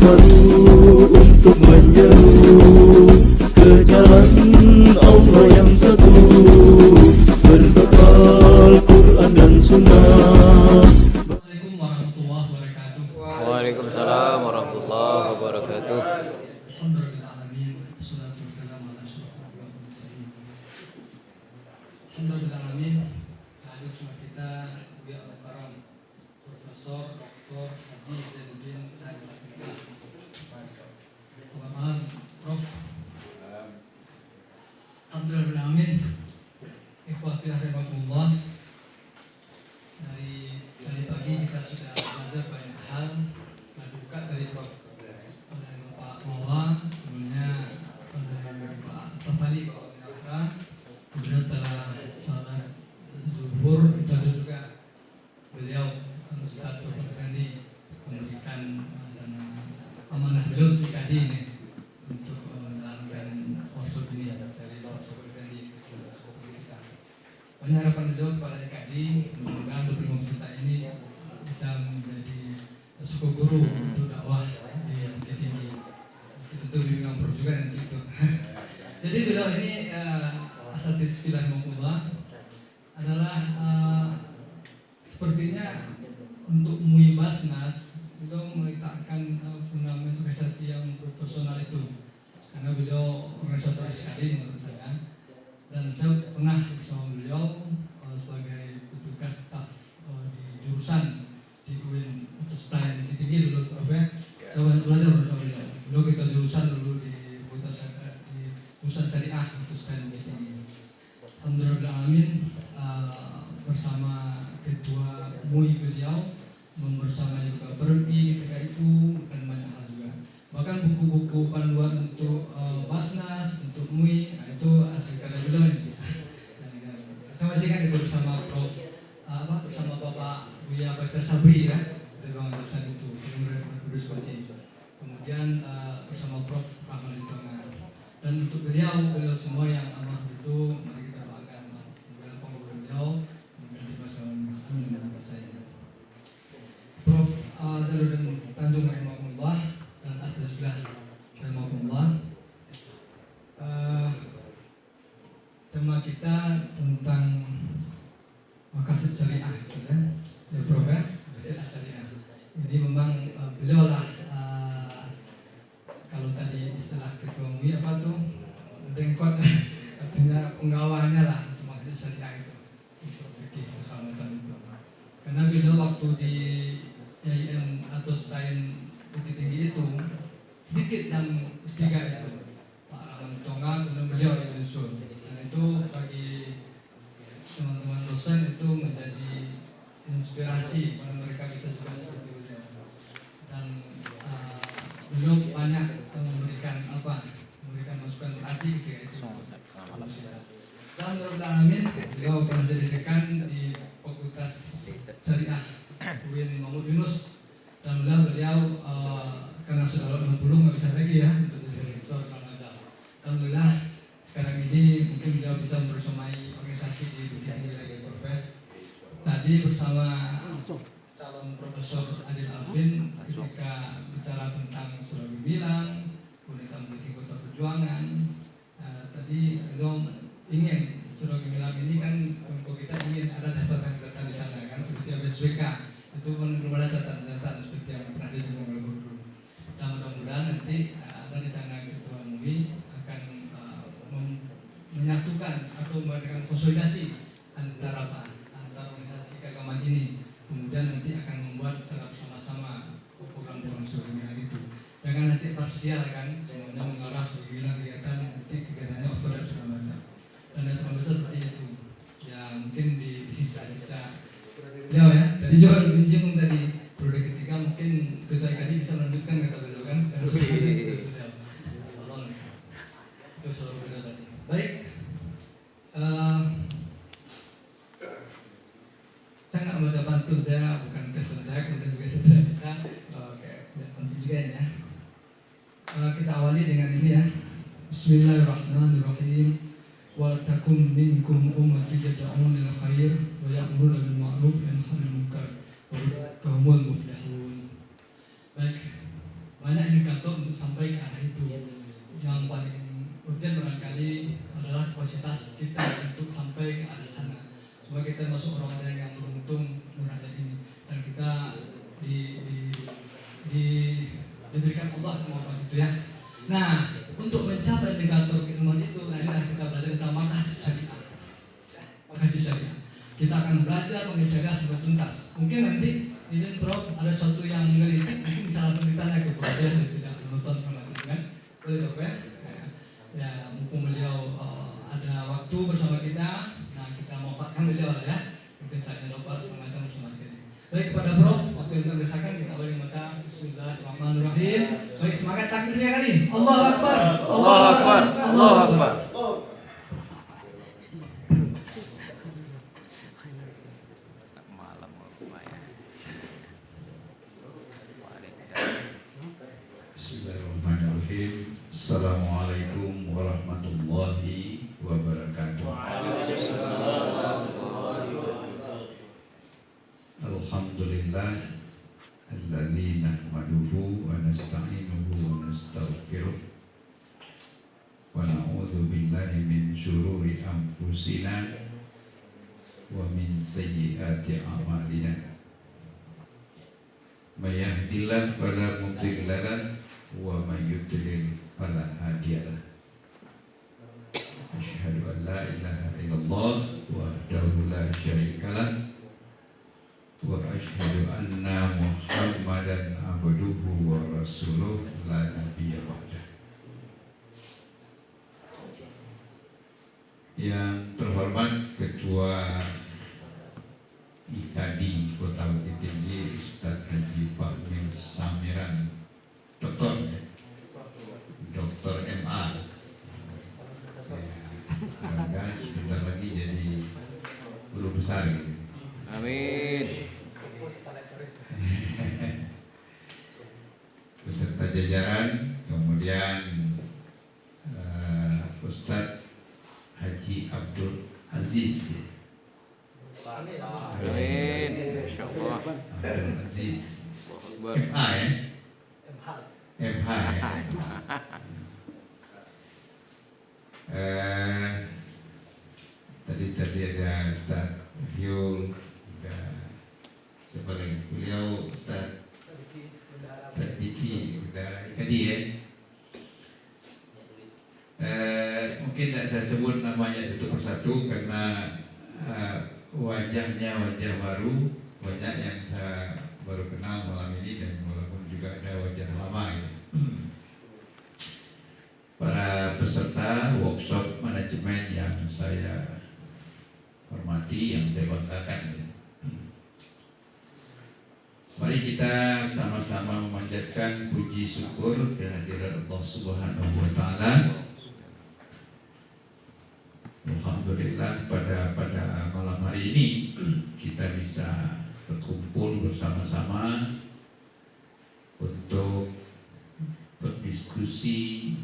bersatu untuk menyeru ke jalan Allah yang satu, berbekal Quran dan Sunnah. Assalamualaikum warahmatullahi wabarakatuh. Waalaikumsalam warahmatullahi wabarakatuh. Alhamdulillahirrahmanirrahim. Wassalatu wassalamu ala asyrofil anbiya'i wal mursalin. Alhamdulillahirrahmanirrahim. Hadir semua kita Buya Al-Karam Profesor Dr. Haji Zainuddin Selamat malam Prof. Alhamdulillahirrahmanirrahim. Ikhwah fillah rahimakumullah. Dari pagi kita sudah belajar banyak hal. Duka dari Prof. Dari Bapak Maula, sebelumnya dari Pak Stafali, Pak Wira, kemudian setelah sholat zuhur itu ada juga beliau Ustaz Sobat Kandi memberikan amanah beliau untuk tadi ini untuk menjalankan workshop ini dari Ustaz Sobat Kandi. Banyak harapan beliau kepada Kadi, mudah-mudahan berbeda kita ini bisa menjadi suku guru untuk dakwah di Bukit Tinggi. Tentu bimbingan Prof juga nanti itu. Jadi beliau ini asatidz fillah adalah sepertinya untuk MUI Basnas beliau meletakkan fundament organisasi yang profesional itu, karena beliau organisator sekali menurut saya, dan saya pernah bersama beliau sebagai petugas staf di jurusan di UIN untuk STAN Bukit Tinggi dulu, Prof ya. Saya banyak belajar bersama beliau. Beliau kita jurusan dulu di jurusan syariah untuk STAN Bukit Tinggi. Alhamdulillahirrahmanirrahim, bersama ketua MUI beliau, bersama juga Perpi ketika itu, dan banyak hal juga. Bahkan buku-buku panduan untuk Basnas, untuk MUI, itu hasil karya beliau ini. Saya masih ingat itu bersama Prof. Bersama Bapak Buya Bakar Sabri ya, dari ruang jurusan itu, berdiskusi. Kemudian bersama Prof. Rahman Ditonga. Dan untuk beliau semua yang amanah itu, mari kita doakan kemudian pengguru beliau, kemudian dimasukkan dalam saya. Prof. Zainuddin Tanjung rahimahullah dan asatidz fillah rahimahullah. Tema kita tentang maqasid syariah, ya Prof ya, maqasid syariah. Jadi memang beliau lah kalau tadi istilah ketua MUI apa tuh, bengkot artinya penggawanya lah untuk maqasid syariah itu, untuk fikih macam itu. Karena beliau waktu di IAIN atau STAN Bukit Tinggi itu sedikit yang S3 itu, Pak Rahman Tonga, kemudian beliau yang menyusul. Dan itu bagi teman-teman dosen itu menjadi inspirasi karena mereka bisa juga seperti beliau. Dan beliau banyak memberikan masukan berarti gitu ya itu. Alhamdulillah, beliau pernah jadi dekan di Fakultas Syariah UIN Mahmud Yunus, dan beliau karena sudah 60 nggak bisa lagi ya untuk jadi rektor sama aja. Alhamdulillah sekarang ini mungkin beliau bisa bersamai organisasi di Bukit Tinggi lagi, Prof. Tadi bersama calon Profesor Adil Alvin ketika bicara tentang Surah Bilang, kemudian Bukit Kota Perjuangan. Tadi beliau ingin Surah Bilang ini kan kita ingin ada catatan-catatan di sana kan, seperti ABSWK itu belum ada catatan-catatan seperti yang pernah didengar oleh guru. Dan mudah-mudahan nanti ada rencana ketua MUI akan menyatukan atau memberikan konsolidasi antara organisasi keagamaan ini, kemudian nanti akan membuat sama-sama program-program sebelumnya itu. Jangan nanti parsial kan, semuanya mengarah bilang kegiatan nanti kegiatannya overlap segala macam. Dan yang terbesar seperti itu. Ya mungkin di sisa-sisa beliau ya. Tadi juga menyinggung tadi periode ketiga mungkin ketua tadi bisa melanjutkan kata beliau kan. Itu selalu beliau tadi. Baik. Saya nggak baca pantun, saya bukan passion saya, kemudian juga saya tidak bisa. Oke, penting juga ya. Kita awali dengan ini ya. Bismillahirrahmanirrahim. Wa takum minkum ummatun yad'una ila khair wa ya'muruna bil ma'ruf wa yanhauna 'anil munkar wa ulaika humul muflihun. Baik, banyak ini Nah, untuk mencapai indikator keilmuan itu, nah inilah kita belajar tentang maqasid syariah. Maqasid syariah. Kita akan belajar mengenai syariah secara tuntas. Mungkin nanti izin Prof ada sesuatu yang menggelitik, mungkin bisa langsung ditanya ke Prof ya, tidak menonton sama kan? Boleh Prof ya? Ya, mumpung beliau ada waktu bersama kita, nah kita manfaatkan beliau lah ya. Mungkin saya Nopal semacam bersama kita. Baik, kepada Prof, waktu yang terdesakan kita boleh membaca Bismillahirrahmanirrahim. Baik, semangat takbirnya kali. Allahu Akbar. Allahu Akbar. Allahu Akbar. Bismillahirrahmanirrahim. Assalamualaikum warahmatullahi wabarakatuh. Alhamdulillah alladzi nahmaduhu wa nasta'inuhu wa nastaghfiruh wa na'udzu billahi min syururi anfusina wa min sayyiati a'malina. May yahdihillahu fala mudilla lahu wa may yudlil fala hadiya lahu. Asyhadu an la ilaha illallah wahdahu la syarika lahu wa asyhadu anna Muhammadan abduhu wa rasuluh la nabiyya ba'dah. Yang terhormat Ketua IKADI Kota Bukit Tinggi Ustadz Haji Fahmi Samiran, Doktor MA. Semoga sebentar lagi jadi guru besar gitu. Amin. Beserta jajaran, kemudian Ustadz Haji Abdul Aziz. Amin. Insyaallah. Abdul Aziz. Allahu Akbar. MA ya? MH ya? Tadi ada Ustadz Yul, siapa lagi? Beliau Ustadz Diki, udah tadi ya. Mungkin tidak saya sebut namanya satu persatu karena wajahnya wajah baru, banyak yang saya baru kenal malam ini dan walaupun juga ada wajah lama ya. Para peserta workshop manajemen yang saya hormati, yang saya banggakan ya. Mari kita sama-sama memanjatkan puji syukur kehadiran Allah Subhanahu wa taala. Alhamdulillah pada malam hari ini kita bisa berkumpul bersama-sama untuk berdiskusi,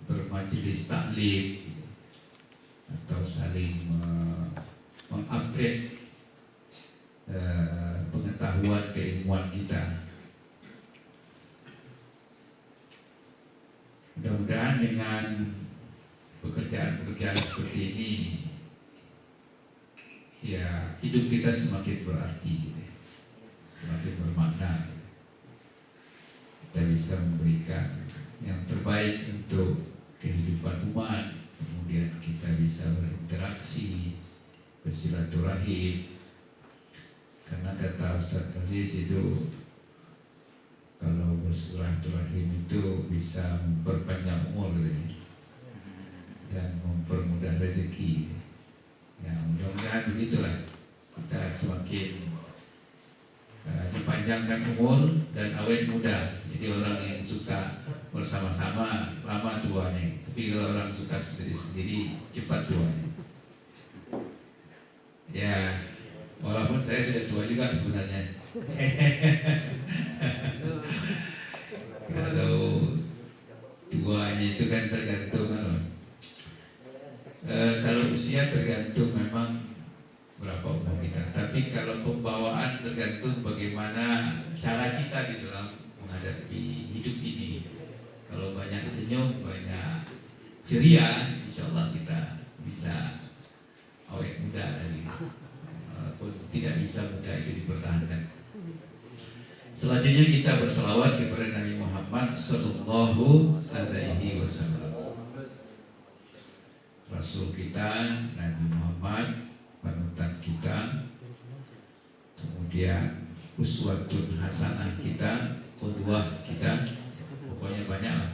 bermajelis taklim atau saling mengupgrade pengetahuan keilmuan kita. Mudah-mudahan dengan pekerjaan-pekerjaan seperti ini ya hidup kita semakin berarti gitu, semakin bermakna. Kita bisa memberikan yang terbaik untuk kehidupan umat, kemudian kita bisa berinteraksi, bersilaturahim. Karena kata Ustaz Aziz itu kalau bersilaturahim itu bisa memperpanjang umur gitu, dan mempermudah rezeki. Ya, mudah-mudahan begitulah kita semakin dipanjangkan umur dan awet muda. Jadi orang yang suka bersama-sama lama tuanya, tapi kalau orang suka sendiri-sendiri cepat tuanya. Ya, walaupun saya sudah tua juga sebenarnya. Kalau tuanya itu kan tergantung kalau usia tergantung memang berapa umur kita, tapi kalau pembawaan tergantung bagaimana cara kita di dalam menghadapi hidup ini. Kalau banyak senyum, banyak ceria, insya Allah kita bisa awet muda lagi. Walaupun tidak bisa muda itu dipertahankan. Selanjutnya kita berselawat kepada Nabi Muhammad Sallallahu Alaihi Wasallam, Rasul kita, Nabi Muhammad, panutan kita, kemudian uswatun hasanah kita, qudwah kita, pokoknya banyak lah.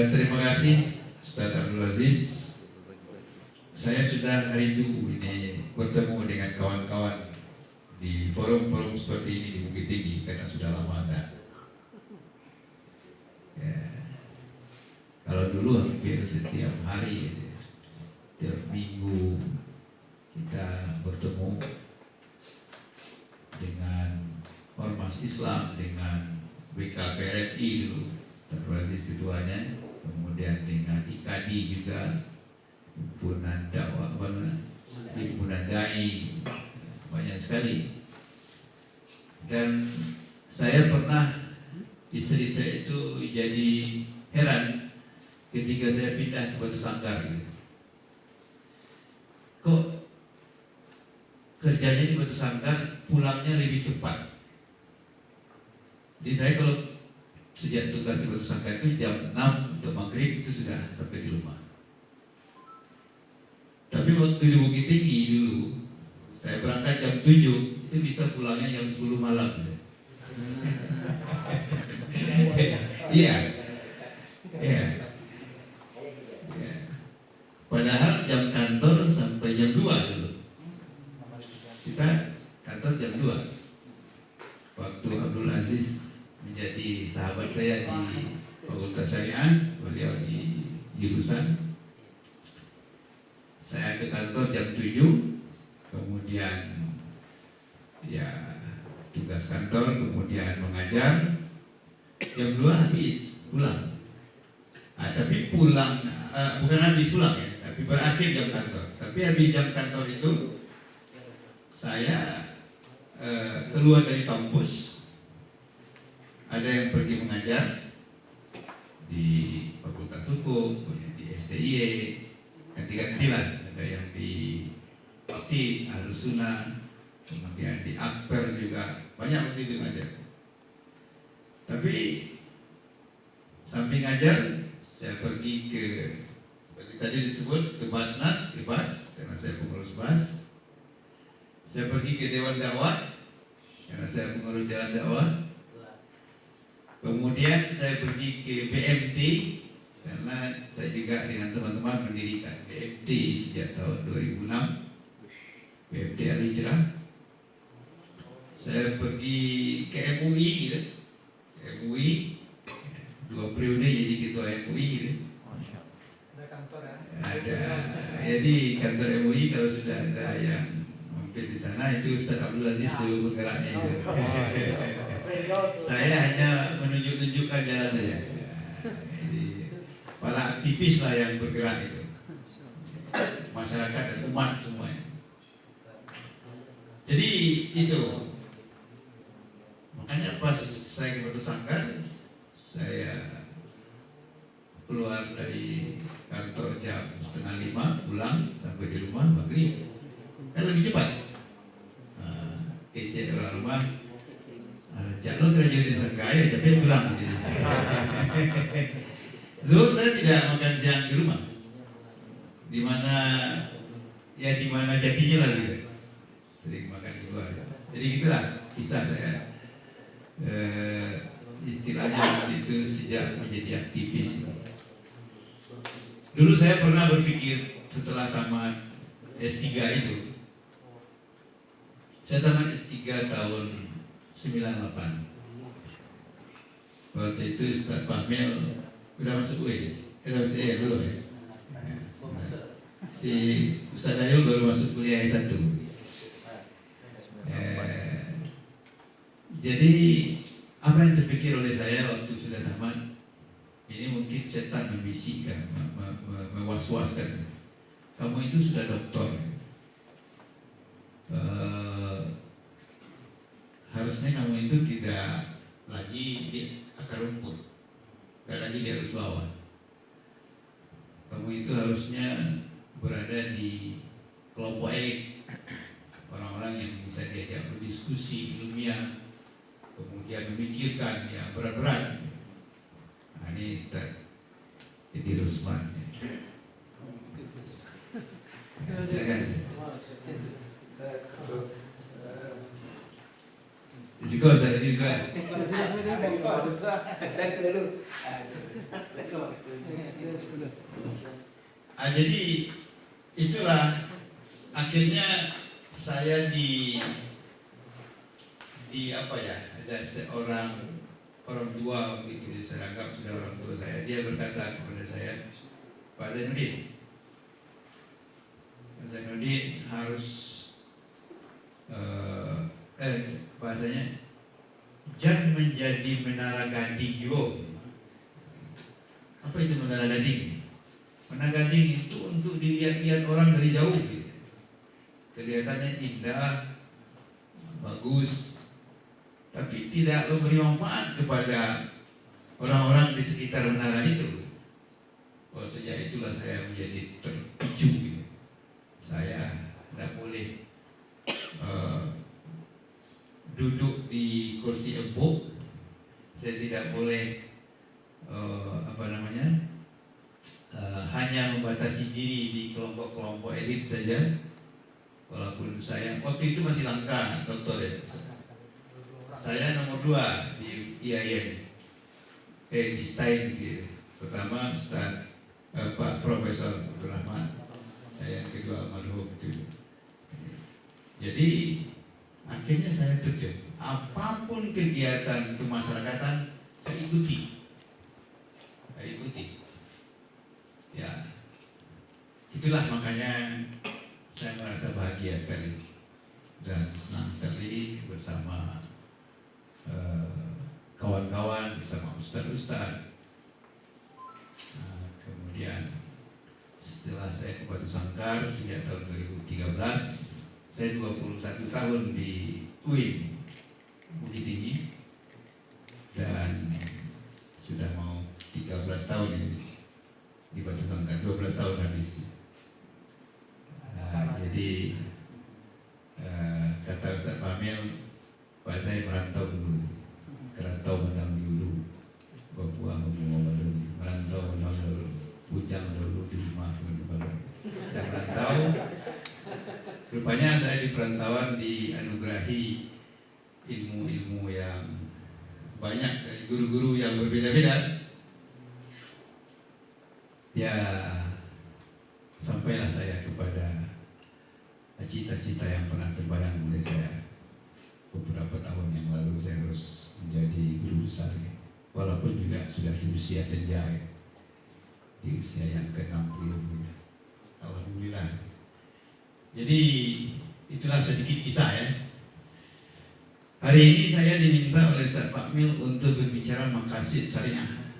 Terima kasih Ustaz Abdul Aziz. Saya sudah rindu ini bertemu dengan kawan-kawan di forum-forum seperti ini di Bukit Tinggi karena sudah lama ada. Ya. Kalau dulu hampir setiap hari, setiap minggu kita bertemu dengan Ormas Islam, dengan WKPRI dulu, Abdul Aziz ketuanya, kemudian dengan IKADI juga, himpunan dakwah, himpunan dai, banyak sekali. Dan saya pernah, istri saya itu jadi heran ketika saya pindah ke Batu Sangkar gitu. Kok kerjanya di Batu Sangkar pulangnya lebih cepat? Jadi saya kalau sejak tugas di Batu Sangkar itu jam 6 untuk maghrib itu sudah sampai di rumah. Tapi waktu di Bukit Tinggi dulu, saya berangkat jam 7, itu bisa pulangnya jam 10 malam. Iya. Iya. Padahal jam kantor sampai jam 2 dulu. Kita kantor jam 2. Waktu Abdul Aziz menjadi sahabat saya di Fakultas Syariah, beliau di jurusan. Saya ke kantor jam 7, kemudian ya tugas kantor, kemudian mengajar. Jam 2 habis pulang. Tapi pulang bukan habis pulang ya, tapi berakhir jam kantor. Tapi habis jam kantor itu saya keluar dari kampus. Ada yang pergi mengajar di Fakultas Hukum, di STIE, ganti-gantilan. Ada yang di STI, Al-Sunnah, kemudian di Akper juga, banyak waktu itu ngajar. Tapi samping ngajar, saya pergi ke, seperti tadi disebut, ke Basnas, ke BAS, karena saya pengurus BAS. Saya pergi ke Dewan Dakwah, karena saya pengurus Dewan Dakwah. Kemudian saya pergi ke BMT, karena saya juga dengan teman-teman mendirikan BMT sejak tahun 2006, BMT Al-Hijrah. Saya pergi ke MUI gitu. MUI 2 periode jadi ketua MUI gitu. Ada kantor ya? Ada. Jadi kantor MUI kalau sudah ada yang mampir di sana, itu Ustaz Abdul Aziz dulu bergeraknya itu. Saya hanya menunjuk-nunjukkan jalan saja. Jadi para aktivis lah yang bergerak itu, masyarakat dan umat semuanya. Jadi itu. Makanya pas saya ke Batu Sangkar, saya keluar dari kantor jam 4:30, pulang sampai di rumah maghrib. Kan lebih cepat. Kece orang rumah, calon kerja di Sangkaya, capek pulang. Zuhur saya tidak makan siang di rumah, di mana jadinya lah gitu. Sering makan di luar. Jadi gitulah kisah saya. Istilahnya itu sejak menjadi aktivis. Dulu saya pernah berpikir setelah tamat S3 itu, saya tamat S3 tahun 98. Waktu itu Ustaz Fahmil udah masuk UI, udah masuk belum ya? Si Ustaz Dayul baru masuk kuliah S1. Jadi apa yang terpikir oleh saya waktu sudah tamat, ini mungkin setan membisikkan, mewas-waskan. Kamu itu sudah doktor, harusnya kamu itu tidak lagi di akar rumput, tidak lagi di arus bawah. Kamu itu harusnya berada di kelompok elit, orang-orang orang yang bisa diajak berdiskusi ilmiah, kemudian memikirkan yang berat-berat. Nah, ini Ustaz Edi Rusman. Silakan. Juga Ustaz Edi juga. Jadi itulah akhirnya saya di apa ya, ada seorang orang tua begitu, saya anggap sudah orang tua saya. Dia berkata kepada saya, Pak Zainuddin harus bahasanya jangan menjadi menara gading juga. Apa itu menara gading? Menara gading itu untuk dilihat-lihat orang dari jauh gitu. Kelihatannya indah, bagus, tapi tidak memberi manfaat kepada orang-orang di sekitar menara itu. Oh, sejak itulah saya menjadi terpicu gitu. Saya tidak boleh duduk di kursi empuk. Saya tidak boleh hanya membatasi diri di kelompok-kelompok elit saja. Walaupun saya waktu itu masih langka doktor ya. Saya nomor 2 di IAIN, di STAIN gitu. Pertama Ustaz Pak Profesor Abdul Rahman, saya yang kedua almarhum itu. Jadi akhirnya saya terjun. Apapun kegiatan kemasyarakatan saya ikuti. Ya, itulah makanya saya merasa bahagia sekali dan senang sekali bersama kawan-kawan, bersama ustaz-ustaz. Kemudian setelah saya ke Batu Sangkar sejak tahun 2013, saya 21 tahun di UIN Bukit Tinggi dan sudah mau 13 tahun ini di Batu Sangkar, 12 tahun habis. Jadi kata Ustaz Fahmil, Pak saya merantau dulu, kerantau menang dulu, Papua merantau menang dulu, bujang dulu di rumah dulu. Saya merantau, rupanya saya di perantauan dianugerahi ilmu-ilmu yang banyak dari guru-guru yang berbeda-beda. Ya, sampailah saya kepada cita-cita yang pernah terbayang oleh saya beberapa tahun yang lalu. Saya harus menjadi guru besar ya. Walaupun juga sudah di usia senja ya. Di usia yang ke-60 alhamdulillah. Jadi itulah sedikit kisah ya. Hari ini saya diminta oleh Ustaz Pak Mil untuk berbicara maqasid syariah.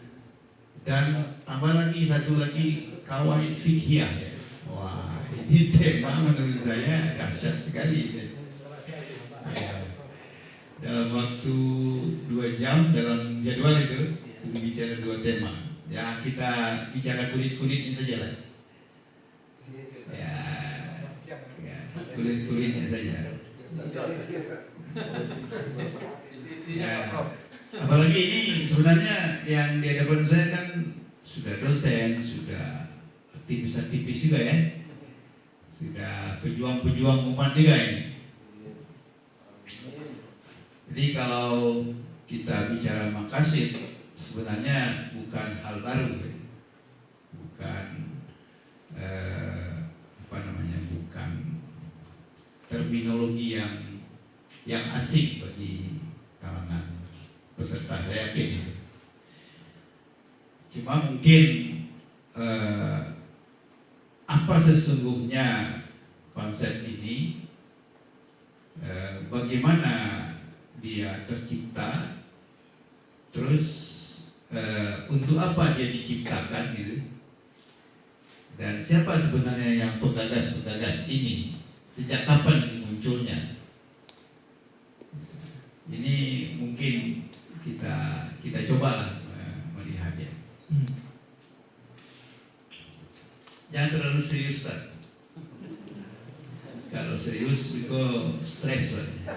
Dan tambah lagi satu lagi qawaid fiqhiyah ya. Wah, ini tema menurut saya dahsyat sekali ya. Dalam waktu 2 jam dalam jadwal itu sudah bicara 2 tema. Ya kita bicara kulit-kulitnya saja lah. Ya kulit-kulitnya saja. Ya, apalagi ini sebenarnya yang di hadapan saya kan sudah dosen, sudah aktivis-aktivis juga ya, sudah pejuang-pejuang umat juga ini. Jadi kalau kita bicara maqasid sebenarnya bukan hal baru ya. Bukan bukan terminologi yang asing bagi kalangan peserta, saya yakin. Cuma mungkin apa sesungguhnya konsep ini, bagaimana dia tercipta, terus untuk apa dia diciptakan gitu, dan siapa sebenarnya yang penggagas-penggagas ini, sejak kapan munculnya. Ini mungkin kita cobalah melihatnya. Jangan terlalu serius, Ustaz. Kalau serius Wiko stres soalnya.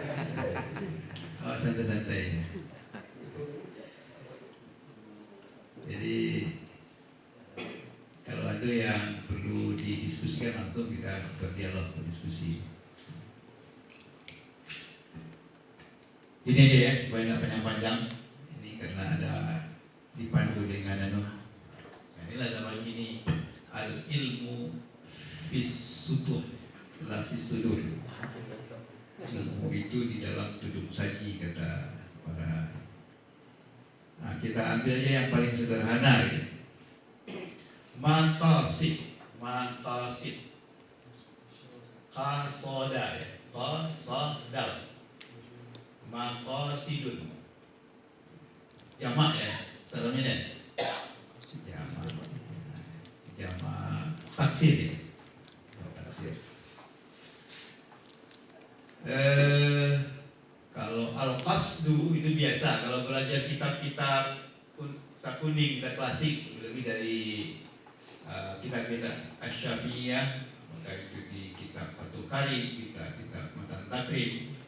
Oh, santai-santai. Jadi kalau ada yang perlu didiskusikan langsung kita berdialog, berdiskusi. Ini aja ya supaya nggak panjang-panjang. Ini karena ada dipandu dengan nah, inilah dalam ini al ilmu fis sutur la fis sudur. Ilmu itu di dalam tudung saji kata para. Nah, kita ambil aja yang paling sederhana ya. Maqasid qasoda ya, qasadal maqasidun jamak ya, salamnya deh jamak taksir ya. Kalau al-qasdu itu biasa kalau belajar kitab-kitab kuning, kitab klasik lebih dari kitab-kitab Asy-Syafi'iyah, maka itu di kitab Fathul Karim, kitab Matan Takrib.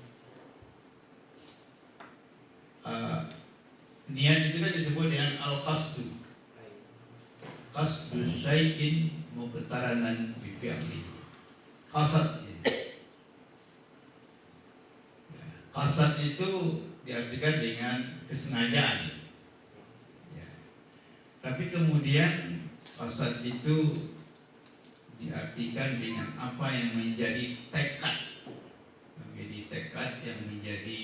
Niat itu kan disebut dengan al-qasdu. Qasdu syai'in muqtaranan bi fi'li. Qasad. Qasad itu diartikan dengan kesengajaan. Ya. Tapi kemudian qasad itu diartikan dengan apa yang menjadi tekad. Menjadi tekad yang menjadi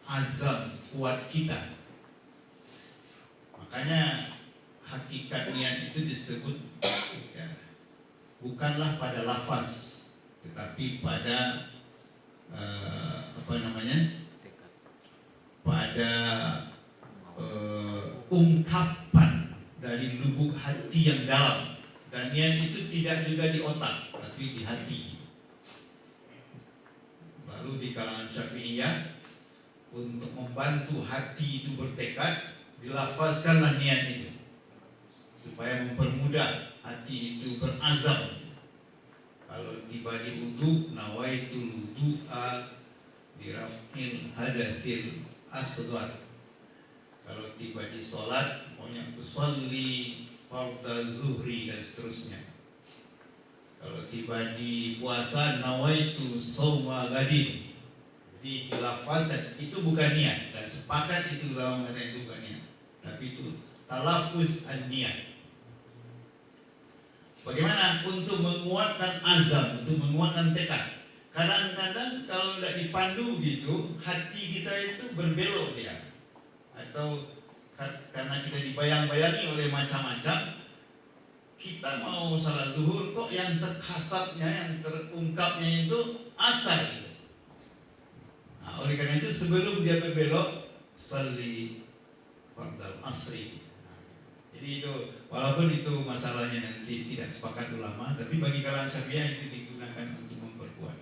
azam kuat kita. Makanya hakikat niat itu disebut ya, bukanlah pada lafaz, tetapi pada pada ungkapan dari lubuk hati yang dalam. Dan niat itu tidak juga di otak, tapi di hati. Lalu di kalangan Syafi'iyah, untuk membantu hati itu bertekad, dilafazkanlah niat itu supaya mempermudah hati itu berazam. Kalau tiba di wudu, nawaitul wudu'a diraf'il hadatsil asghar. Kalau tiba di sholat, maunya usolli fardhu zuhri dan seterusnya. Kalau tiba di puasa, nawaitu shauma gadin. Jadi dilafazkan, itu bukan niat, dan sepakat itu ulama mengatakan itu bukan niat, tapi itu talaffuz an-niat. Bagaimana untuk menguatkan azam, untuk menguatkan tekad. Kadang-kadang kalau tidak dipandu begitu, hati kita itu berbelok dia. Atau karena kita dibayang-bayangi oleh macam-macam, kita mau salat zuhur kok yang terkasatnya, yang terungkapnya itu asar gitu. Nah, oleh karena itu sebelum dia berbelok, salli fardal asri. Jadi itu walaupun itu masalahnya nanti tidak sepakat ulama, tapi bagi kalangan Syafi'iyah itu digunakan untuk memperkuat.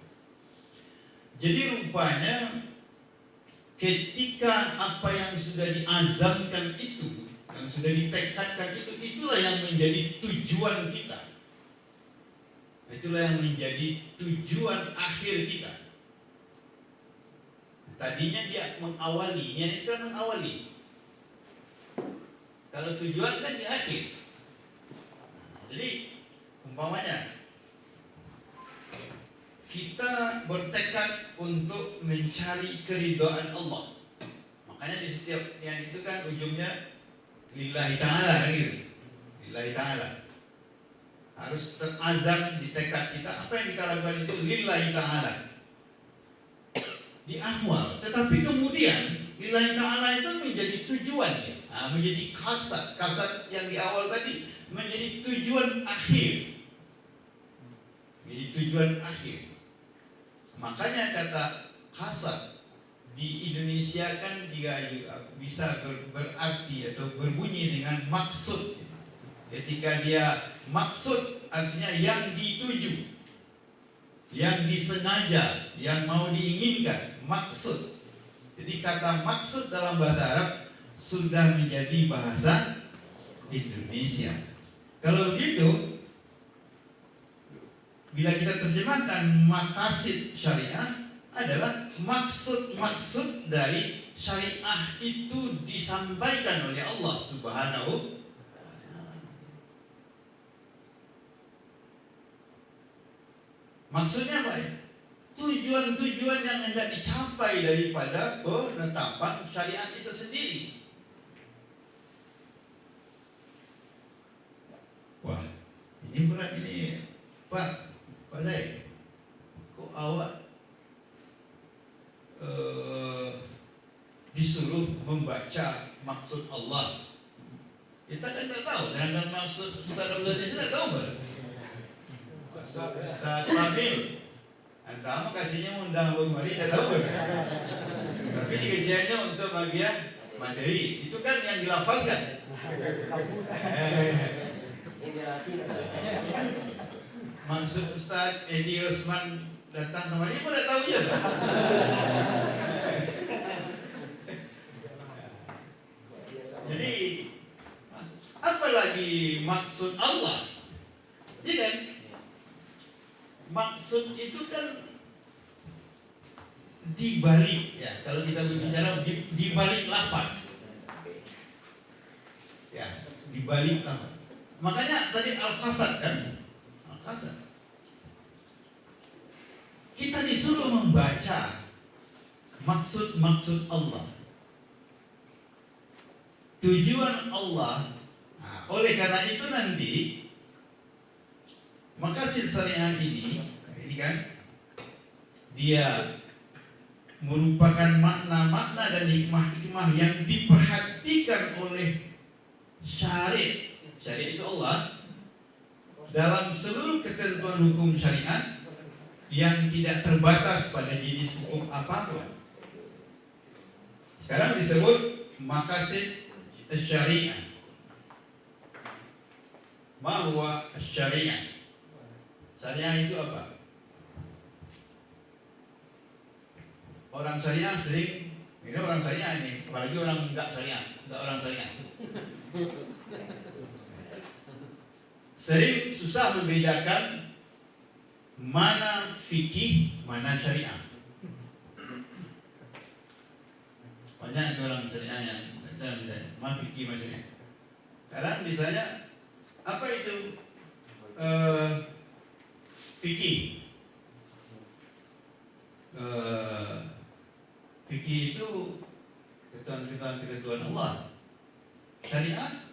Jadi rupanya ketika apa yang sudah diazamkan itu, yang sudah ditekadkan itu, itulah yang menjadi tujuan kita. Itulah yang menjadi tujuan akhir kita. Tadinya dia mengawali, niat itu kan mengawali. Kalau tujuan kan di akhir. Jadi umpamanya kita bertekad untuk mencari keridhaan Allah. Makanya di setiap niat itu kan ujungnya lillahi ta'ala kan gitu. Lillahi ta'ala. Harus terazam di tekad kita, apa yang kita lakukan itu lillahi ta'ala. Di awal, tetapi kemudian lillahi ta'ala itu menjadi tujuan ya. Menjadi kasat yang di awal tadi menjadi tujuan akhir. Menjadi tujuan akhir. Makanya kata kasat di Indonesia kan dia bisa berarti atau berbunyi dengan maksud. Ketika dia maksud artinya yang dituju, yang disengaja, yang mau diinginkan, maksud. Jadi kata maksud dalam bahasa Arab sudah menjadi bahasa Indonesia. Kalau begitu, bila kita terjemahkan maqasid syariah adalah maksud-maksud dari syariah itu disampaikan oleh Allah Subhanahu. Maksudnya apa ya? Tujuan-tujuan yang hendak dicapai daripada penetapan syariat itu sendiri. Wah, ini berat ini, Pak Zaid. Kok awak disuruh membaca maksud Allah? Kita kan tidak tahu, sedangkan maksud Ustaz Abdul Aziz tidak tahu kan? Maksud Ustaz Ramil, antara kasihnya undang Bung Mari, tidak tahu kan? Tapi dikajiannya untuk bagian materi, itu kan yang dilafazkan. Maksud Ustaz Edi Rosman datang kemari, pun tidak tahu je. Jadi apalagi maksud Allah, ya kan? Maksud itu kan dibalik, ya. Kalau kita berbicara dibalik lafaz, ya, dibalik lafaz. Makanya tadi al-qasad kan, al-qasad. Kita disuruh membaca maksud-maksud Allah, tujuan Allah. Nah, oleh karena itu nanti maqasid syariah ini kan dia merupakan makna-makna dan hikmah-hikmah yang diperhatikan oleh syariat. Syariat itu Allah dalam seluruh ketentuan hukum syariat yang tidak terbatas pada jenis hukum apapun. Sekarang disebut maqasid syariah. Ma huwa syariah? Syariah itu apa? Orang syariah sering, ini orang syariah ini, apalagi orang enggak syariah, enggak orang syariah. Sering susah membedakan mana fikih, mana syariah. Banyak itu orang syariah yang saya bedanya, mana fikih, mana syariah. Kadang misalnya apa itu fikih? Fikih itu ketentuan Allah. Syariat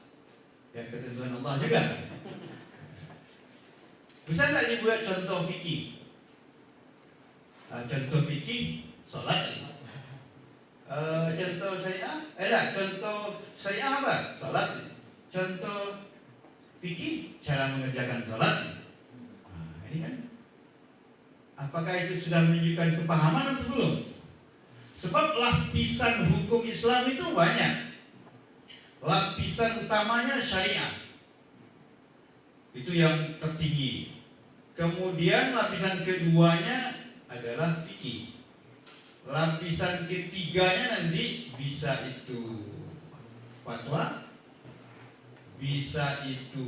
ya ketentuan Allah juga. Bisa nggak dibuat contoh fikih? Contoh fikih salat. Contoh syariah? Contoh syariah apa? Salat. Contoh fikih cara mengerjakan salat. Nah, ini kan. Apakah itu sudah menunjukkan kepahaman atau belum? Sebab lapisan hukum Islam itu banyak. Lapisan utamanya syariah. Itu yang tertinggi. Kemudian lapisan keduanya adalah fikih. Lapisan ketiganya nanti bisa itu fatwa, bisa itu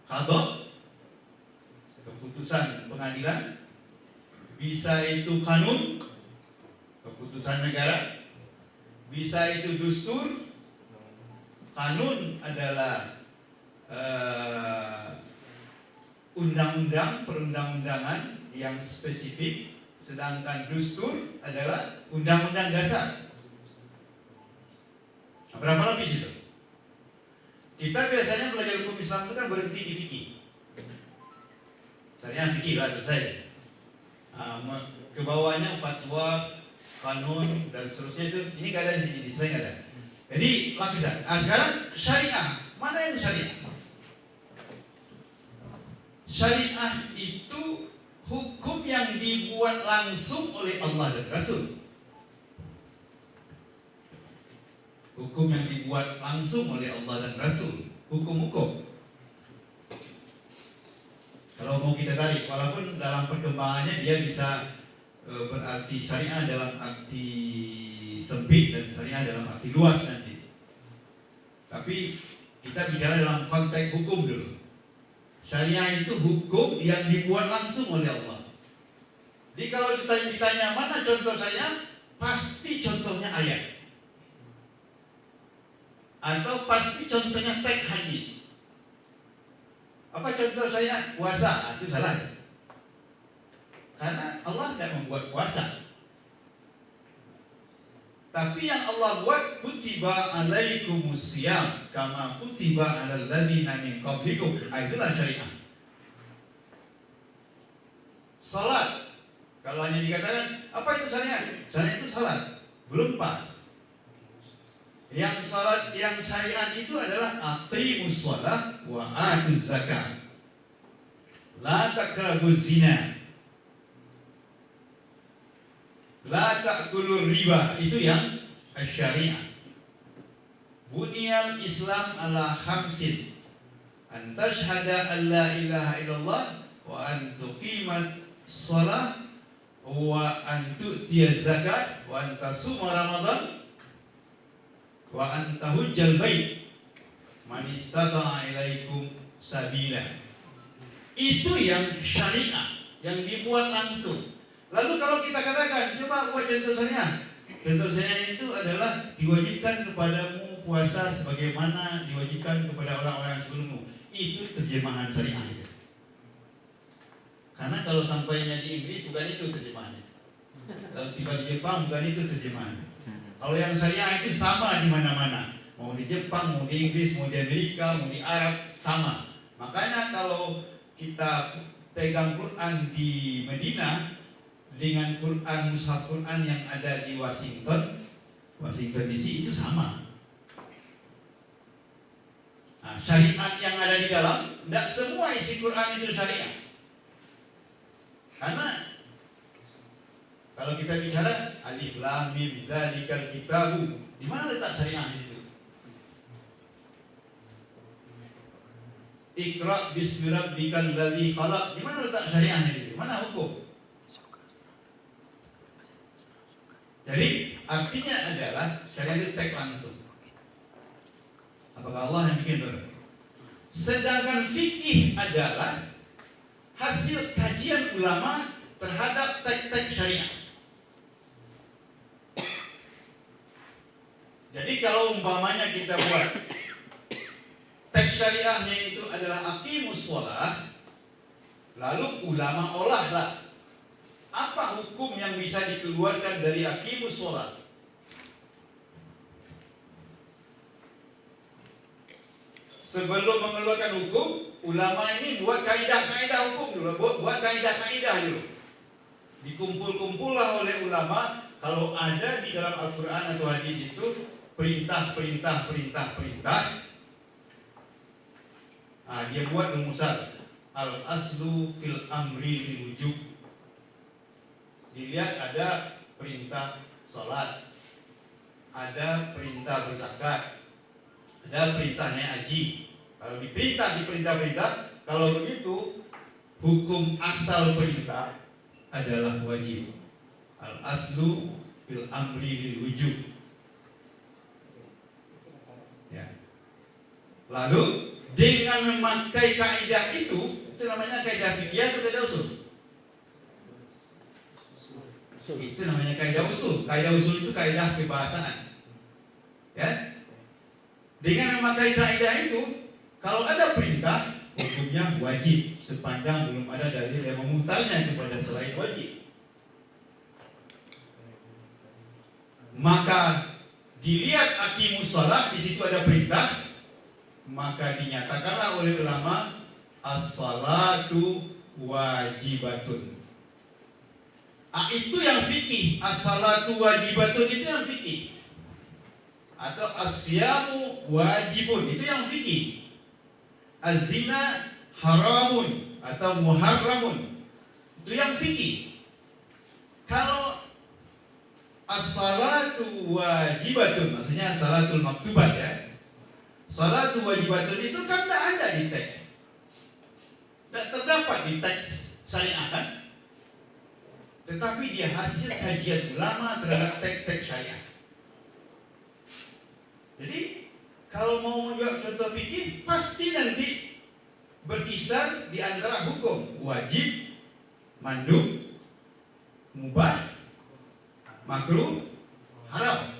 qadha, keputusan pengadilan, bisa itu kanun, keputusan negara, bisa itu dustur. Kanun adalah undang-undang, perundang-undangan yang spesifik, sedangkan dustur adalah undang-undang dasar. Berapa lapis itu? Kita biasanya belajar hukum Islam itu kan berhenti di fikih. Syariah fikih lah selesai. Ke bawahnya fatwa, kanun dan seterusnya itu ini gak ada di sini, selain ada. Jadi lapisan. Sekarang syariah, mana yang syariah? Syariah itu hukum yang dibuat langsung oleh Allah dan Rasul. Hukum yang dibuat langsung oleh Allah dan Rasul. Hukum-hukum. Kalau mau kita tarik, walaupun dalam perkembangannya dia bisa berarti syariah dalam arti sempit dan syariah dalam arti luas nanti. Tapi kita bicara dalam konteks hukum dulu. Syariah itu hukum yang dibuat langsung oleh Allah. Jadi kalau ditanya mana contoh syariah, pasti contohnya ayat. Atau pasti contohnya teks hadis. Apa contoh syariah? Puasa, itu salah. Karena Allah tidak membuat puasa. Tapi yang Allah buat, kutiba alaikumusiyam kama kutiba alal ladzina min qablikum. Itulah syariah. Salat, kalau hanya dikatakan apa itu syariah? Syariah itu salat, belum pas. Yang salat, yang syariat itu adalah aqimus shalah wa atuz zakat. La taqrabuz zina. La ta'kulur riba, itu yang syariah. Buniyal Islam ala khamsin. An tashhada an la ilaha illallah wa an tuqimat shalah wa an tu'tiyaz zakat wa an tasuma ramadan wa an tahujjal bait man istata'a ilaikum sabila. Itu yang syariah, yang dibuat langsung. Lalu kalau kita katakan, coba buat contoh syariah. Contoh syariah itu adalah diwajibkan kepadamu puasa sebagaimana diwajibkan kepada orang-orang sebelummu. Itu terjemahan syariah itu. Karena kalau sampainya di Inggris bukan itu terjemahannya. Kalau tiba di Jepang bukan itu terjemahannya. Kalau yang syariah itu sama di mana-mana. Mau di Jepang, mau di Inggris, mau di Amerika, mau di Arab, sama. Makanya kalau kita pegang Quran di Medina dengan Quran, mushaf Quran yang ada di Washington DC itu sama. Nah, syariat yang ada di dalam, tidak semua isi Quran itu syariah. Karena kalau kita bicara alif lam mim dzalikal kitabu, di mana letak syariah di situ? Iqra bismi rabbikal ladzi khalaq, di mana letak syariahnya di situ? Mana hukum? Jadi artinya adalah syariat itu teks langsung. Apakah Allah yang bikin itu? Sedangkan fikih adalah hasil kajian ulama terhadap teks-teks syariat. Jadi kalau umpamanya kita buat teks syariahnya itu adalah aqimus shalah, lalu ulama olahlah apa hukum yang bisa dikeluarkan dari aqimus shalah. Sebelum mengeluarkan hukum, ulama ini buat kaidah-kaidah hukum dulu, buat kaidah-kaidah dulu. Dikumpul-kumpullah oleh ulama kalau ada di dalam Al-Quran atau hadis itu perintah. Nah, dia buat rumusan al-aslu fil amri fil wujub. Dilihat ada perintah sholat, ada perintah berzakat, ada perintahnya haji. Kalau diperintah, kalau begitu hukum asal perintah adalah wajib. Al-aslu fil amri fil wujub. Ya. Lalu dengan memakai kaidah itu namanya kaidah fikih atau kaidah usul? Itu namanya kaidah usul. Kaidah usul itu kaidah kebahasaan. Ya. Dengan memakai kaidah itu, kalau ada perintah, hukumnya wajib sepanjang belum ada dalil yang memutarnya kepada selain wajib. Maka dilihat aqimus shalah, di situ ada perintah, maka dinyatakanlah oleh ulama as-salatu wajibatun. Itu yang fikih. As-salatu wajibatun itu yang fikih. Atau as-siyamu wajibun, itu yang fikih. Az-zina haramun atau muharramun, itu yang fikih. Kalau as-salatu wajibatun, maksudnya salatul maktubat ya. Salatu wajibatun itu kan tidak ada di teks. Tidak terdapat di teks syariah kan? Tetapi dia hasil kajian ulama terhadap teks-teks syariah. Jadi kalau mau menjawab contoh fikih, pasti nanti berkisar di antara hukum wajib, mandub, mubah, makruh, haram,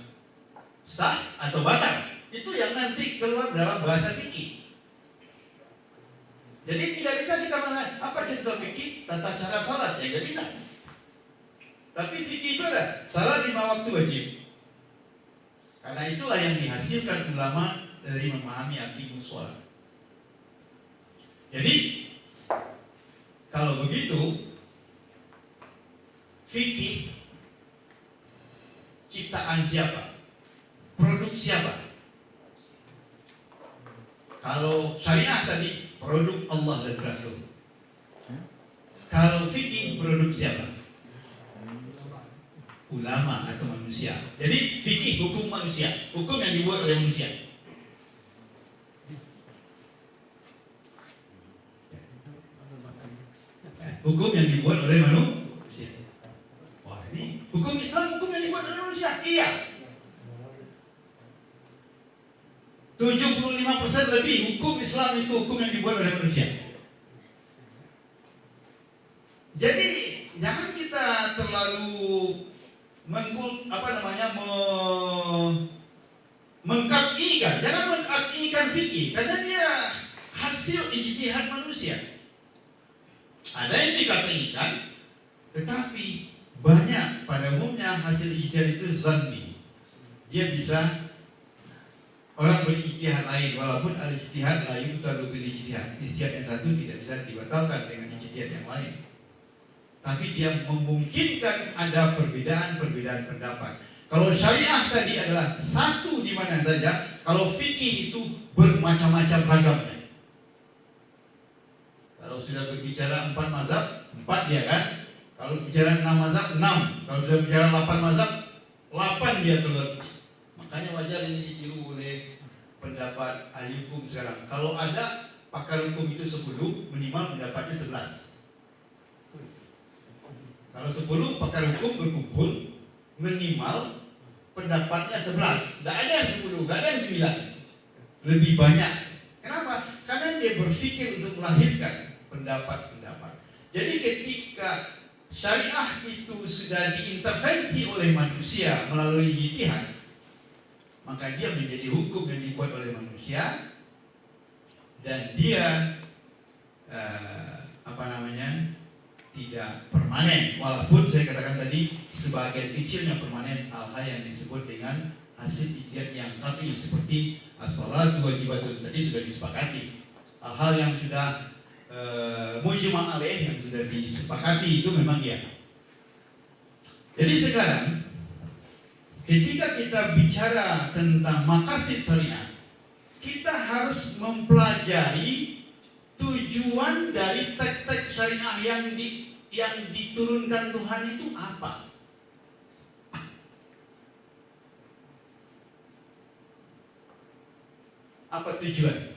sah atau batal. Itu yang nanti keluar dalam bahasa fikih. Jadi tidak bisa kita mengatakan apa contoh fikih tata cara salat, ya nggak bisa. Tapi fikih itu ada salat 5 waktu wajib. Karena itulah yang dihasilkan ulama dari memahami arti musola. Jadi kalau begitu fikih ciptaan siapa? Produk siapa? Kalau syariah tadi produk Allah dan Rasul. Kalau fikih produk siapa? Ulama atau manusia. Jadi fikih hukum manusia, hukum yang dibuat oleh manusia. Hukum yang dibuat oleh manusia. Wah, ini hukum Islam, hukum yang dibuat oleh manusia. Iya. 75% lebih hukum Islam itu hukum yang dibuat oleh manusia. Jadi jangan kita terlalu mengkat'ikan, jangan mengkat'ikan fikih karena dia hasil ijtihad manusia. Ada yang dikat'ikan, tetapi banyak pada umumnya hasil ijtihad itu zanni. Dia bisa orang berijtihad lain, walaupun al-ijtihad la yubtalu bil ijtihad. Ijtihad yang satu tidak bisa dibatalkan dengan ijtihad yang lain. Tapi dia memungkinkan ada perbedaan pendapat. Kalau syariah tadi adalah satu di mana saja, kalau fikih itu bermacam-macam ragamnya. Kalau sudah berbicara 4 mazhab, 4 dia kan. Kalau bicara 6 mazhab, 6. Kalau sudah bicara 8 mazhab, 8 dia keluar. Makanya wajar ini ditiru oleh pendapat ahli hukum sekarang. Kalau ada pakar hukum itu 10, minimal pendapatnya 11. Kalau 10 pakar hukum berkumpul, minimal pendapatnya 11. Tidak ada yang 10, tidak ada yang 9. Lebih banyak. Kenapa? Karena dia berpikir untuk melahirkan pendapat-pendapat. Jadi ketika syariah itu sudah diintervensi oleh manusia melalui ijtihad, maka dia menjadi hukum yang dibuat oleh manusia dan dia tidak permanen. Walaupun saya katakan tadi sebagian kecilnya permanen, hal-hal yang disebut dengan hasil ijtihad yang qat'i seperti as-salatu wajibatun tadi sudah disepakati. Hal-hal yang sudah mujma' alaih yang sudah disepakati itu memang ya. Jadi sekarang ketika kita bicara tentang maqasid syariah, kita harus mempelajari tujuan dari teks-teks syariah yang diturunkan Tuhan itu apa. Apa tujuan?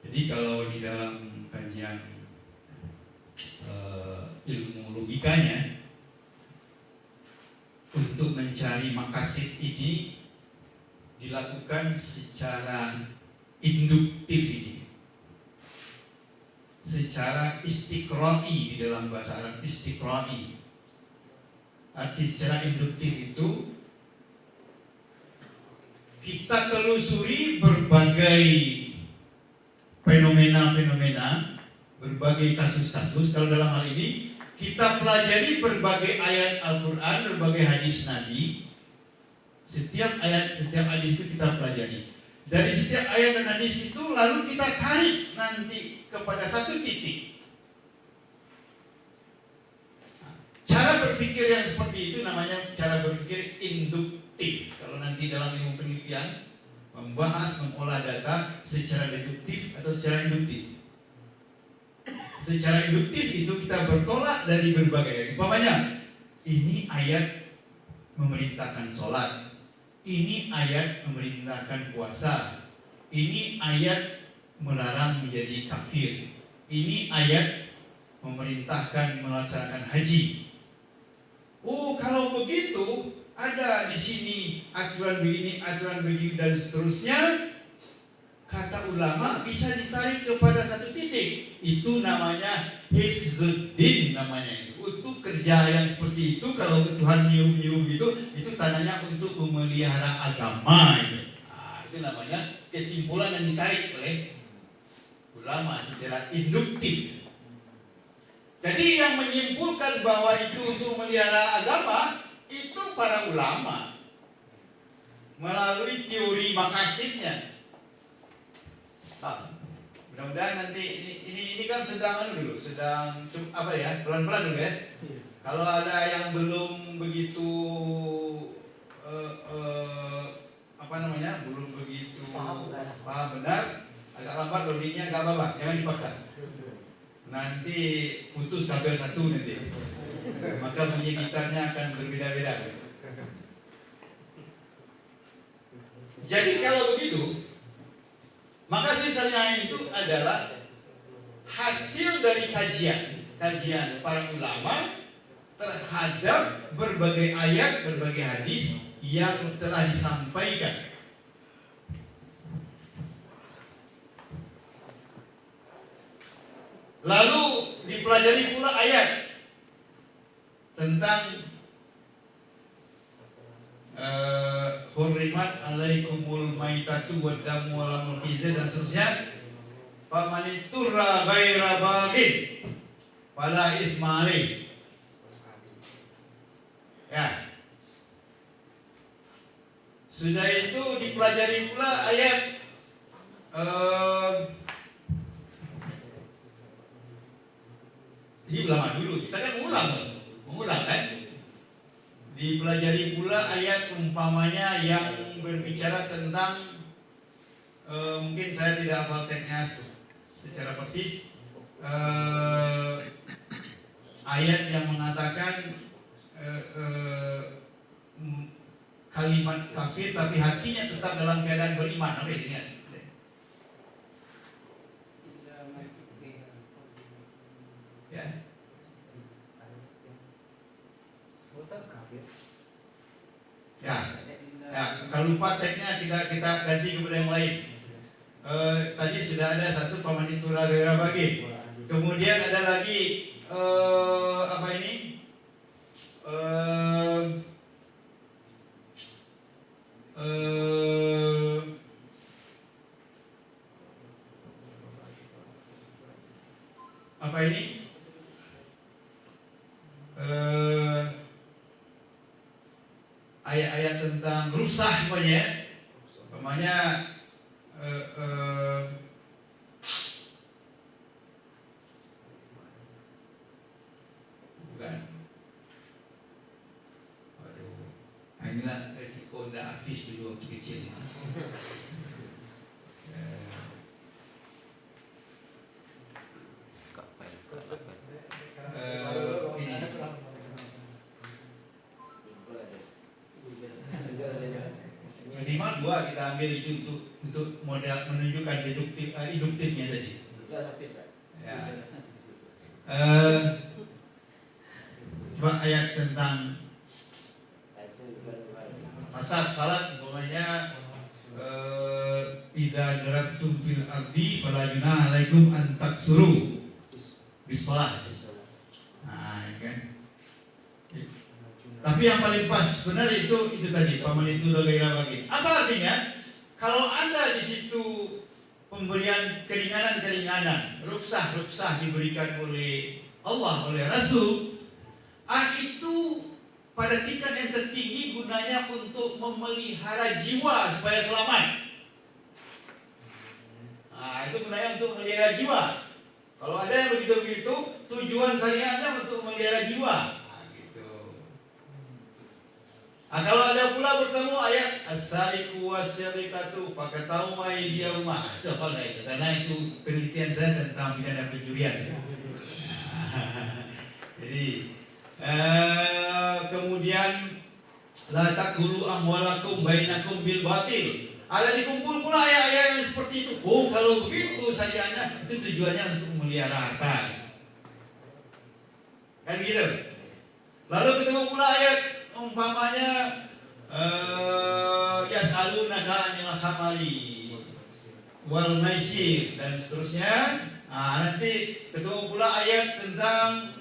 Jadi kalau di dalam kajian ilmu logikanya, untuk mencari maqasid ini dilakukan secara induktif ini, secara istiqra'i. Di dalam bahasa Arab istiqra'i, arti secara induktif itu kita telusuri berbagai fenomena-fenomena, berbagai kasus-kasus. Kalau dalam hal ini kita pelajari berbagai ayat Al-Quran, berbagai hadis Nabi. Setiap ayat, setiap hadis itu kita pelajari. Dari setiap ayat dan hadis itu lalu kita tarik nanti kepada satu titik. Cara berpikir yang seperti itu namanya cara berpikir induktif. Kalau nanti dalam ilmu penelitian membahas, mengolah data secara deduktif atau secara induktif. Secara induktif itu kita bertolak dari berbagai. Umpamanya, ini ayat memerintahkan sholat, ini ayat memerintahkan puasa, ini ayat melarang menjadi kafir, ini ayat memerintahkan melaksanakan haji. Oh, kalau begitu ada di sini aturan begini dan seterusnya. Kata kata ulama bisa ditarik kepada satu titik. Itu namanya hifzuddin namanya itu. Untuk kerja yang seperti itu, kalau Tuhan nyium-nyium itu tandanya untuk memelihara agama itu. Nah, itu namanya kesimpulan yang ditarik oleh ulama secara induktif. Jadi yang menyimpulkan bahwa itu untuk memelihara agama itu para ulama melalui teori makasidnya. Mudah-mudahan nanti ini kan sedang pelan-pelan dulu ya. Kalau ada yang belum begitu belum begitu paham benar, agak lambat loadingnya, nggak apa-apa, jangan dipaksa. Nanti putus kabel satu nanti, maka bunyi gitarnya akan berbeda-beda. Jadi kalau begitu, maka sisanya itu adalah hasil dari kajian para ulama terhadap berbagai ayat, berbagai hadis yang telah disampaikan. Lalu dipelajari pula ayat tentang hurrimat alaikumul maitatu waddamu walamul khizr dan seterusnya. Famaniturra ghaira bagin fala isma alaih. Ya. Sudah itu dipelajari pula ayat ini lama dulu, kita kan mengulang kan. Dipelajari pula ayat umpamanya yang berbicara tentang mungkin saya tidak hafal teksnya secara persis, ayat yang mengatakan kalimat kafir tapi hatinya tetap dalam keadaan beriman. Apa itu? Ya. Ya, kalau lupa teksnya kita ganti kepada yang lain. Tadi sudah ada satu pamanitura gairah bagi. Kemudian ada lagi apa ini? Apa ini? Ayat-ayat tentang rusak umpamanya bukan. Waduh, inilah resiko ndak afis dulu waktu kecil. Minimal dua kita ambil itu untuk model menunjukkan induktifnya tadi. Ya. Coba ayat tentang salat umpamanya idza darabtum fil ardi fala junaha alaikum an taksuru bis shalah. Nah, kan. Tapi yang paling pas benar itu tadi pamanitura gairah bagi. Apa artinya? Kalau Anda di situ pemberian keringanan-keringanan, ruksah diberikan oleh Allah, oleh Rasul, itu pada tingkat yang tertinggi gunanya untuk memelihara jiwa supaya selamat. Nah, itu gunanya untuk memelihara jiwa. Kalau ada yang begitu-begitu, tujuan syariatnya untuk memelihara jiwa. Kalau ada pula bertemu ayat as-sariqu was-sariqatu faqata'u aydiyahuma, itu apa enggak itu? Karena itu penelitian saya tentang pidana pencurian. Jadi kemudian la taqulu amwalakum bainakum bil batil. Ada dikumpul pula ayat-ayat yang seperti itu. Oh, kalau begitu syariatnya itu tujuannya untuk memelihara harta. Kan gitu. Lalu ketemu pula ayat umpamanya yas'alunaka 'anil khamari wal maisir dan seterusnya. Nanti ketemu pula ayat tentang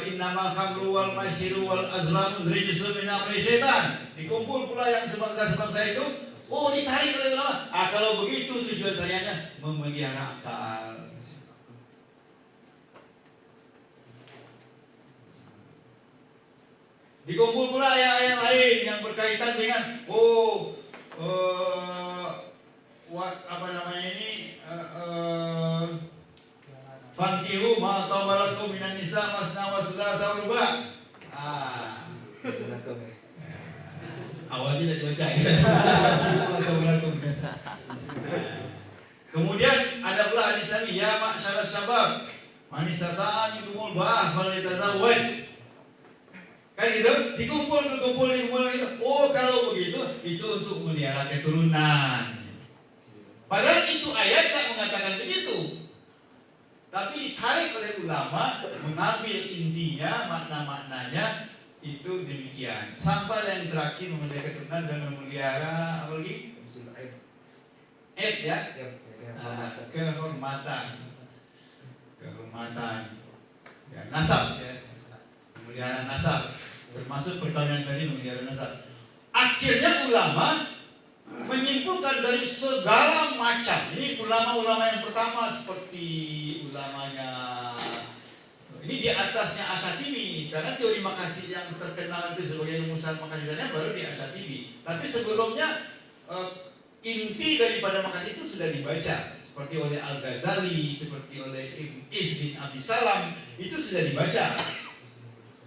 innamal khamru wal maisiru wal azlamu rijsun min amri syaitan. Dikumpul pula yang sebangsa-sebangsa itu. Oh, ditarik oleh ulama. Kalau begitu tujuan syariahnya memelihara akal. Dikumpul pula ayat-ayat lain yang berkaitan dengan fankihu ma tawalakum minan nisa masna wa thulatha wa ruba'. Awalnya tidak dibaca ya. Kemudian ada pula hadis Nabi, ya ma'syarasy syabab man istata'a minkumul ba'ah falyatazawwaj. Kan gitu, dikumpul itu. Oh, kalau begitu itu untuk melihara keturunan. Padahal itu ayat tak mengatakan begitu. Tapi ditarik oleh ulama mengambil intinya, makna-maknanya itu demikian. Sampai yang terakhir memelihara keturunan dan memelihara apa lagi? Ya, kehormatan, ya, nasab, ya, memelihara nasab. Termasuk perkawinan tadi memelihara nasab. Akhirnya ulama menyimpulkan dari segala macam. Ini ulama-ulama yang pertama seperti ulamanya ini di atasnya Asyatibi, karena teori Makasih yang terkenal itu sebagai rumusan Makasihnya baru di Asyatibi. Tapi sebelumnya inti daripada Makasih itu sudah dibaca, seperti oleh Al-Ghazali, seperti oleh Ibn Is bin Abi Salam, itu sudah dibaca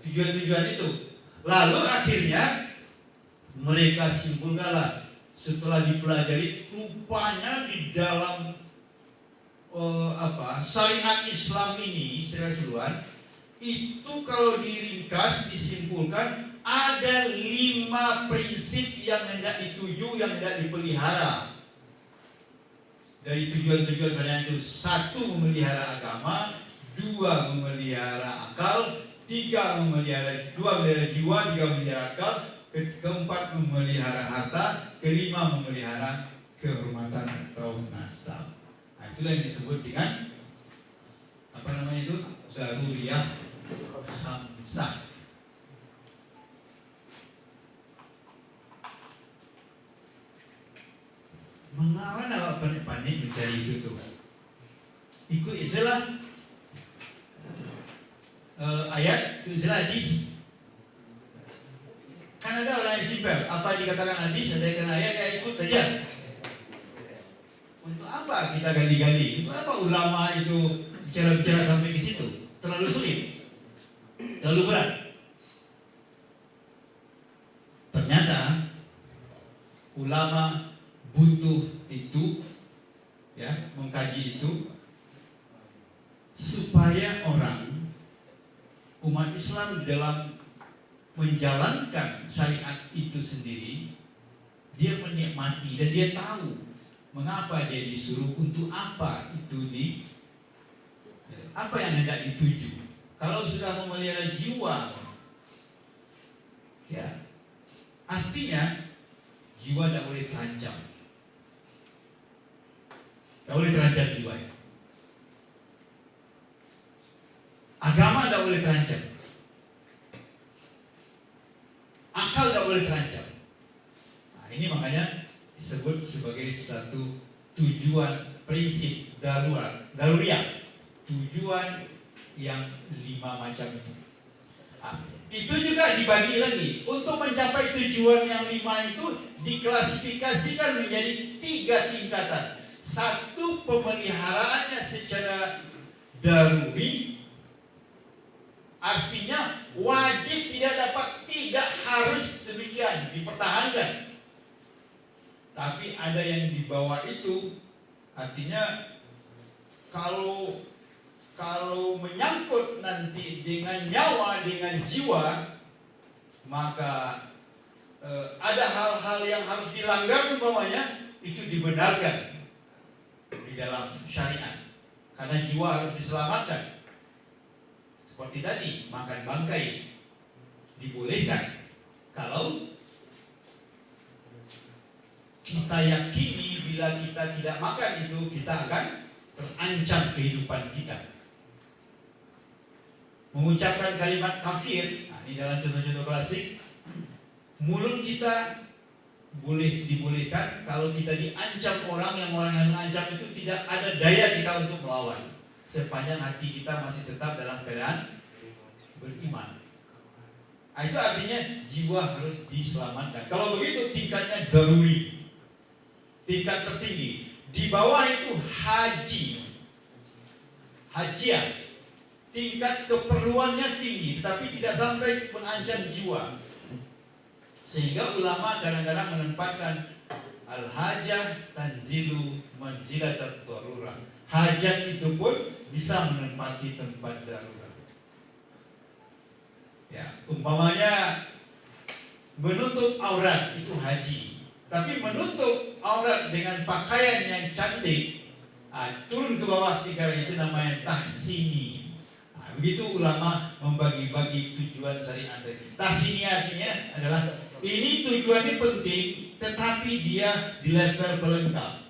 tujuan-tujuan itu. Lalu akhirnya mereka simpulkanlah setelah dipelajari, rupanya di dalam syariat Islam ini secara keseluruhan itu kalau diringkas disimpulkan ada 5 prinsip yang hendak dituju, yang hendak dipelihara dari tujuan-tujuan syariat itu. 1, memelihara agama, 2, memelihara akal, 2 memelihara jiwa, 3 memelihara akal, 4 memelihara harta, 5 memelihara kehormatan atau nasab. Nah, itulah yang disebut dengan apa namanya itu? Daruriyah khamsah. Mengapa nak panik-panik mencari itu tuh? Ikut istilah ayat, ikut istilah hadis. Kan ada orang yang simpel, apa dikatakan hadis, ada yang ayat, ya ikut saja. Untuk apa kita gali-gali? Untuk apa ulama itu bicara-bicara sampai ke situ? Terlalu sulit, terlalu berat. Ternyata ulama butuh itu, ya, mengkaji itu supaya orang umat Islam dalam menjalankan syariat itu sendiri, dia menikmati dan dia tahu mengapa dia disuruh, untuk apa itu apa yang hendak dituju. Kalau sudah memelihara jiwa, ya, artinya jiwa tidak boleh terancam. Tidak boleh terancam jiwa, ya. Agama tidak boleh terancam. Akal tidak boleh terancam. Nah, ini makanya disebut sebagai satu tujuan prinsip daruriyah. Tujuan yang 5 macam itu. Nah, itu juga dibagi lagi. Untuk mencapai tujuan yang 5 itu diklasifikasikan menjadi 3 tingkatan. 1, pemeliharaannya secara daruri. Artinya wajib, tidak harus demikian dipertahankan. Tapi ada yang di bawah itu, artinya kalau menyangkut nanti dengan nyawa, dengan jiwa, maka ada hal-hal yang harus dilanggar umpamanya, itu dibenarkan di dalam syariat. Karena jiwa harus diselamatkan. Seperti tadi, makan bangkai dibolehkan kalau kita yakini bila kita tidak makan itu, kita akan terancam kehidupan kita. Mengucapkan kalimat kafir, nah, ini dalam contoh-contoh klasik, mulut kita boleh dibolehkan kalau kita diancam orang yang mengancam itu tidak ada daya kita untuk melawan, sepanjang hati kita masih tetap dalam keadaan beriman. Nah, itu artinya jiwa harus diselamatkan. Kalau begitu tingkatnya daruri, tingkat tertinggi. Di bawah itu hajiah, tingkat keperluannya tinggi, tetapi tidak sampai mengancam jiwa. Sehingga ulama kadang-kadang menempatkan al-hajah tanzilu manzilatat darurah. Hajat itu pun bisa menempati tempat darurat. Ya, umpamanya menutup aurat itu haji. Tapi menutup aurat dengan pakaian yang cantik, turun ke bawah sedikit, itu namanya tahsini. Begitu ulama membagi-bagi tujuan syariat tadi. Tahsini artinya adalah ini tujuannya penting, tetapi dia di level pelengkap.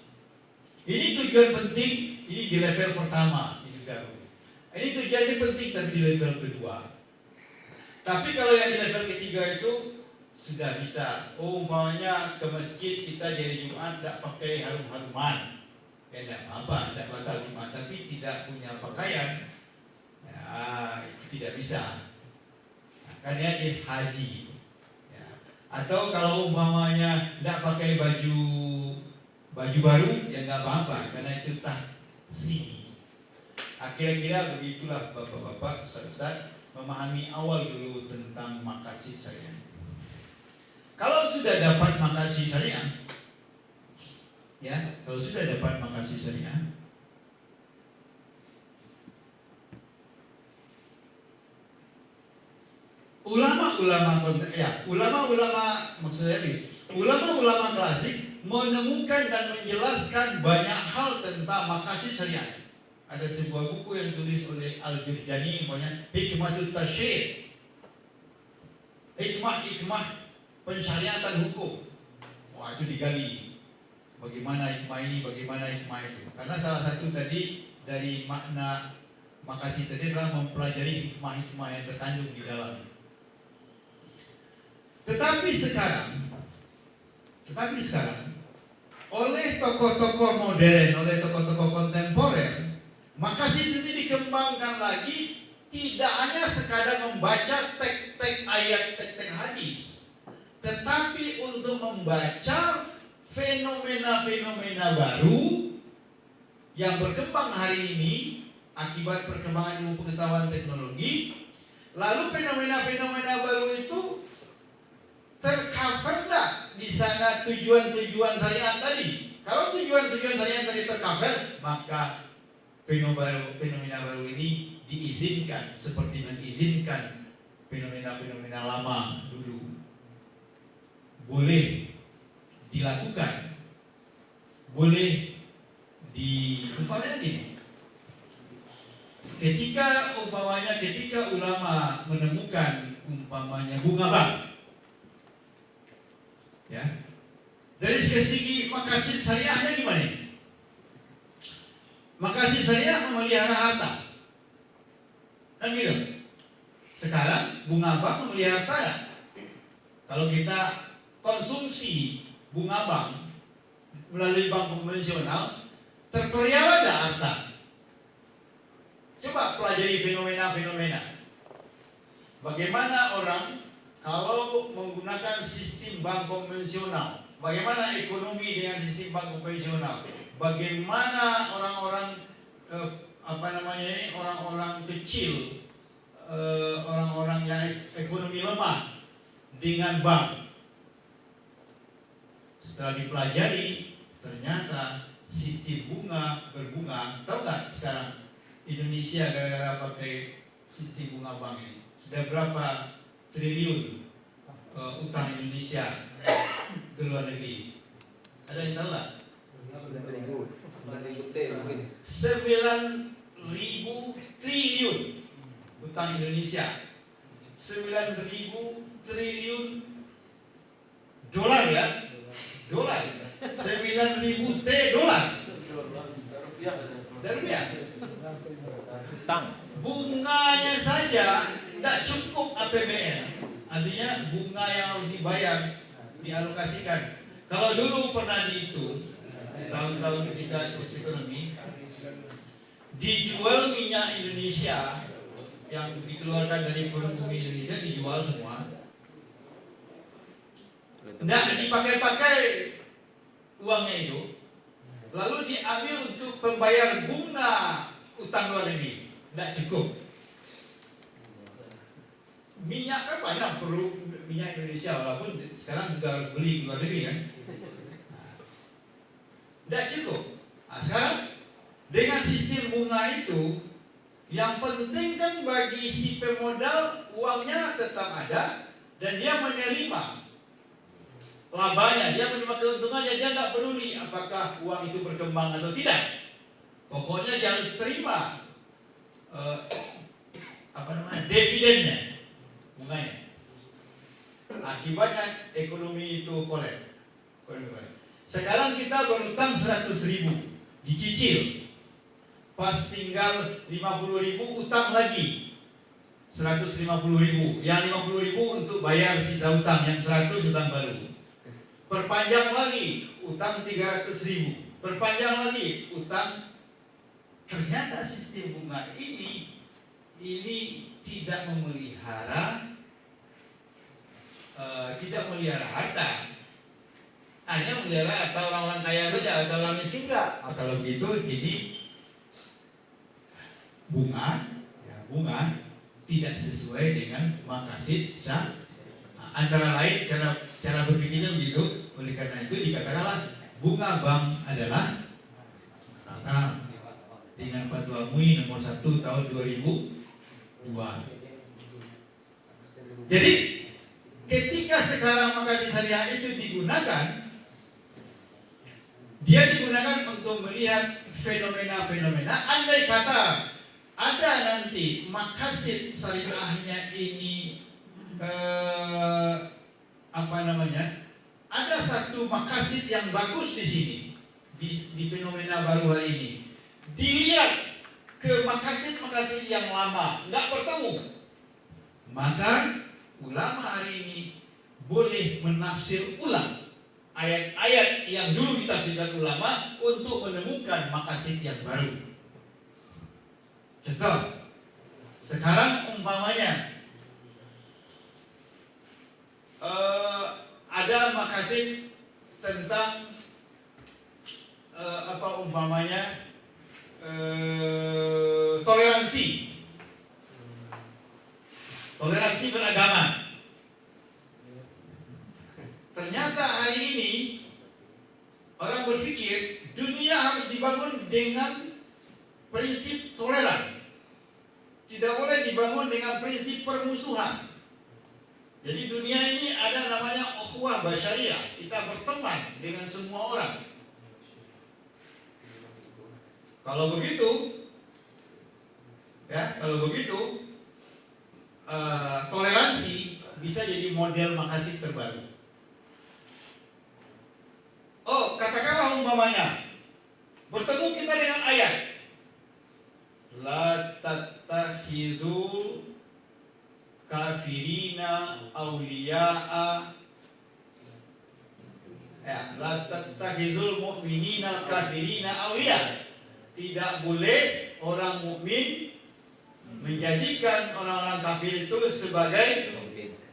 Ini tujuan penting, ini di level pertama, ini baru. Ini tujuannya penting, tapi di level kedua. Tapi kalau yang di level ketiga itu sudah bisa. Oh, umpamanya ke masjid kita dari Jumat tidak pakai harum-haruman, ya tidak apa, tidak batal Jumat, tapi tidak punya pakaian, ya itu tidak bisa. Nah, kan ya di haji. Atau kalau umpamanya tidak pakai baju baru, ya nggak apa-apa, karena itu tahsini. Kira-kira begitulah bapak-bapak, ustaz-ustaz, memahami awal dulu tentang maqasid syariah. Kalau sudah dapat maqasid syariah, ya, kalau sudah dapat maqasid syariah, ulama-ulama klasik menemukan dan menjelaskan banyak hal tentang maqasid syariah. Ada sebuah buku yang ditulis oleh Al-Jurjani, namanya Hikmatut Tasyri', hikmah pensyariatan hukum. Wah, itu digali bagaimana hikmah ini, bagaimana hikmah itu. Karena salah satu tadi dari makna maqasid tadi adalah mempelajari hikmah-hikmah yang terkandung di dalam. Tetapi sekarang oleh tokoh-tokoh modern, oleh tokoh-tokoh kontemporer, maqasid ini dikembangkan lagi, tidak hanya sekadar membaca teks-teks ayat, teks-teks hadis, tetapi untuk membaca fenomena-fenomena baru yang berkembang hari ini akibat perkembangan ilmu pengetahuan teknologi. Lalu fenomena-fenomena baru itu tercover enggak di sana tujuan-tujuan syariat tadi? Kalau tujuan-tujuan syariat tadi tercover, maka fenomena baru ini diizinkan seperti mengizinkan fenomena-fenomena lama dulu. Boleh dilakukan, boleh umpamanya gini. Ketika ulama menemukan umpamanya bunga bang, ya, dari segi maqasid syariahnya gimana? Maqasid syariah memelihara harta, kan gitu. Sekarang bunga bank memelihara harta. Kalau kita konsumsi bunga bank melalui bank konvensional, terpelihara ada harta. Coba pelajari fenomena-fenomena. Bagaimana orang kalau menggunakan sistem bank konvensional, bagaimana ekonomi dengan sistem bank konvensional, bagaimana orang-orang orang-orang kecil, orang-orang yang ekonomi lemah dengan bank. Setelah dipelajari, ternyata sistem berbunga. Tahu nggak sekarang Indonesia gara-gara pakai sistem bunga bank ini sudah berapa triliun utang Indonesia ke luar negeri? Ada yang tahu nggak? 9.000 triliun utang Indonesia. 9.000 triliun dolar, ya, dolar. 9.000 T dolar. Dan rupiah. Utang. Bunganya saja tidak cukup APBN. Artinya bunga yang harus dibayar, dialokasikan. Kalau dulu pernah dihitung, tahun-tahun ketika krisis ekonomi, dijual minyak Indonesia yang dikeluarkan dari perut bumi Indonesia dijual semua. Tidak dipakai-pakai uangnya itu, lalu diambil untuk pembayar bunga utang luar negeri. Tidak cukup. Minyak kan banyak perlu minyak Indonesia, walaupun sekarang juga harus beli luar negeri kan. Tidak cukup. Nah, sekarang dengan sistem bunga itu, yang penting kan bagi si pemodal uangnya tetap ada dan dia menerima labanya, dia menerima keuntungannya, dia nggak peduli apakah uang itu berkembang atau tidak. Pokoknya dia harus terima dividennya, bunganya. Akibatnya ekonomi itu kolap. Sekarang kita berutang 100.000, dicicil. Pas tinggal 50.000 utang lagi 150.000. Yang 50.000 untuk bayar sisa utang, yang 100 utang baru. Perpanjang lagi utang 300.000. Perpanjang lagi utang. Ternyata sistem bunga ini tidak memelihara harta, hanya memelihara harta orang-orang kaya saja, atau orang miskin enggak. Kalau begitu ini bunga tidak sesuai dengan maqasid syariah. Antara lain cara berpikirnya begitu. Oleh karena itu dikatakanlah bunga bank adalah haram dengan fatwa MUI nomor 1 tahun 2002. Jadi ketika sekarang maqasid syariah itu digunakan, dia digunakan untuk melihat fenomena-fenomena. Andai kata ada nanti maqasid syariahnya ini ada satu maqasid yang bagus di sini di fenomena baru hari ini. Dilihat ke maqasid-maqasid yang lama nggak bertemu, maka ulama hari ini boleh menafsir ulang ayat-ayat yang dulu ditafsirkan ulama untuk menemukan maqasid yang baru. Contoh, sekarang umpamanya ada maqasid tentang toleransi beragama. Ternyata hari ini orang berpikir dunia harus dibangun dengan prinsip toleran, tidak boleh dibangun dengan prinsip permusuhan. Jadi dunia ini ada namanya ukhuwah basyariah, kita berteman dengan semua orang. Kalau begitu, toleransi bisa jadi model maqasid terbaru. Oh, katakanlah umpamanya bertemu kita dengan ayat la tattakhizul kafirina awliya'a, la tattakhizul mu'minina kafirina awliya. Tidak boleh orang mukmin menjadikan orang-orang kafir itu sebagai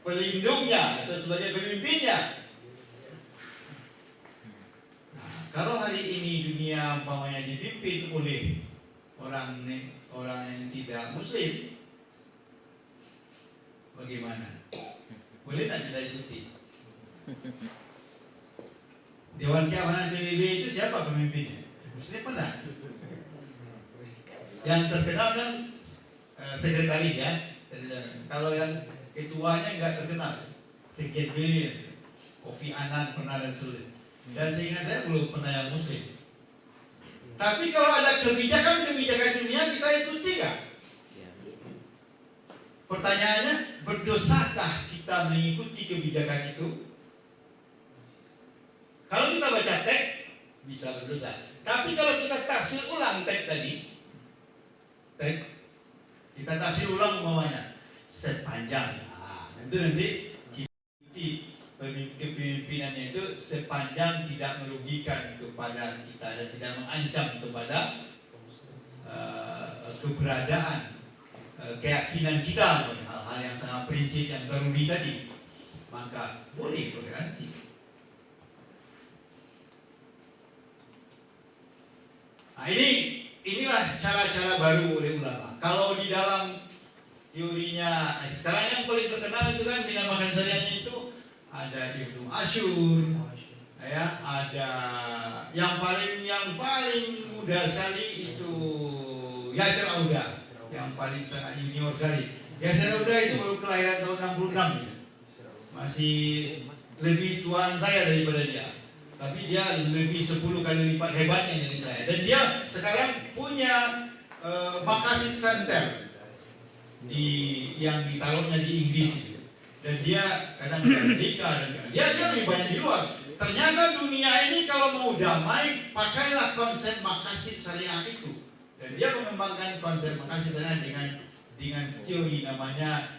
pelindungnya atau sebagai pemimpinnya. Kalau hari ini dunia umpamanya dipimpin oleh orang yang tidak muslim, bagaimana? Boleh tak kita ikuti? Dewan Keamanan PBB itu siapa pemimpinnya? Muslim mana? Yang terkenal kan sekretaris ya. Kalau yang ketuanya nggak terkenal. Sekjen Kofi Annan pernah dan seterusnya. Dan seingat saya belum pernah yang muslim. Tapi kalau ada kebijakan dunia kita ikuti nggak? Pertanyaannya, berdosakah kita mengikuti kebijakan itu? Kalau kita baca teks bisa berdosa. Tapi kalau kita tafsir ulang teks tadi, kita tafsir ulang umpamanya sepanjang, itu nanti kepemimpinannya itu sepanjang tidak merugikan kepada kita dan tidak mengancam kepada keberadaan keyakinan kita, hal-hal yang sangat prinsip yang daruri tadi, maka boleh toleransi. Nah, inilah cara-cara baru oleh ulama. Kalau di dalam teorinya, sekarang yang paling terkenal itu kan dengan makan syariahnya itu ada Ibnu Asyur, ya, ada yang paling muda sekali itu Yasir Auda, yang paling sangat junior sekali. Yasir Auda itu baru kelahiran tahun 66 ya. Masih lebih tuaan saya daripada dia. Tapi dia lebih 10 kali lipat hebatnya dari saya. Dan dia sekarang punya Makassar Center yang ditaruhnya di Inggris. Dan dia kadang di Amerika dan dia lebih banyak di luar. Ternyata dunia ini kalau mau damai, pakailah konsep maqasid syariah itu. Dan dia mengembangkan konsep maqasid syariah dengan teori namanya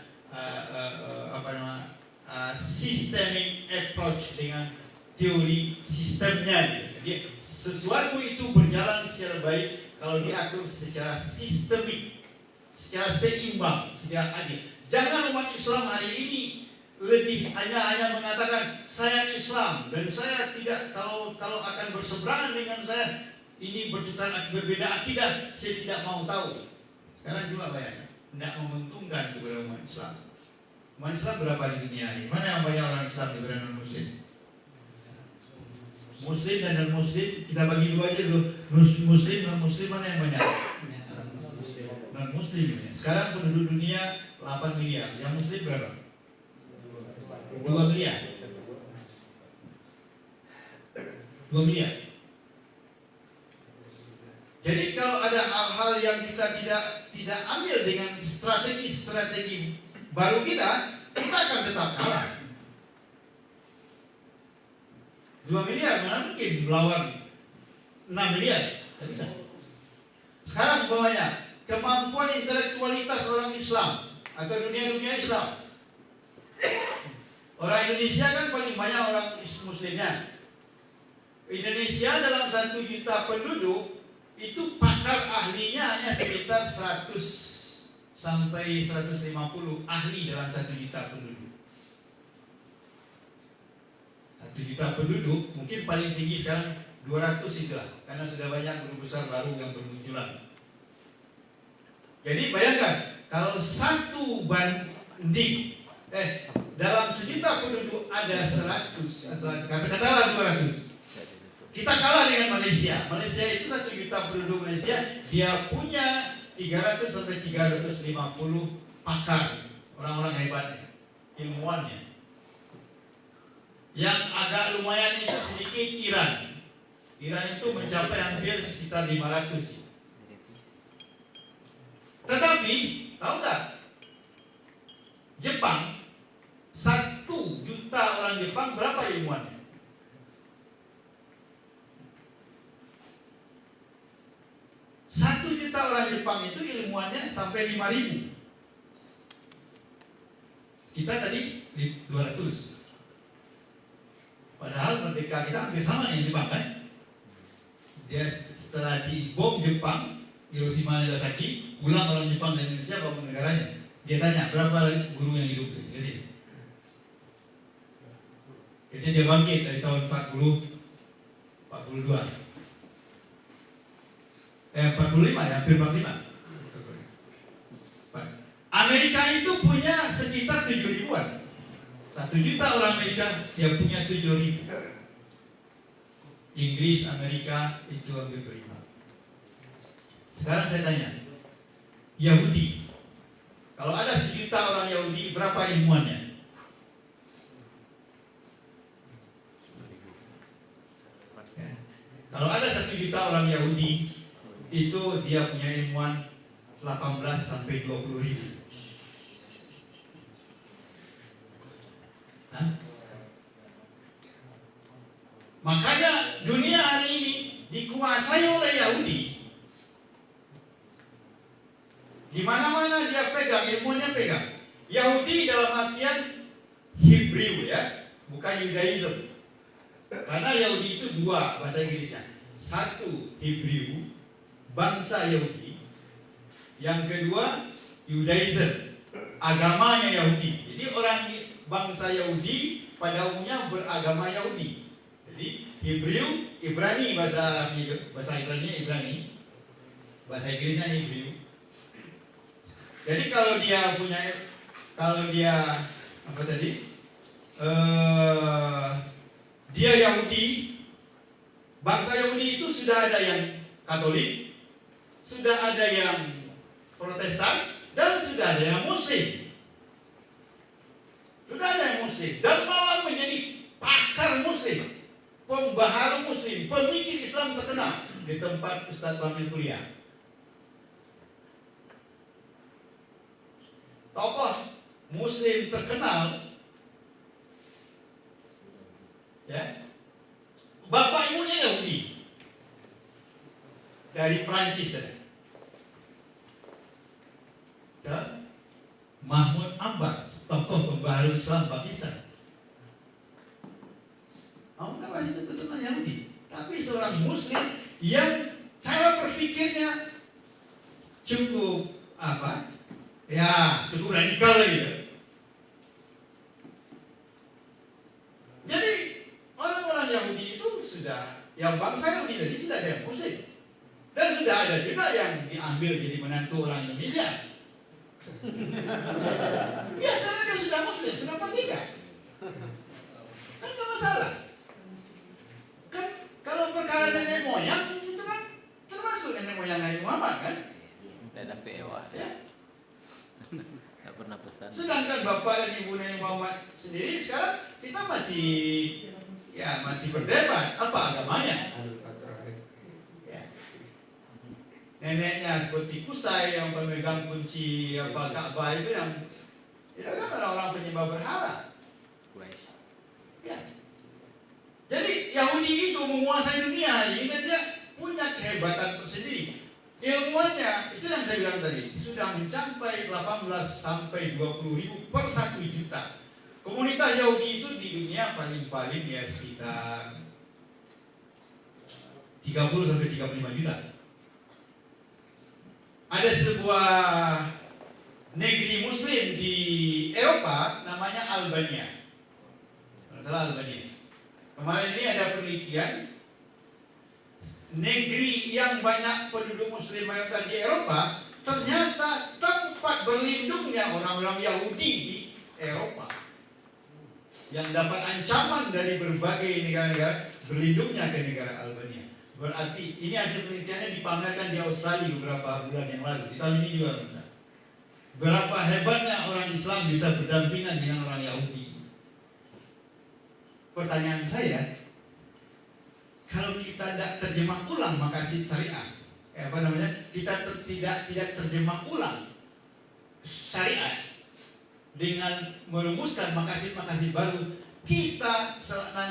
systemic approach, dengan teori sistemnya. Jadi sesuatu itu berjalan secara baik kalau diatur secara sistemik, secara seimbang, secara adil. Jangan umat Islam hari ini lebih hanya mengatakan saya Islam dan saya tidak, kalau akan berseberangan dengan saya ini berbeda akidah, saya tidak mau tahu. Sekarang coba bayangkan, tidak menguntungkan kepada umat Islam. Umat Islam berapa di dunia ini? Mana yang banyak orang Islam daripada non Muslim? Muslim dan non Muslim kita bagi dua aja dulu. Muslim non Muslim mana yang banyak? Non Muslim. Sekarang penduduk dunia 8 miliar. Yang Muslim berapa? 2 miliar. 2 miliar. Jadi kalau ada hal-hal yang kita tidak ambil dengan strategi baru kita akan tetap kalah. 2 miliar mana mungkin melawan 6 miliar? Tidak bisa. Sekarang umpamanya kemampuan intelektualitas orang Islam atau dunia Islam. Orang Indonesia kan paling banyak orang Muslimnya. Indonesia dalam 1 juta penduduk itu pakar ahlinya hanya sekitar 100 sampai 150 ahli dalam 1 juta penduduk. 1 juta penduduk mungkin paling tinggi sekarang 200 itulah, karena sudah banyak guru besar baru yang bermunculan. Jadi bayangkan kalau 1 banding dalam 1 juta penduduk ada 100 atau katakanlah 200. Kita kalah dengan Malaysia. Malaysia itu 1 juta penduduk Malaysia, dia punya 300 sampai 350 pakar, orang-orang hebatnya, ilmuwannya. Yang agak lumayan itu sedikit Iran. Iran itu mencapai hampir sekitar 500. Tetapi tahu nggak? Jepang, 1 juta orang Jepang berapa ilmuwannya? 1 juta orang Jepang itu ilmuwannya sampai 5.000. Kita tadi 200. Padahal merdeka kita hampir sama dengan Jepang kan? Dia setelah dibom Jepang, Hiroshima dan Nagasaki, pulang orang Jepang dan Indonesia bangun negaranya. Dia tanya berapa guru yang hidup? Jadi dia bangkit dari tahun 42. 45 ya, hampir 45. Amerika itu punya sekitar 7.000-an. 1 juta orang Amerika, dia punya 7.000. Inggris, Amerika itu hampir berlima. Sekarang saya tanya, Yahudi, kalau ada 1 juta orang Yahudi, berapa ilmuannya? Ya. Kalau ada 1 juta orang Yahudi, itu dia punya ilmuwan 18 sampai 20.000. Makanya dunia hari ini dikuasai oleh Yahudi. Di mana-mana dia pegang, ilmunya pegang. Yahudi dalam artian Hebrew ya, bukan Judaism. Karena Yahudi itu dua bahasa Inggrisnya. Satu Hebrew, bangsa Yahudi. Yang kedua Judaism, agamanya Yahudi. Jadi orang bangsa Yahudi pada umumnya beragama Yahudi. Jadi Hebrew, Ibrani bahasa Ibrani, bahasa Inggrisnya Hebrew. Jadi kalau dia apa tadi? Dia Yahudi, bangsa Yahudi itu sudah ada yang Katolik, sudah ada yang Protestan, dan sudah ada yang Muslim. Sudah ada yang Muslim, dan malah menjadi pakar Muslim, pembaharu Muslim, pemikir Islam terkenal di tempat Ustadz Bamil kuliah. Tokoh Muslim terkenal, ya, bapak ibunya Yahudi dari Prancis, ya. Mahmud Abbas, tokoh pembaharu Islam Pakistan. Mahmud Abbas itu keturunan Yahudi, tapi seorang Muslim yang cara berpikirnya cukup apa? Ya, cukup radikal lagi ya. Jadi orang-orang Yahudi itu sudah, yang bangsa Yahudi tadi sudah ada yang Muslim, dan sudah ada juga yang diambil jadi menantu orang Indonesia. Ya, karena dia sudah Muslim, kenapa tidak? Kan gak masalah. Kan kalau perkara nenek moyang itu kan termasuk nenek moyang Nabi Muhammad kan? Tidak ada PEWA. Ya. Tidak pernah pesan. Sedangkan bapak dan ibu Nabi Muhammad sendiri sekarang kita masih berdebat apa agamanya. Ya. Neneknya seperti Kusai yang pemegang kunci Ka'bah itu kan orang-orang penyembah berhala. Ya. Jadi Yahudi itu menguasai dunia ini dan dia punya kehebatan tersendiri. Ilmuannya itu yang saya bilang tadi sudah mencapai 18 sampai 20 ribu per 1 juta. Komunitas Yahudi itu di dunia paling-paling ya sekitar 30 sampai 35 juta. Ada sebuah negeri Muslim di Eropa namanya Albania. Kalau salah Albania. Kemarin ini ada penelitian. Negeri yang banyak penduduk Muslim mayoritas di Eropa ternyata tempat berlindungnya orang-orang Yahudi di Eropa yang dapat ancaman dari berbagai negara-negara berlindungnya ke negara Albania. Berarti ini hasil penelitiannya dipamerkan di Australia beberapa bulan yang lalu. Di tahun ini juga bisa. Berapa hebatnya orang Islam bisa berdampingan dengan orang Yahudi. Pertanyaan saya, kalau kita tidak terjemah ulang maqasid syariah, kita tidak terjemah ulang syariat dengan merumuskan maqasid-maqasid baru, kita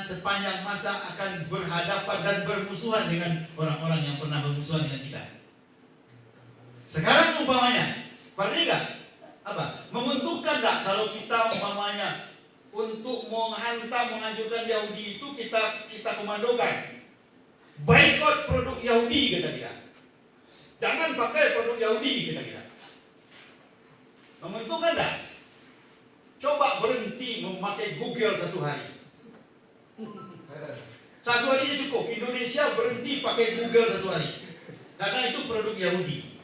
sepanjang masa akan berhadapan dan bermusuhan dengan orang-orang yang pernah bermusuhan dengan kita. Sekarang umpamanya, menguntungkan tak kalau kita umpamanya untuk menghancurkan Yahudi itu kita komandokan. Boikot produk Yahudi kata kita. Jangan pakai produk Yahudi kata kita. Menguntungkan tak? Coba berhenti memakai Google 1 hari. 1 harinya cukup. Indonesia berhenti pakai Google 1 hari. Karena itu produk Yahudi.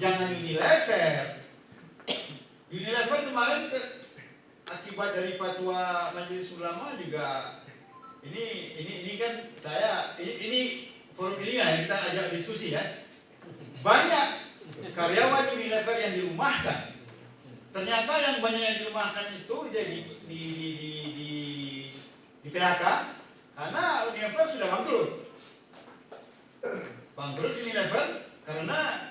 Jangan Unilever. Unilever kemarin akibat dari fatwa Majelis Ulama juga. Ini kan ini forum ini ya kita ajak diskusi ya. Banyak karyawan Unilever yang dirumahkan. Ternyata yang banyak yang dirumahkan itu jadi di PHK karena Unilever sudah bangkrut. Bangkrut Unilever karena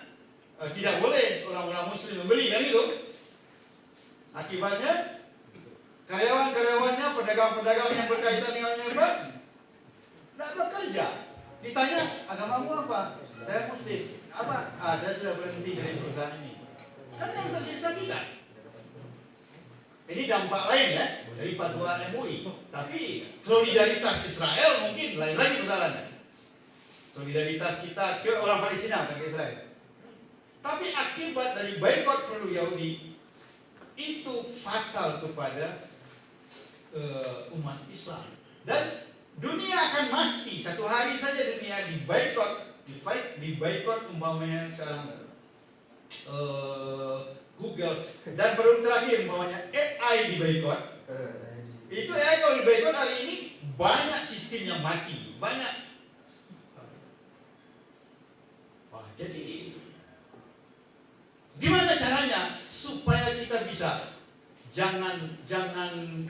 tidak boleh orang-orang Muslim membeli kan itu. Akibatnya Karyawan-karyawannya, pedagang-pedagang yang berkaitan dengan tidak bekerja. Ditanya, agamamu apa? Saya Muslim. Apa? Saya sudah berhenti dari perusahaan ini. Kan yang tersiksa tidak. Ini dampak lain ya dari fatwa MUI. Tapi solidaritas Israel mungkin lain lagi persoalannya. Solidaritas kita ke orang Palestina dan ke Israel. Tapi akibat dari boikot produk Yahudi itu fatal kepada umat Islam, dan dunia akan mati. Satu hari saja dunia diboikot umpamanya sekarang Google, dan baru terakhir umpamanya AI diboikot. Itu AI kalau diboikot hari ini banyak sistem yang mati, banyak. Wah, jadi gimana caranya supaya kita bisa jangan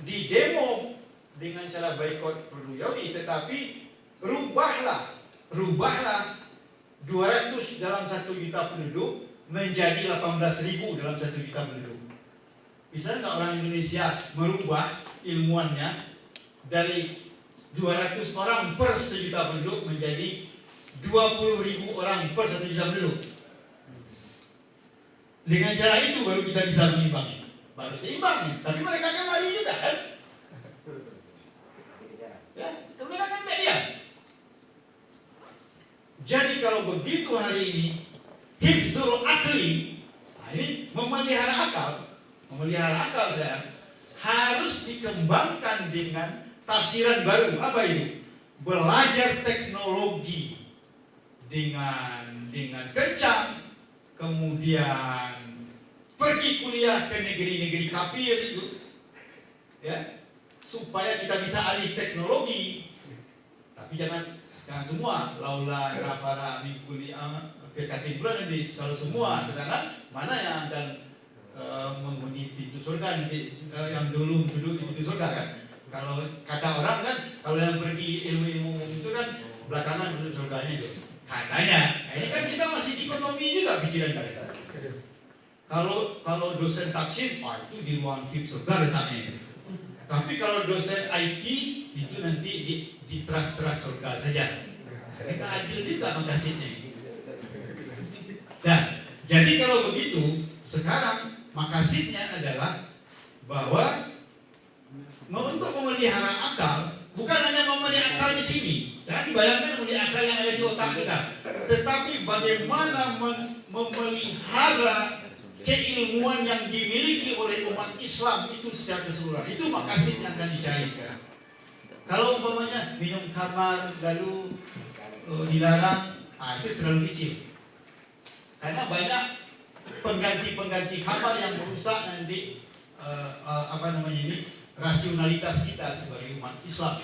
di demo dengan cara boikot produk Yahudi, tetapi rubahlah 200 dalam 1 juta penduduk menjadi 18.000 dalam 1 juta penduduk. Bisa nggak orang Indonesia merubah ilmuannya dari 200 orang per 1 juta penduduk menjadi 20.000 orang per 1 juta penduduk? Dengan cara itu baru kita bisa mengimbangi. Baru seimbang, tapi mereka kan lari juga kan? Ya, mereka kan tidak diam. Jadi kalau begitu hari ini, hifzul akli, ini memelihara akal saya harus dikembangkan dengan tafsiran baru. Apa itu? Belajar teknologi dengan kencang, kemudian pergi kuliah ke negeri-negeri kafir itu, ya, supaya kita bisa alih teknologi. Tapi jangan semua laula nafara min kulli berkati bulan nanti. Kalau semua ke sana, mana yang akan menghuni pintu surga nanti, yang dulu duduk di pintu surga kan? Kalau kata orang kan, kalau yang pergi ilmu-ilmu itu kan belakangan pintu surganya itu katanya. Nah, ini kan kita masih dikotomi juga pikiran kita. Kalau dosen tafsir, itu di ruang VIP surga letaknya. Tapi kalau dosen IT itu nanti di teras-teras surga saja. Kita adil juga makasihnya. Nah, jadi kalau begitu, sekarang makasihnya adalah bahwa untuk memelihara akal, bukan hanya memelihara akal di sini. Jangan dibayangkan memelihara akal yang ada di otak kita, tetapi bagaimana memelihara keilmuan yang dimiliki oleh umat Islam itu secara keseluruhan. Itu makasih yang akan dicari sekarang. Kalau umpamanya minum khamar lalu dilarang, itu terlalu kecil. Karena banyak pengganti khamar yang merusak nanti rasionalitas kita sebagai umat Islam.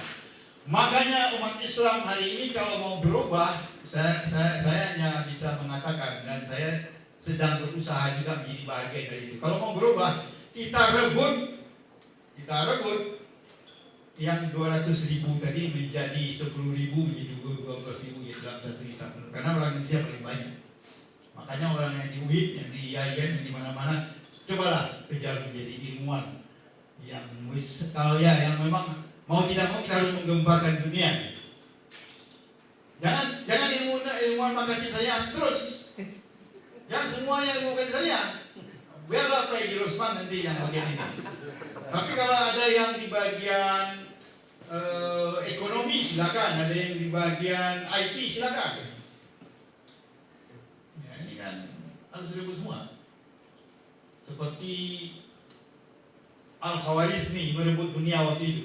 Makanya umat Islam hari ini kalau mau berubah, saya hanya bisa mengatakan, dan saya sedang berusaha juga menjadi bagian dari itu. Kalau mau berubah, kita rebut yang 200.000 tadi menjadi 10.000, menjadi 12.000 ya, dalam 1 juta. Karena orang Indonesia paling banyak. Makanya orang yang di UIN, yang di IAIN, yang di mana-mana, cobalah kejar menjadi ilmuwan yang yang memang mau tidak mau kita harus menggemparkan dunia. Jangan ilmuwan makasih saya terus. Jangan semuanya ilmu saya. Biarlah Pak Edi Rosman nanti yang bagian ini. Tapi kalau ada yang di bagian ekonomi silakan, ada yang di bagian IT silakan. Ya, ini kan harus direbut semua. Seperti Al-Khawarizmi merebut dunia waktu itu.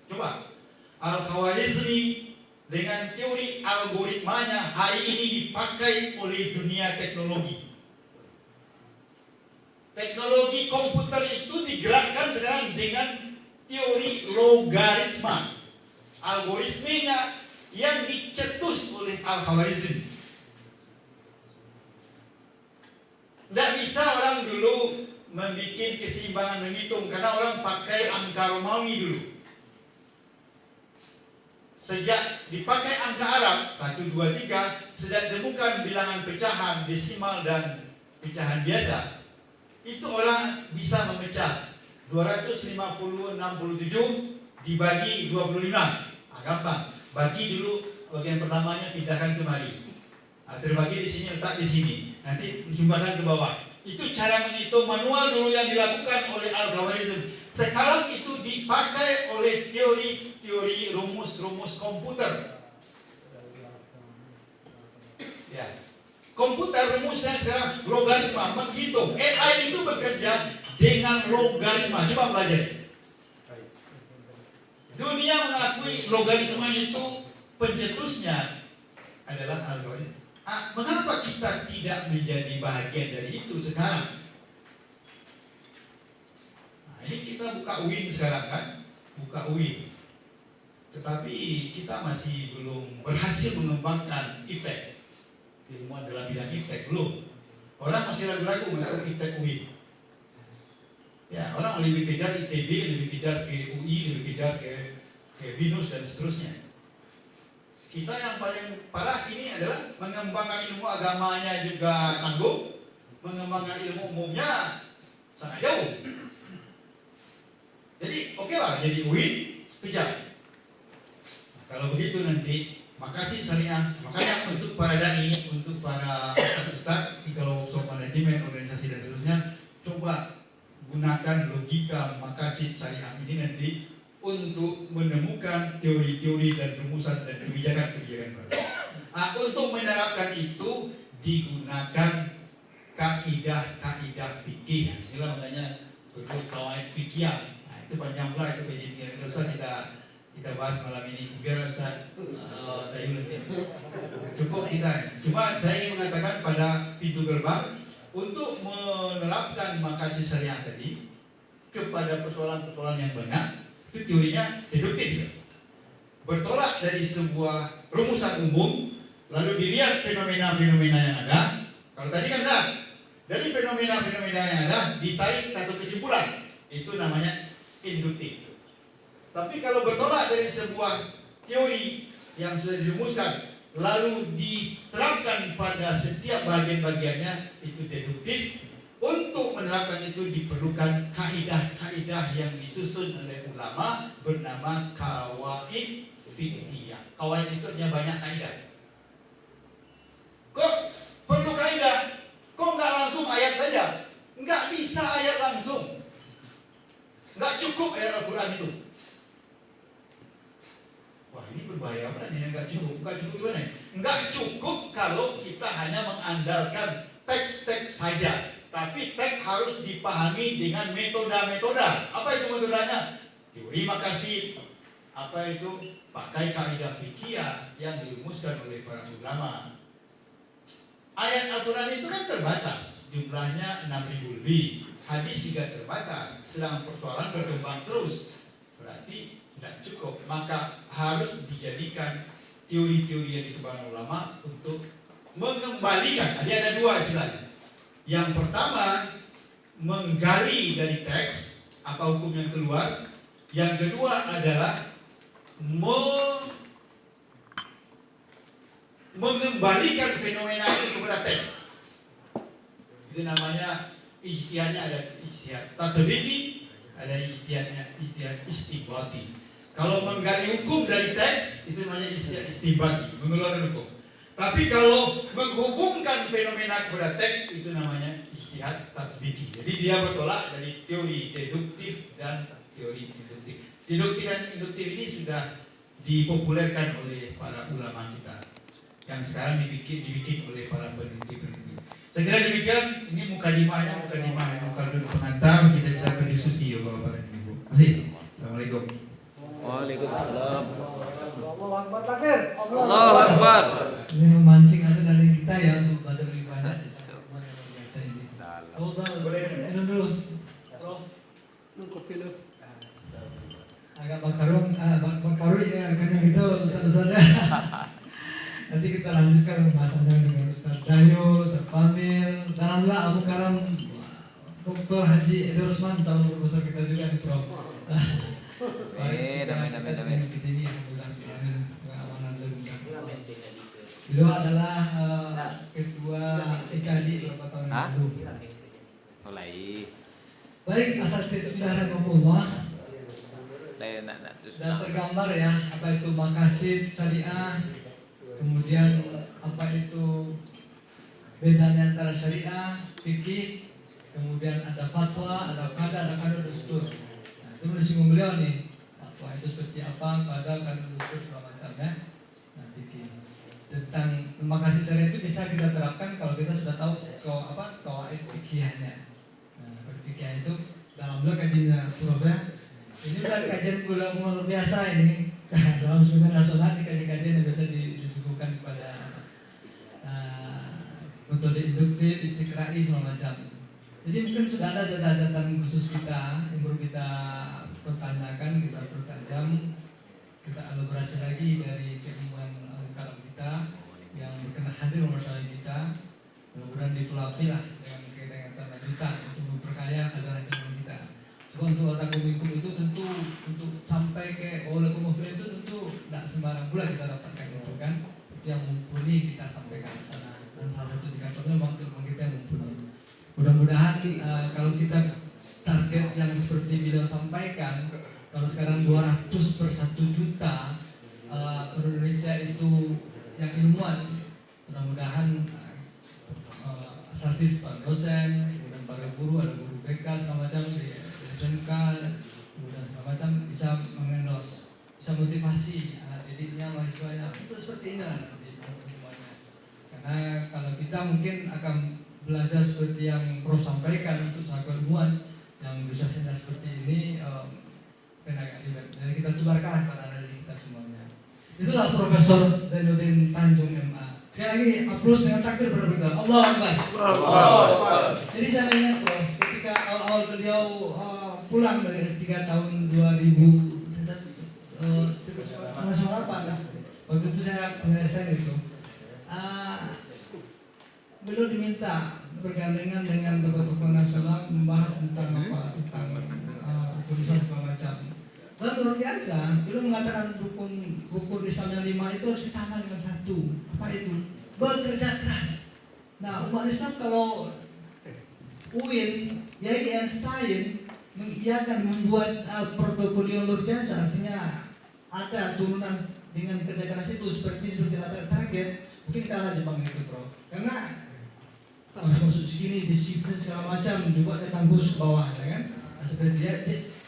Coba, Al-Khawarizmi dengan teori algoritmanya hari ini dipakai oleh dunia teknologi. Teknologi komputer itu digerakkan sekarang dengan teori logaritma. Algoritmenya yang dicetus oleh Al-Khawarizmi. Tidak bisa orang dulu membuat keseimbangan menghitung, karena orang pakai angka Romawi dulu. Sejak dipakai angka Arab 1, 2, 3, sudah ditemukan bilangan pecahan, desimal dan pecahan biasa. Itu orang bisa memecah 250/67 dibagi 25. Gampang. Bagi dulu bagian pertamanya, pindahkan kemari. Terbagi di sini, letak di sini. Nanti sumbangkan ke bawah. Itu cara menghitung manual dulu yang dilakukan oleh algoritma. Sekarang itu dipakai oleh teori rumus-rumus komputer. Ya. Komputer rumusnya sekarang logaritma, menghitung. AI itu bekerja dengan logaritma. Coba belajar. Dunia mengakui logaritma itu pencetusnya adalah algoritma. Mengapa kita tidak menjadi bagian dari itu sekarang? Nah, ini kita buka UIN sekarang kan, buka UIN. Tetapi kita masih belum berhasil mengembangkan IPTEK. Ilmuwan dalam bidang IPTEK belum. Orang masih ragu-ragu masuk IPTEK UIN. Ya, orang lebih kejar ITB, lebih kejar ke UI, lebih kejar ke BINUS dan seterusnya. Kita yang paling parah ini adalah mengembangkan ilmu agamanya juga tanggung, mengembangkan ilmu umumnya sangat jauh. Jadi oke lah, jadi UIN kejar. Kalau begitu nanti, makasih syariah. Makanya untuk para dai, untuk para ustaz, kalau soal manajemen, organisasi dan seterusnya, coba gunakan logika makasih syariah ini nanti untuk menemukan teori-teori dan rumusan dan kebijakan-kebijakan baru. Untuk menerapkan itu digunakan kaidah-kaidah fikih. Inilah makanya perlu kawaid fikih. Nah, itu panjang pula itu kajian. Tidak usah kita bahas malam ini. Biar Ustaz Dayul nanti. Cukup kita. Cuma saya ingin mengatakan pada pintu gerbang untuk menerapkan makasih syariah tadi kepada persoalan-persoalan yang banyak. Itu teorinya deduktif ya. Bertolak dari sebuah rumusan umum, lalu dilihat fenomena-fenomena yang ada. Kalau tadi kan benar, dari fenomena-fenomena yang ada ditarik satu kesimpulan. Itu namanya induktif. Tapi kalau bertolak dari sebuah teori yang sudah dirumuskan, lalu diterapkan pada setiap bagian-bagiannya, itu deduktif. Untuk menerapkan itu diperlukan kaidah-kaidah yang disusun oleh ulama bernama kawaid fiqhiyah. Kawaid itu artinya banyak kaidah. Kok perlu kaidah? Kok nggak langsung ayat saja? Nggak bisa ayat langsung. Nggak cukup ayat Al-Quran itu. Wah, ini berbahaya apa nih? Nggak cukup. Nggak cukup gimana? Nggak cukup kalau kita hanya mengandalkan teks-teks saja. Tapi teks harus dipahami dengan metoda-metoda. Apa itu metodanya? Teori makasih. Apa itu? Pakai kaidah fikih yang dirumuskan oleh para ulama. Ayat Al-Quran itu kan terbatas. Jumlahnya 6.000 lebih. Hadis juga terbatas. Sedang persoalan berkembang terus. Berarti tidak cukup. Maka harus dijadikan teori-teori yang dikembangkan ulama untuk mengembalikan. Tadi ada dua istilahnya. Yang pertama, menggali dari teks apa hukum yang keluar. Yang kedua adalah mengembalikan fenomena itu kepada teks. Itu namanya ijtihadnya, ada ijtihad tatbiki, ada ijtihad istibati. Kalau menggali hukum dari teks itu namanya ijtihad istibati, mengeluarkan hukum. Tapi kalau menghubungkan fenomena kepada teks itu namanya ijtihad tatbiki. Jadi dia bertolak dari teori deduktif dan teori induktif. Deduktif dan induktif ini sudah dipopulerkan oleh para ulama kita yang sekarang dibikin oleh para peneliti-peneliti. Saya kira demikian. Ini mukadimahnya, muka dulu pengantar, kita bisa berdiskusi ya Bapak dan Ibu. Masih. Assalamualaikum. Waalaikumsalam. Allahu Akbar takbir. Allahu Akbar. Ini memancing ada dari kita ya untuk pada ibadah. Biasa ini. Oh, boleh minum dulu. Prof. Kopi lu. Agak bakarung ya karena gitu Ustaz-ustaznya. Nanti kita lanjutkan pembahasannya dengan Ustaz Dayo, Ustaz Pamil, dan Allah Abu Karam, Dr. Haji Edi Rusman, calon profesor kita juga nih Prof. Amin. Ini pengamanan beliau adalah ketua IKADI beberapa tahun yang lalu. Mulai. Baik, asatidz bismillahirrahmanirrahim. Sudah tergambar ya apa itu maqasid syariah, kemudian apa itu bedanya antara syariah, fikih, kemudian ada fatwa, ada qada, ada qada dustur. Nah, itu disinggung beliau nih. Fatwa itu seperti apa, qada dustur segala macam ya. Nah, fikih. Tentang maqasid syariah itu bisa kita terapkan kalau kita sudah tahu qawaid fikihnya. Nah, fikih itu dalam beliau kajiannya Prof ya. Ini udah kajian luar biasa ini dalam seminar nasional, ini kajian-kajian yang biasa disuguhkan kepada metode induktif, istiqra'i segala macam. Jadi mungkin sudah ada catatan khusus kita yang perlu kita pertanyakan, kita pertajam, kita elaborasi lagi dari keilmuan kalam kita yang berkenan hadir bersama kita. Mudah-mudahan difulapi lah dengan kegiatan lanjutan untuk memperkaya ajaran-ajaran kita. Sebab untuk watakum itu tentu untuk sampai ke olakum itu tentu tidak sembarang pula kita dapatkan itu kan. Itu yang mumpuni kita sampaikan ke sana. Dan salah satu indikatornya memang kita yang mumpuni. Mudah-mudahan kalau kita target yang seperti beliau sampaikan, kalau sekarang 200 per 1 juta Indonesia itu yang ilmuwan, mudah-mudahan asatidz para dosen, kemudian para guru, ada guru BK segala macam di SMK, kemudian segala macam bisa mengendos, bisa motivasi anak didiknya, mahasiswanya itu seperti ini lah nanti semuanya. Karena kalau kita mungkin akan belajar seperti yang Prof sampaikan untuk sahabat ilmuwan yang bisa seperti ini, kena ribet. Jadi kita tularkan kepada anak didik kita semuanya. Itulah Profesor Zainuddin Tanjung MA. Sekali lagi aplaus dengan takbir berbeda. Allahu Akbar. Jadi saya ingat Prof, ketika awal-awal beliau pulang dari S3 tahun 2000 waktu itu saya penyelesaian itu, beliau diminta bergandengan dengan tokoh-tokoh nasional membahas tentang urusan segala macam. Dan luar biasa, beliau mengatakan rukun Islam yang 5 itu harus ditambah dengan 1. Apa itu? Bekerja keras. Nah, umat Islam kalau UIN, Yai Einstein mengiyakan membuat portofolio luar biasa, artinya ada turunan dengan kerja keras itu seperti target, mungkin kalah Jepang itu Bro. Karena harus masuk segini, disiplin segala macam, juga tembus ke bawah, ya kan? Nah, seperti dia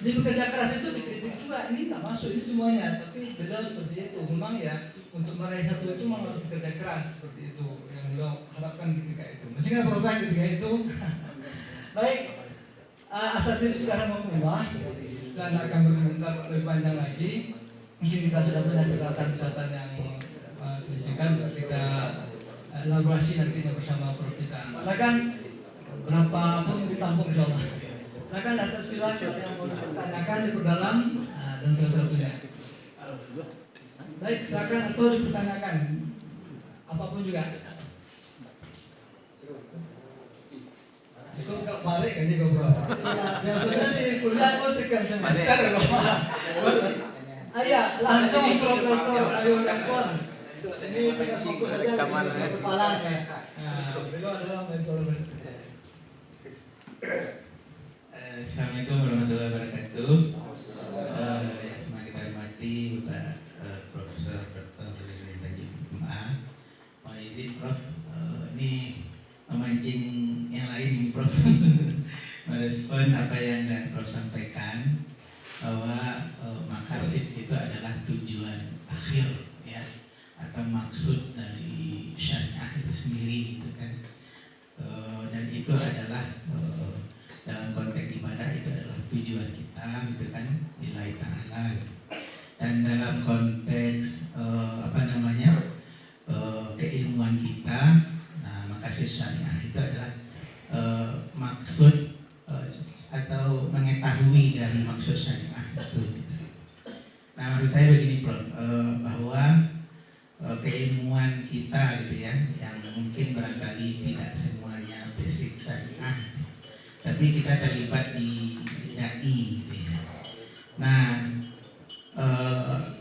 ini bekerja keras itu dikritik juga, ini nggak masuk ini semuanya, tapi beliau seperti itu. Memang ya untuk meraih 1 itu memang harus bekerja keras seperti itu yang beliau harapkan ketika itu. Masih nggak perubahan ketika itu. Baik, asatidz sudah mengulah, saya tidak akan berkomentar lebih panjang lagi. Mungkin kita sudah punya catatan yang signifikan ketika elaborasi nantinya bersama Prof kita. Silakan berapapun ditampung insyaallah. Silakan atas wilayah yang mau ditanyakan diperdalam dan salah-satunya. Baik, silakan atau dipertanyakan apapun juga. Itu enggak balik aja ngobrol. Biasanya di kuliah kok sekian semester loh. Ayo langsung Profesor Ayu Dangkon. Ini kita fokus saja di kepala ya. Nah, beliau adalah profesor. Assalamualaikum warahmatullahi wabarakatuh. Yang semua kita hormati Bapak Profesor Dr. Zainuddin Tanjung MA. Mohon izin Prof, ini memancing yang lain nih Prof. Merespon apa yang Prof sampaikan bahwa maqasid itu adalah tujuan akhir ya, atau maksud dari syariah itu sendiri gitu kan. Dan itu adalah dalam konteks ibadah itu adalah tujuan kita gitu kan, lillahi ta'ala gitu. Dan dalam konteks keilmuan kita, nah maqasid syariah itu adalah maksud atau mengetahui dari maksud syariah itu gitu. Nah maksud saya begini Prof, bahwa keilmuan kita gitu ya, yang mungkin barangkali tidak semuanya basic syariah, tapi kita terlibat di dai gitu ya. Nah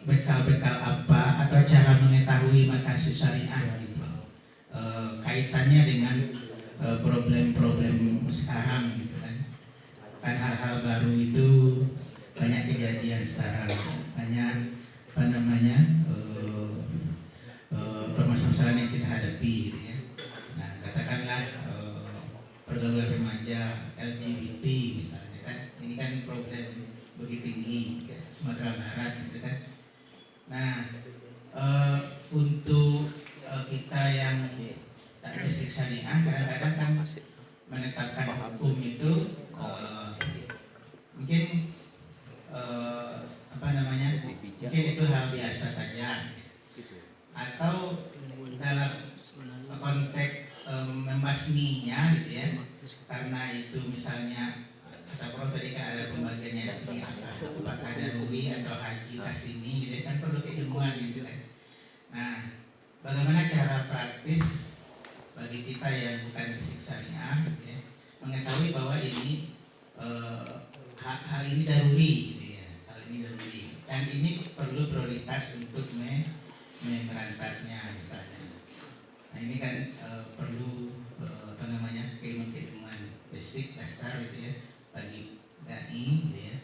bekal-bekal apa atau cara mengetahui maqasid syariah gitu, kaitannya dengan problem-problem sekarang gitu kan. Kan secara banyak permasalahan yang kita hadapi gitu ya. Nah, katakanlah pergaulan remaja LGBT misalnya kan, ini kan problem begitu tinggi ya, Sumatera Barat gitu kan. Nah, untuk kita yang tak basic syariah kadang-kadang kan menetapkan hukum itu mungkin mungkin itu hal biasa saja, atau dalam konteks membasminya gitu ya, karena itu misalnya kata Prof tadi kan ada pembagiannya di apakah daruri atau haji kasini gitu ya, kan perlu keilmuan gitu kan. Nah, bagaimana cara praktis bagi kita yang bukan basic syariah gitu ya, mengetahui bahwa ini hal ini daruri gitu ya, hal ini daruri dan ini perlu prioritas untuk memberantasnya misalnya. Nah, ini kan perlu keilmuan basic dasar gitu ya bagi dai gitu ya,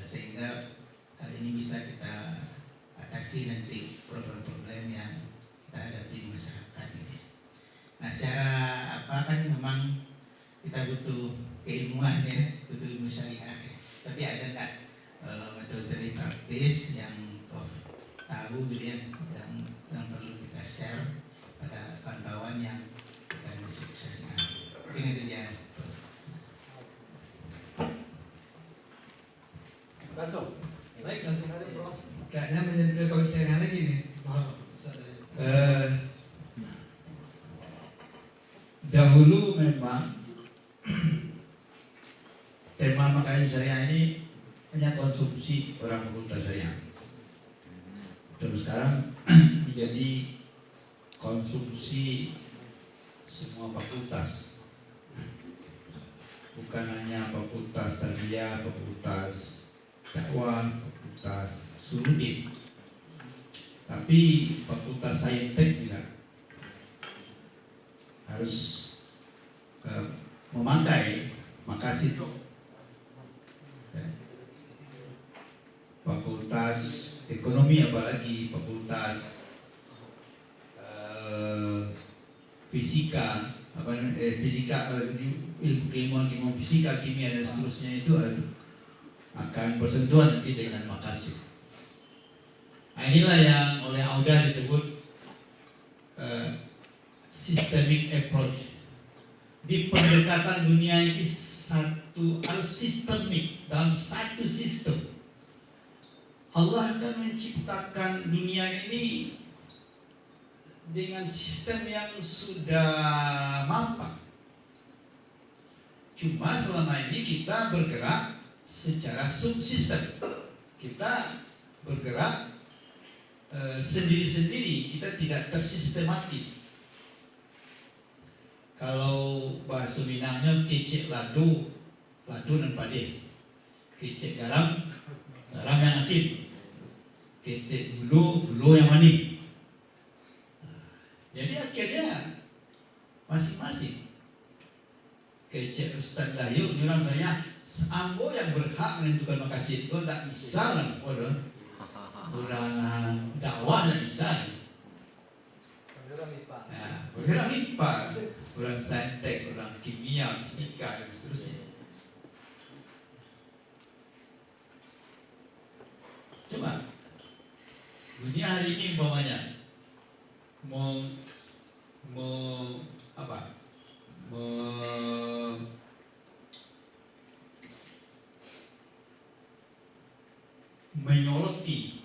sehingga hal ini bisa kita atasi nanti problem-problem yang kita hadapi di masyarakat gitu ya. Nah, secara kan memang kita butuh keilmuan ya, butuh ilmu syariah ya. Tapi ada enggak metode praktis yang Prof tahu gitu ya, yang perlu kita share pada kawan-kawan yang bukan basic syariah. Mungkin itu ya. Baik, langsung aja Prof. Kayaknya menjadi kalau syariah lagi nih. Dahulu memang tema makanan syariah ini hanya konsumsi orang fakultas syariah. Terus sekarang menjadi konsumsi semua fakultas. Bukan hanya fakultas tarbiyah, fakultas dakwah, fakultas suludin, tapi fakultas saintek juga harus memakai makasid. Fakultas ekonomi apalagi fakultas fisika ilmu keilmuan fisika, kimia dan seterusnya itu akan bersentuhan nanti dengan makasid. Nah, inilah yang oleh Auda disebut systemic approach. Di pendekatan dunia ini harus sistemik, dalam satu sistem. Allah akan menciptakan dunia ini dengan sistem yang sudah mampu. Cuma selama ini kita bergerak secara subsistem. Kita bergerak sendiri-sendiri, kita tidak tersistematis. Kalau bahasa Minangnya kecek ladu dan pade, kecek garam yang asin, kecek bulu yang manis. Jadi akhirnya masing-masing. Kecek Ustaz Dahyu, ini orang saya Ambo yang berhak menentukan makasid. Kau tak bisa lah, orang dakwah tak bisa. Orang IPA, orang saintek, orang kimia, fisika dan seterusnya. Coba dunia hari ini umpamanya menyoroti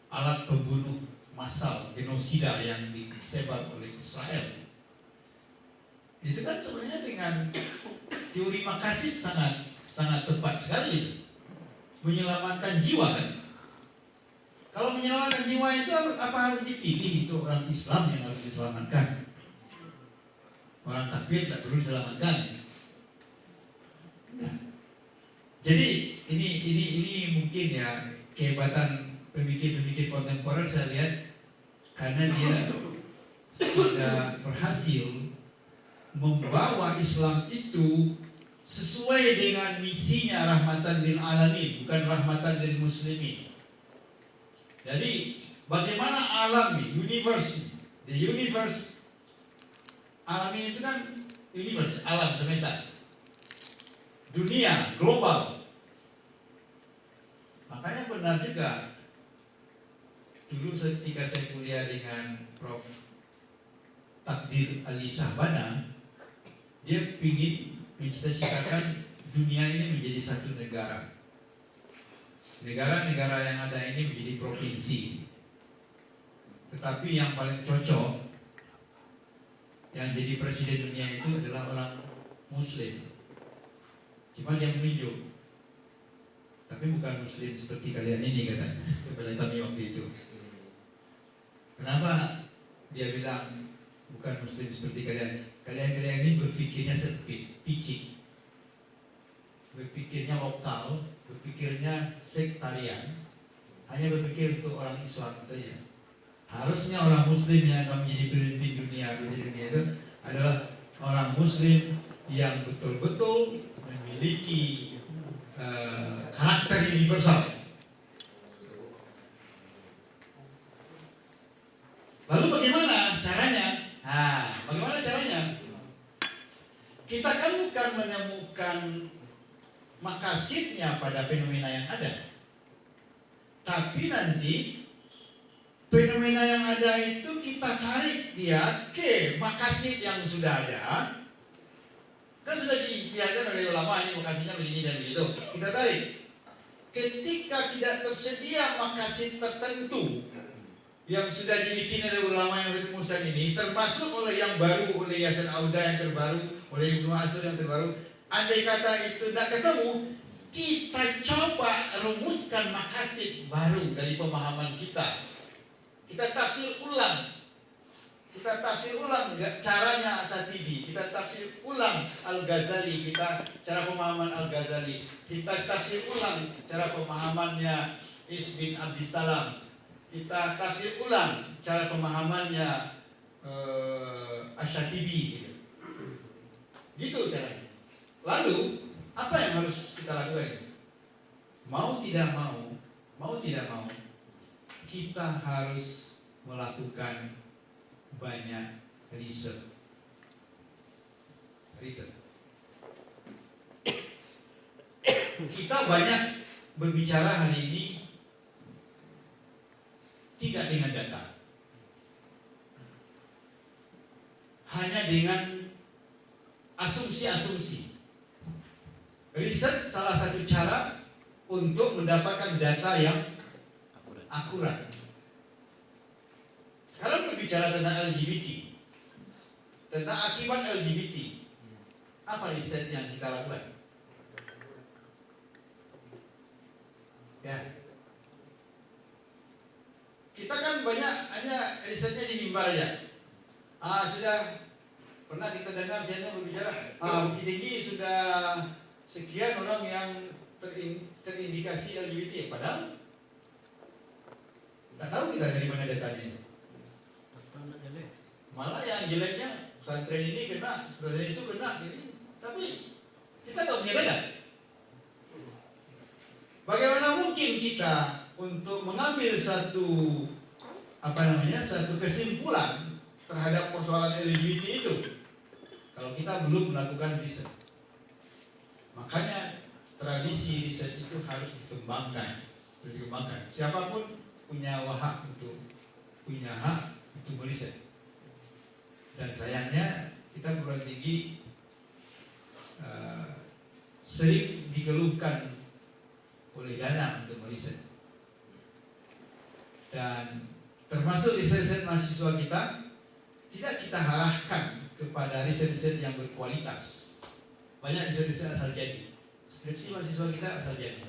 alat pembunuh massal genosida yang disebar oleh Israel. Itu kan sebenarnya dengan teori makasid sangat tepat sekali, menyelamatkan jiwa kan. Kalau menyelamatkan jiwa itu apa harus dipilih? Itu orang Islam yang harus diselamatkan. Orang kafir tak perlu diselamatkan. Nah, jadi ini mungkin ya kehebatan pemikir-pemikir kontemporer saya lihat, karena dia sudah berhasil membawa Islam itu sesuai dengan misinya rahmatan lil alamin, bukan rahmatan lil muslimin. Jadi bagaimana alam nih, universe, the universe, alamin itu kan universe, alam semesta, dunia, global. Makanya benar juga, dulu ketika saya kuliah dengan Prof. Takdir Ali Syahbana, dia ingin mencita-citakan dunia ini menjadi satu negara. Negara-negara yang ada ini menjadi provinsi. Tetapi yang paling cocok yang jadi presiden dunia itu adalah orang Muslim. Cuma dia menunjuk, tapi bukan Muslim seperti kalian ini katanya kepada kami waktu itu. Kenapa dia bilang bukan Muslim seperti kalian? Kalian ini berpikirnya sempit, picik, berpikirnya lokal, berpikirnya sektarian, hanya berpikir untuk orang Islam saja. Harusnya orang Muslim yang akan menjadi pemimpin dunia itu adalah orang Muslim yang betul-betul memiliki karakter universal. Lalu bagaimana caranya? Bagaimana caranya? Kita kan bukan menemukan makasidnya pada fenomena yang ada, tapi nanti fenomena yang ada itu kita tarik dia ke makasid yang sudah ada. Kan sudah diistiadatkan oleh ulama, ini makasidnya begini dan begitu. Kita tarik. Ketika tidak tersedia makasid tertentu yang sudah dibikin oleh ulama yang dirumuskan ini, termasuk oleh yang baru, oleh Yasin Auda yang terbaru, oleh Ibnu Asur yang terbaru, andai kata itu tidak ketemu, kita coba rumuskan makasid baru dari pemahaman kita. Kita tafsir ulang. Kita tafsir ulang caranya Asatibi. Kita tafsir ulang Al-Ghazali. Kita cara pemahaman Al-Ghazali. Kita tafsir ulang cara pemahamannya Is bin Abdissalam. Kita tafsir ulang cara pemahamannya Asyatibi. Gitu caranya. Lalu apa yang harus kita lakukan? Mau tidak mau, kita harus melakukan banyak riset. Kita banyak berbicara hari ini tidak dengan data, hanya dengan asumsi-asumsi. Riset salah satu cara untuk mendapatkan data yang akurat. Kalau berbicara tentang LGBT, tentang akibat LGBT, apa riset yang kita lakukan? Ya, kita kan banyak hanya risetnya di mimbar ya. Sudah pernah kita dengar saya berbicara, Bukit Tinggi sudah sekian orang yang terindikasi LGBT, padahal tak tahu kita dari mana datanya. Malah yang jeleknya pesantren ini kena, pesantren itu kena, tapi kita tak punya data. Bagaimana mungkin kita untuk mengambil satu kesimpulan terhadap persoalan LGBT itu kalau kita belum melakukan riset? Makanya tradisi riset itu harus dikembangkan. Siapapun punya hak untuk meriset. Dan sayangnya kita perguruan tinggi sering dikeluhkan oleh dana untuk meriset. Dan termasuk riset-riset mahasiswa kita tidak kita arahkan kepada riset-riset yang berkualitas. Banyak riset-riset asal jadi. Skripsi mahasiswa kita asal jadi.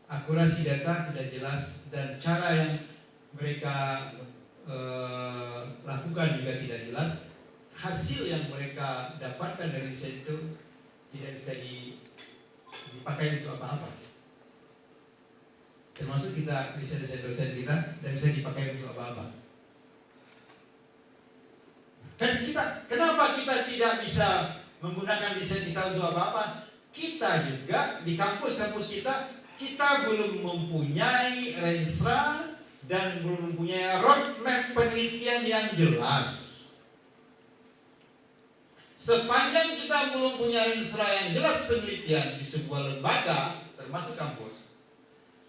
Akurasi data tidak jelas dan cara yang mereka lakukan juga tidak jelas. Hasil yang mereka dapatkan dari riset itu tidak bisa dipakai untuk apa-apa. Termasuk kita riset-riset dosen kita tidak bisa dipakai untuk apa-apa. Kan kenapa kita tidak bisa menggunakan desain kita untuk apa-apa. Kita juga di kampus-kampus kita belum mempunyai renstra dan belum mempunyai roadmap penelitian yang jelas. Sepanjang kita belum punya renstra yang jelas penelitian di sebuah lembaga, termasuk kampus,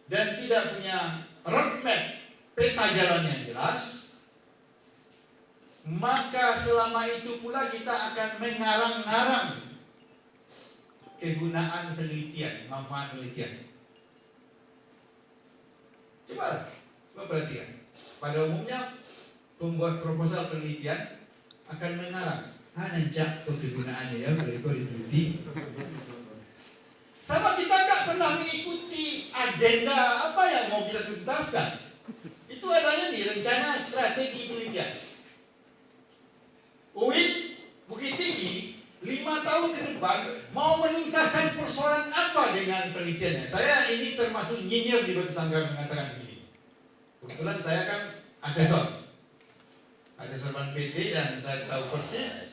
dan tidak punya roadmap peta jalan yang jelas, maka selama itu pula kita akan mengarang-ngarang kegunaan penelitian, manfaat penelitian. Coba perhatikan. Pada umumnya pembuat proposal penelitian akan mengarang, nancak kegunaannya ya, kalau diteliti. Sama kita nggak pernah mengikuti agenda apa yang mau kita tuntaskan. Itu adanya di rencana strategi penelitian. UIN Bukit Tinggi 5 tahun ke depan mau menuntaskan persoalan apa dengan penelitiannya. Saya ini termasuk nyinyir di Batu Sanggar mengatakan begini. Kebetulan saya kan asesor Ban PT, dan saya tahu persis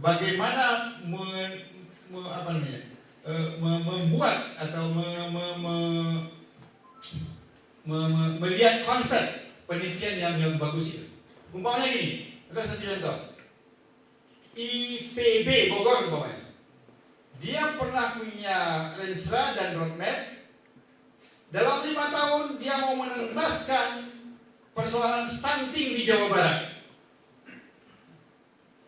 bagaimana membuat atau melihat konsep penelitian yang bagus itu. Umpamanya gini, ada satu contoh. IPB Bogor umpamanya. Dia pernah punya renstra dan roadmap. Dalam 5 tahun dia mau menuntaskan persoalan stunting di Jawa Barat.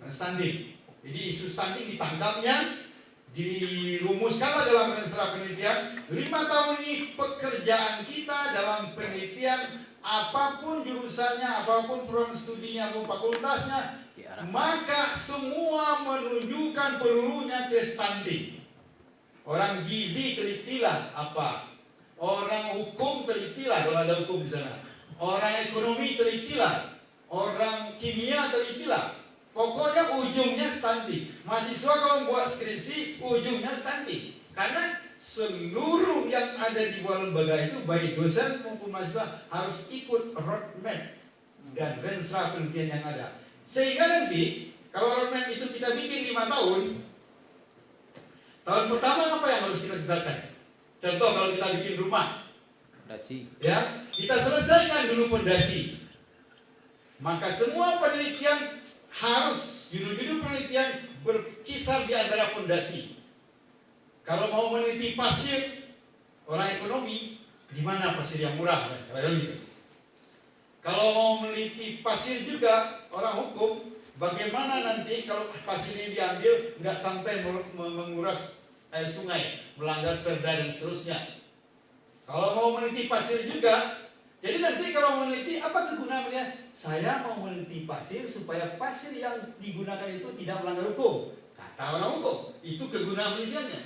Stunting. Jadi isu stunting ditangkapnya, dirumuskanlah dalam renstra penelitian. 5 tahun ini pekerjaan kita dalam penelitian, apapun jurusannya, apapun program studinya, apapun fakultasnya, maka semua menunjukkan pelurunya ke stunting. Orang gizi telitilah apa, orang hukum telitilah kalau ada hukum di sana, orang ekonomi telitilah, orang kimia telitilah. Pokoknya ujungnya stunting. Mahasiswa kalau buat skripsi ujungnya stunting. Karena seluruh yang ada di bawah lembaga itu, baik dosen maupun mahasiswa, harus ikut roadmap dan renstra penelitian yang ada. Sehingga nanti kalau roadmap itu kita bikin 5 tahun, tahun pertama apa yang harus kita tuntaskan? Contoh kalau kita bikin rumah, ya, kita selesaikan dulu fondasi. Maka semua penelitian harus, judul-judul penelitian berkisar di antara fondasi. Kalau mau meneliti pasir, orang ekonomi, di mana pasir yang murah? Gitu. Kalau mau meneliti pasir juga, orang hukum, bagaimana nanti kalau pasir ini diambil nggak sampai menguras air sungai, melanggar perda dan seterusnya. Kalau mau meneliti pasir juga, jadi nanti kalau meneliti apa kegunaannya? Saya mau meneliti pasir supaya pasir yang digunakan itu tidak melanggar hukum. Kata orang hukum, itu kegunaan penelitiannya.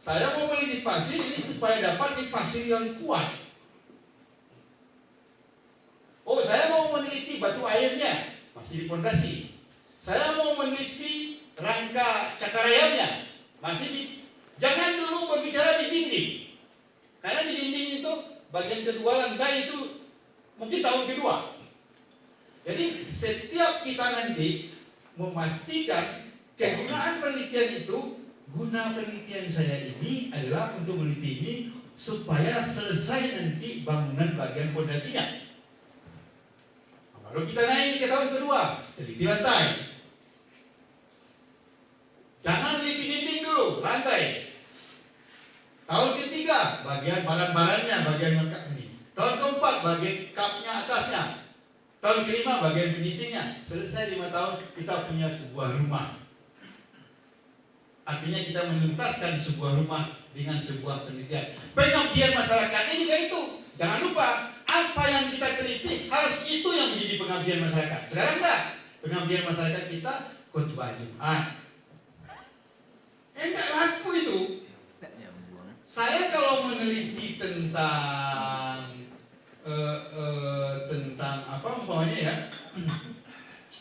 Saya mau meneliti pasir ini supaya dapat di pasir yang kuat. Oh, saya mau meneliti batu airnya, masih di fondasi. Saya mau meneliti rangka cakar ayamnya, masih di. Jangan dulu berbicara di dinding, karena di dinding itu bagian kedua lantai itu mungkin tahun kedua. Jadi setiap kita nanti memastikan kegunaan penelitian itu, guna penelitian saya ini adalah untuk meneliti ini supaya selesai nanti bangunan bagian fondasinya. Baru kita naik ke tahun kedua, teliti lantai. Jangan teliti dinding dulu, lantai. Tahun ketiga, bagian baran-barannya, bagian mekak ini. Tahun keempat, bagian kapnya atasnya. Tahun kelima, bagian finishingnya. Selesai 5 tahun, kita punya sebuah rumah. Artinya kita menuntaskan sebuah rumah dengan sebuah penelitian. Pengabdian masyarakatnya juga itu. Jangan lupa, apa yang kita teliti harus itu yang menjadi pengabdian masyarakat. Sekarang enggak. Pengabdian masyarakat kita khutbah Jumat. Enggak laku itu. Saya kalau meneliti tentang apa umpamanya ya,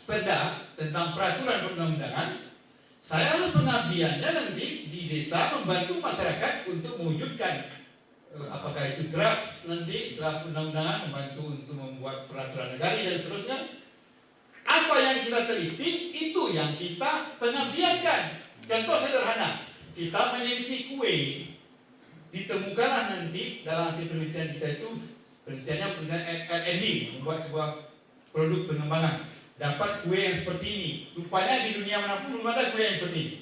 perda tentang peraturan perundang-undangan, saya harus pengabdiannya nanti di desa membantu masyarakat untuk mewujudkan apakah itu draft nanti, draft undang-undangan membantu untuk membuat peraturan negara dan seterusnya. Apa yang kita teliti itu yang kita pengabdiankan. Contoh sederhana, kita meneliti kue, ditemukanlah nanti dalam hasil penelitian kita itu, penelitiannya R&D, membuat sebuah produk pengembangan, dapat kue yang seperti ini. Rupanya di dunia manapun belum ada kue yang seperti ini.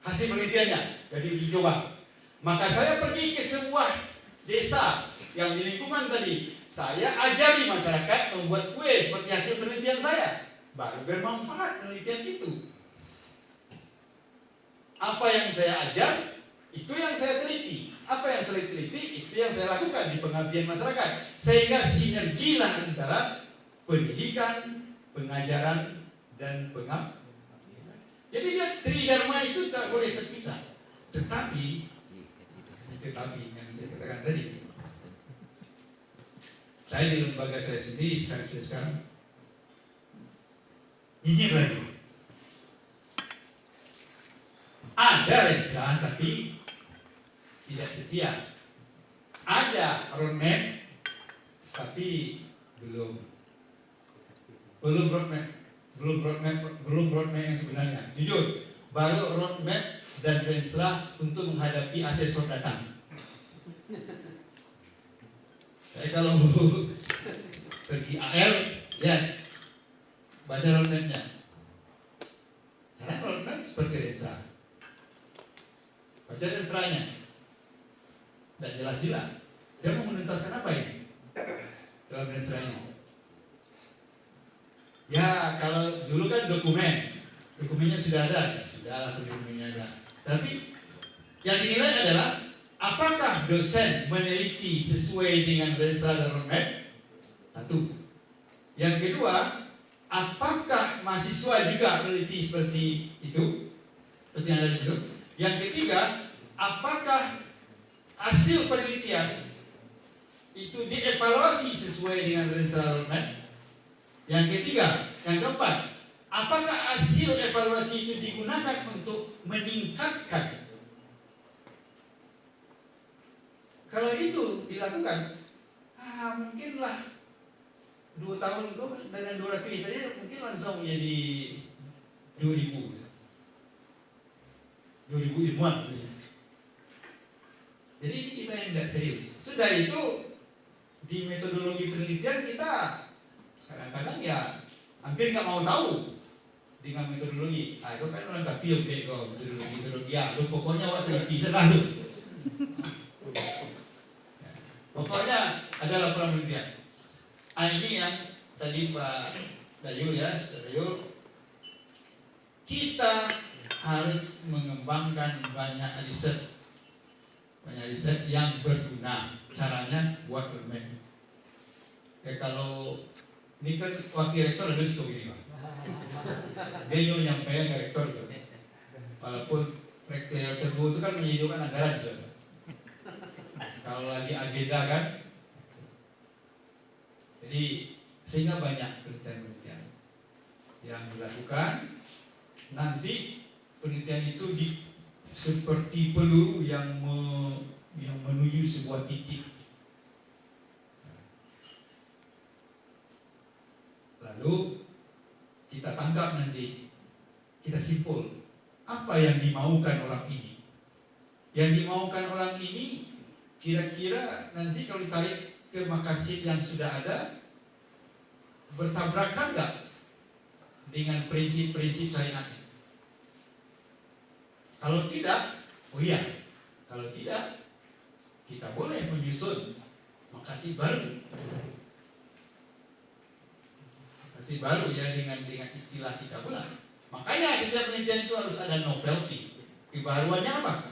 Hasil penelitiannya, jadi uji coba. Maka saya pergi ke sebuah desa yang di lingkungan tadi. Saya ajari masyarakat membuat kue seperti hasil penelitian saya. Baru bermanfaat penelitian itu. Apa yang saya ajar, itu yang saya teliti. Apa yang saya teliti, itu yang saya lakukan di pengabdian masyarakat. Sehingga sinergilah antara pendidikan, pengajaran, dan pengabdian. Jadi dia tridharma itu tak boleh terpisah. Tetapi yang saya katakan tadi, saya di lembaga saya sendiri sekarang ingin lagi ada Rensra tapi tidak setia, ada roadmap tapi belum roadmap yang sebenarnya. Jujur, baru roadmap dan Rensra untuk menghadapi asesor datang. Saya kalau pergi AL, lihat baca roadmapnya. Karena roadmap seperti Rensra, baca Rensranya dan jelas-jelas dia mau menuntaskan apa ini dalam Rensranya. Ya kalau dulu kan dokumennya sudah ada, dokumennya ada. Tapi yang dinilai adalah apakah dosen meneliti sesuai dengan Rensra dan roadmap? Satu. Yang kedua, apakah mahasiswa juga meneliti seperti itu? Seperti yang ada di situ. Yang ketiga, apakah hasil penelitian itu dievaluasi sesuai dengan Rensra dan roadmap? Yang ketiga, yang keempat, apakah hasil evaluasi itu digunakan untuk meningkatkan? Kalau itu dilakukan, mungkinlah 2 tahun dengan 200 tadi mungkin langsung menjadi 2000 ilmuwan. Jadi ini kita yang tidak serius. Sudah itu di metodologi penelitian kita kadang-kadang ya hampir nggak mau tahu dengan metodologi. Itu kan orang kapil metodologi ya. Pokoknya waktu teliti selalu. Pokoknya ada laporan penelitian. Ini yang tadi Pak Dayul ya, Dayul. Kita harus mengembangkan banyak riset yang berguna. Caranya buat roadmap. Kalau ini kan wakil rektor ada situ gini Pak. Dia yang nyampaikan ke rektor gitu. Walaupun rektor itu kan menyediakan anggaran juga. Kalau lagi agenda kan. Jadi sehingga banyak penelitian yang dilakukan. Nanti penelitian itu seperti peluru yang menuju sebuah titik. Lalu kita tangkap nanti, kita simpul apa yang dimaukan orang ini. Yang dimaukan orang ini kira-kira nanti kalau ditarik ke makasid yang sudah ada, bertabrakan nggak dengan prinsip-prinsip syariat? Kalau tidak, kalau tidak, kita boleh menyusun makasid baru. Baru ya dengan istilah kita pula. Makanya setiap penelitian itu harus ada novelty. Kebaruannya apa?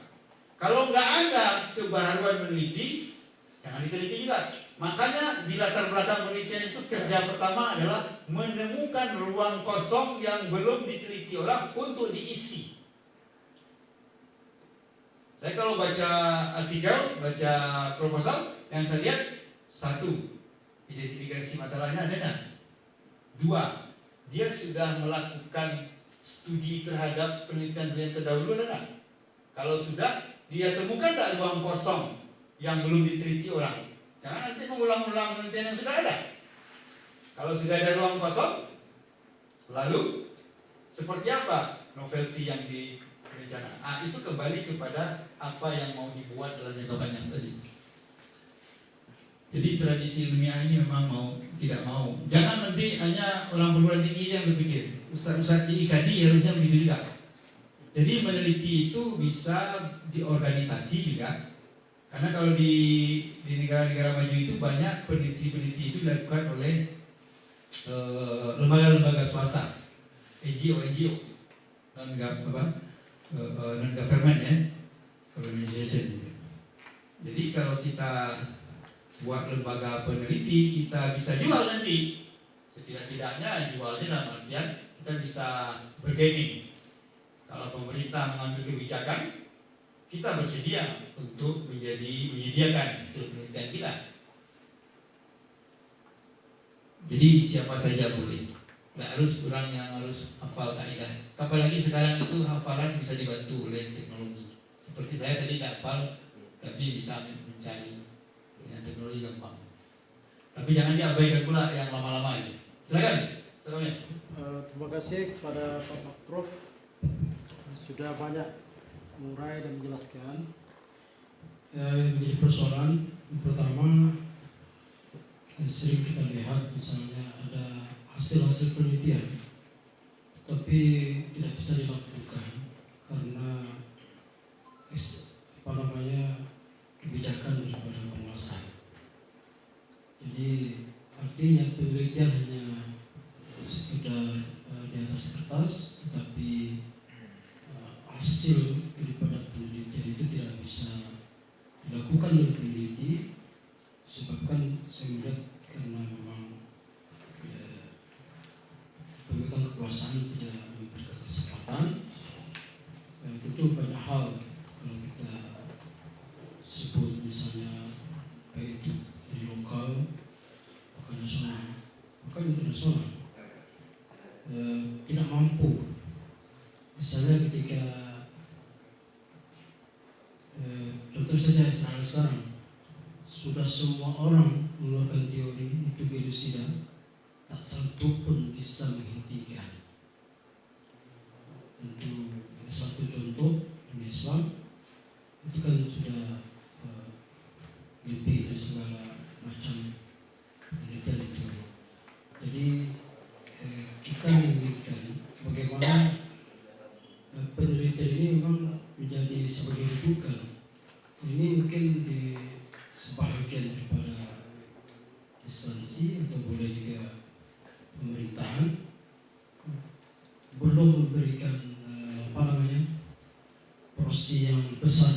Kalau nggak ada kebaruan meneliti, jangan diteliti juga. Makanya di latar belakang penelitian itu kerja pertama adalah menemukan ruang kosong yang belum diteliti orang untuk diisi. Saya kalau baca artikel, baca proposal, yang saya lihat 1, identifikasi masalahnya ada nggak? 2, dia sudah melakukan studi terhadap penelitian terdahulu ada nggak? Kalau sudah, dia temukan tak ruang kosong yang belum diteliti orang. Jangan nanti mengulang-ulang penelitian yang sudah ada. Kalau sudah ada ruang kosong, lalu seperti apa novelty yang direncanakan? Itu kembali kepada apa yang mau dibuat dalam jangka panjang tadi. Jadi tradisi ilmiah ini memang mau tidak mau. Jangan nanti hanya orang perguruan tinggi yang berpikir. Ustaz-ustaz di IKADI harusnya begitu juga. Jadi meneliti itu bisa diorganisasi juga. Karena kalau di negara-negara maju itu banyak peneliti-peneliti itu dilakukan oleh lembaga-lembaga swasta, NGO, non-government ya, organization. Jadi kalau kita buat lembaga peneliti, kita bisa jual nanti. Setidak-tidaknya jualnya dalam artian kita bisa bergaining. Kalau pemerintah mengambil kebijakan, kita bersedia untuk menyediakan hasil penelitian kita. Jadi siapa saja boleh. Tidak harus orang yang harus hafal kaidah. Apalagi sekarang itu hafalan bisa dibantu oleh teknologi. Seperti saya tadi tidak hafal, tapi bisa mencari dengan teknologi gampang. Tapi jangan diabaikan pula yang lama-lama itu. Silakan. Terima kasih kepada Pak Maktruf sudah banyak mengurai dan menjelaskan. Menjadi persoalan pertama, sering kita lihat misalnya ada hasil-hasil penelitian tapi tidak bisa dilakukan karena kebijakan daripada penguasa. Jadi artinya penelitian hanya sekedar di atas kertas, tetapi hasil daripada penelitian itu tidak bisa dilakukan oleh peneliti, sebabkan saya melihat karena memang pemegang kekuasaan tidak memberikan kesempatan. Tentu banyak hal kalau kita sebut misalnya baik itu dari lokal, bahkan nasional, bahkan internasional, tidak mampu. Misalnya ketika contoh saja sekarang sudah semua orang mengeluarkan teori itu genosida, tak satu pun bisa menghentikan. Untuk suatu contoh di Islam itu kan sudah lebih dari segala macam penelitian itu. Jadi kita menginginkan bagaimana penelitian ini memang menjadi sebagai rujukan. Ini mungkin di sebahagian daripada instansi atau boleh juga pemerintahan belum memberikan porsi yang besar.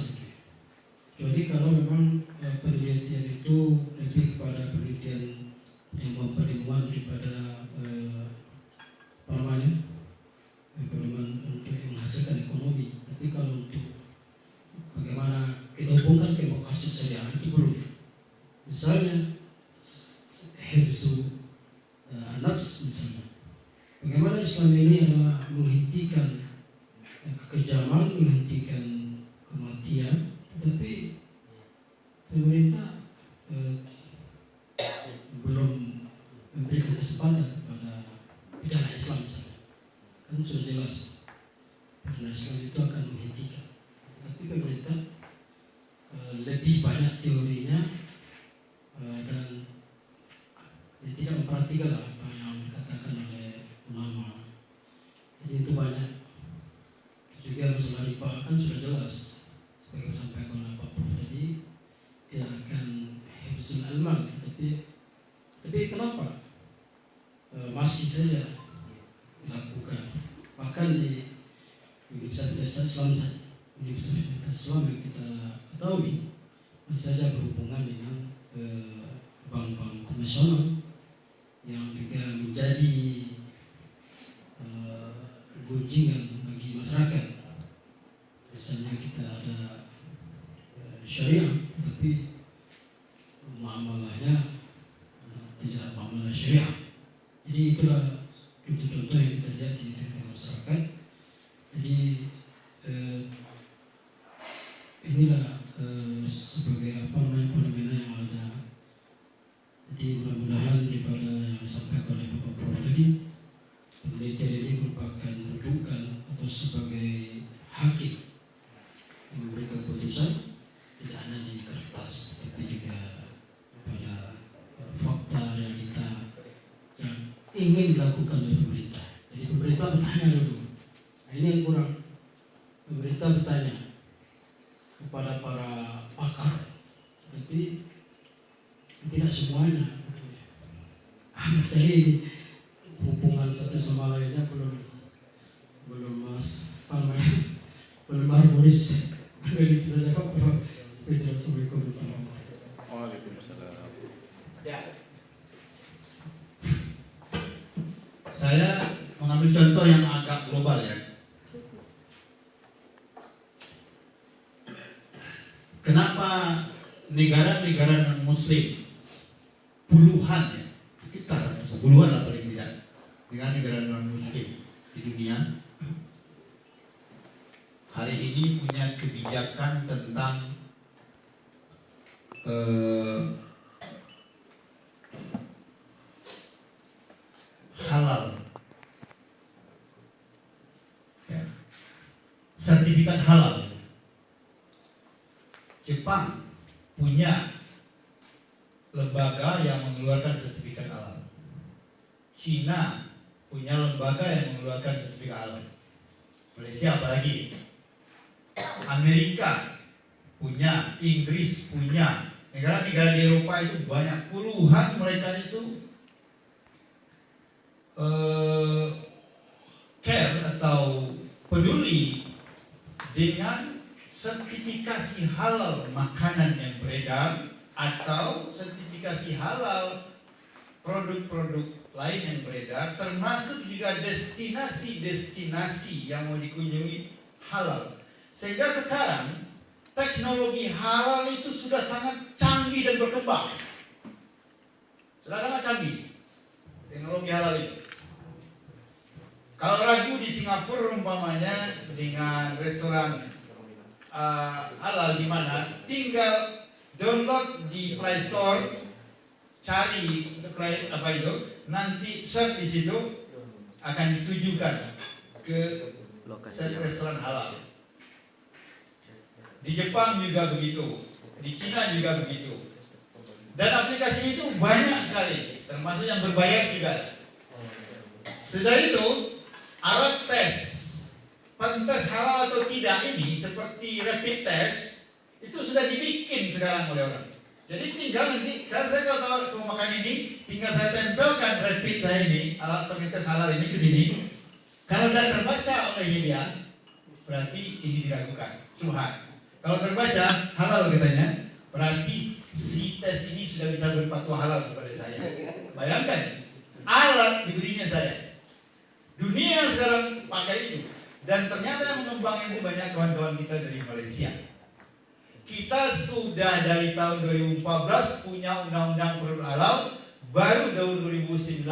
Jadi kalau memang penelitian itu lebih kepada penelitian yang memperluan daripada pengembangan untuk menghasilkan ekonomi, tapi kalau untuk bagaimana kita hubungkan ke demokrasi syariah itu belum. Misalnya hifzu nafs misalnya, bagaimana Islam ini adalah menghentikan kekejaman, menghentikan kematian, tetapi pemerintah belum memberikan kesempatan kepada pidana Islam misalnya. Kan sudah jelas pidana Islam itu akan menghentikan, tapi pemerintah lebih banyak teorinya dan tidak memperhatikan apa yang dikatakan oleh ulama. Jadi itu banyak. Juga masalah riba kan sudah jelas, sebagai disampaikan oleh Pak Prof tadi, tidak akan hifzul ilman, tapi kenapa masih saja dilakukan? Bahkan di Universitas Islam yang kita ketahui masih saja berhubungan dengan bank-bank komersial yang juga menjadi gunjingan bagi masyarakat. Misalnya kita ada syariah, tapi muamalahnya tidak muamalah syariah. Jadi itulah contoh-contoh yang kita lihat di tengah masyarakat. Jadi inilah sebagai ingin dilakukan oleh pemerintah. Jadi pemerintah bertanya dulu. Nah, ini yang kurang. Pemerintah bertanya kepada para pakar, tapi tidak semuanya. Jadi hubungan satu sama lainnya belum harmonis. Jadi itu saja Pak. Assalamualaikum warahmatullahi wabarakatuh. Waalaikumsalam. Ya. Saya mengambil contoh yang agak global ya. Kenapa negara-negara non-muslim puluhan ya, kita puluhan lah paling tidak, negara-negara non-muslim di dunia hari ini punya kebijakan tentang halal, ya. Sertifikat halal. Jepang punya lembaga yang mengeluarkan sertifikat halal. Cina punya lembaga yang mengeluarkan sertifikat halal. Malaysia apalagi? Amerika punya, Inggris punya, negara-negara di Eropa itu banyak, puluhan mereka itu care atau peduli dengan sertifikasi halal makanan yang beredar atau sertifikasi halal produk-produk lain yang beredar, termasuk juga destinasi-destinasi yang mau dikunjungi halal. Sehingga sekarang teknologi halal itu sudah sangat canggih dan berkembang. Sudah sangat canggih teknologi halal itu. Kalau ragu di Singapura umpamanya dengan restoran halal di mana, tinggal download di Play Store, cari apa itu, nanti search di situ akan ditujukan ke restoran halal. Di Jepang juga begitu, di Cina juga begitu. Dan aplikasi itu banyak sekali, termasuk yang berbayar juga. Sudah itu, alat tes pentes halal atau tidak ini seperti rapid test itu sudah dibikin sekarang oleh orang. Jadi tinggal nanti, kalau saya tahu mau makan ini, tinggal saya tempelkan rapid saya ini, alat pengetes halal ini ke sini. Kalau tidak terbaca oleh dia, berarti ini diragukan, subhan. Kalau terbaca halal katanya, berarti si tes ini sudah bisa berfatwa halal kepada saya. Bayangkan, alat diberinya saya. Dunia sekarang pakai itu. Dan ternyata yang mengembangkan itu banyak kawan-kawan kita dari Malaysia. Kita sudah dari tahun 2014 punya undang-undang produk halal, baru tahun 2019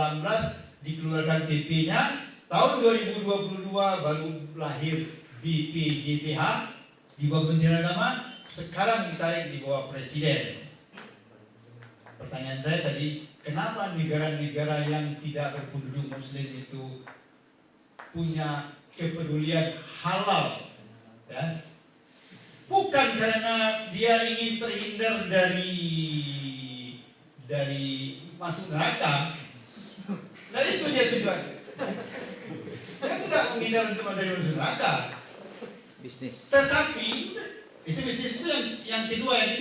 dikeluarkan PP-nya, tahun 2022 baru lahir BPJPH di bawah Kementerian Agama, sekarang ditarik di bawah Presiden. Pertanyaan saya tadi, kenapa negara-negara yang tidak berpenduduk Muslim itu punya kepedulian halal, ya? Bukan karena dia ingin terhindar dari masuk neraka. Nah itu dia tujuan. Dia tidak menghindar untuk dari masuk neraka. Bisnis. Tetapi itu bisnis itu yang kedua, yang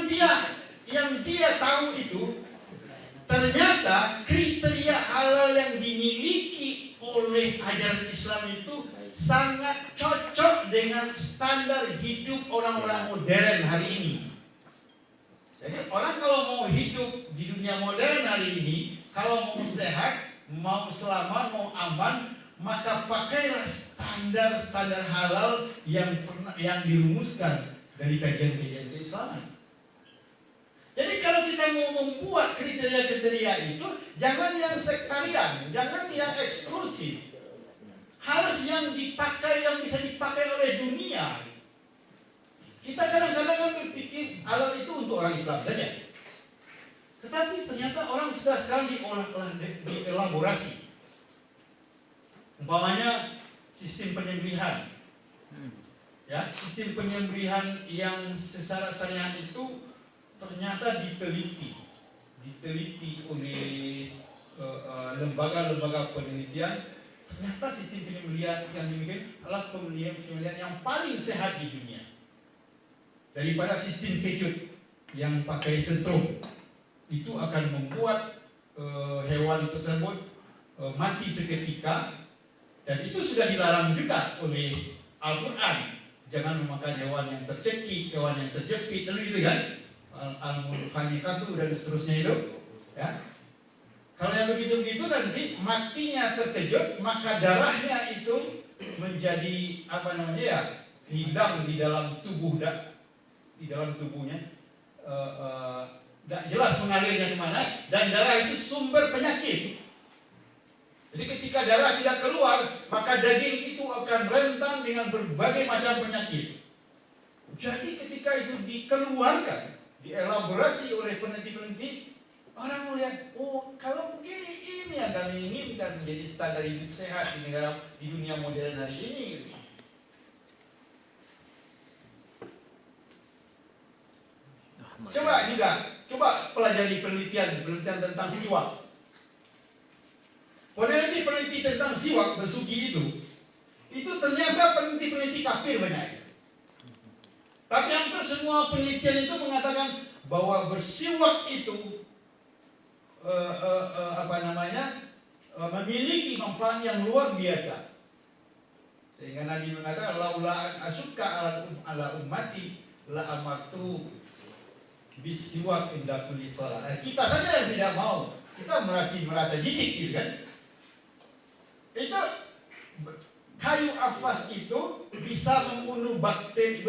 ketiga, yang dia tahu itu ternyata kriteria halal yang dimiliki oleh ajaran Islam itu sangat cocok dengan standar hidup orang-orang modern hari ini. Jadi orang kalau mau hidup di dunia modern hari ini, kalau mau sehat, mau selamat, mau aman, maka pakailah standar-standar halal yang dirumuskan dari kajian-kajian keislaman. Jadi kalau kita mau membuat kriteria-kriteria itu, jangan yang sektarian, jangan yang eksklusif. Harus yang dipakai, yang bisa dipakai oleh dunia. Kita kadang-kadang kan berpikir halal itu untuk orang Islam saja. Tetapi ternyata orang sudah sekarang dielaborasi. Umpamanya sistem penyembelihan. Ya, sistem penyembelihan yang secara syariat itu ternyata diteliti oleh lembaga-lembaga penelitian, ternyata sistem penyembelihan yang dimiliki adalah penyembelihan yang paling sehat di dunia daripada sistem kecut yang pakai setrum. Itu akan membuat hewan tersebut mati seketika, dan itu sudah dilarang juga oleh Al-Quran. Jangan memakan hewan yang tercekik, hewan yang terjepit, lalu gitu kan, al-munkhaniqatu dan seterusnya itu, ya. Kalau yang begitu-begitu nanti matinya terkejut, maka darahnya itu menjadi hilang di dalam tubuh, di dalam tubuhnya, tidak jelas mengalirnya kemana, dan darah itu sumber penyakit. Jadi ketika darah tidak keluar, maka daging itu akan rentan dengan berbagai macam penyakit. Jadi ketika itu dikeluarkan, dielaborasi oleh peneliti-peneliti, orang melihat, oh kalau begini ini yang kami inginkan menjadi standar hidup sehat di negara, di dunia modern hari ini. Coba pelajari penelitian tentang siwak. Peneliti tentang siwak bersugi itu ternyata peneliti kafir banyak. Tapi hampir semua penelitian itu mengatakan bahwa bersiwak itu memiliki manfaat yang luar biasa. Sehingga Nabi mengatakan, laula asyukka ala ummati la amartu bisiwak inda kulli shalah. Kita saja yang tidak mau, kita merasa jijik gitu kan. Itu kayu afas itu bisa membunuh bakteri,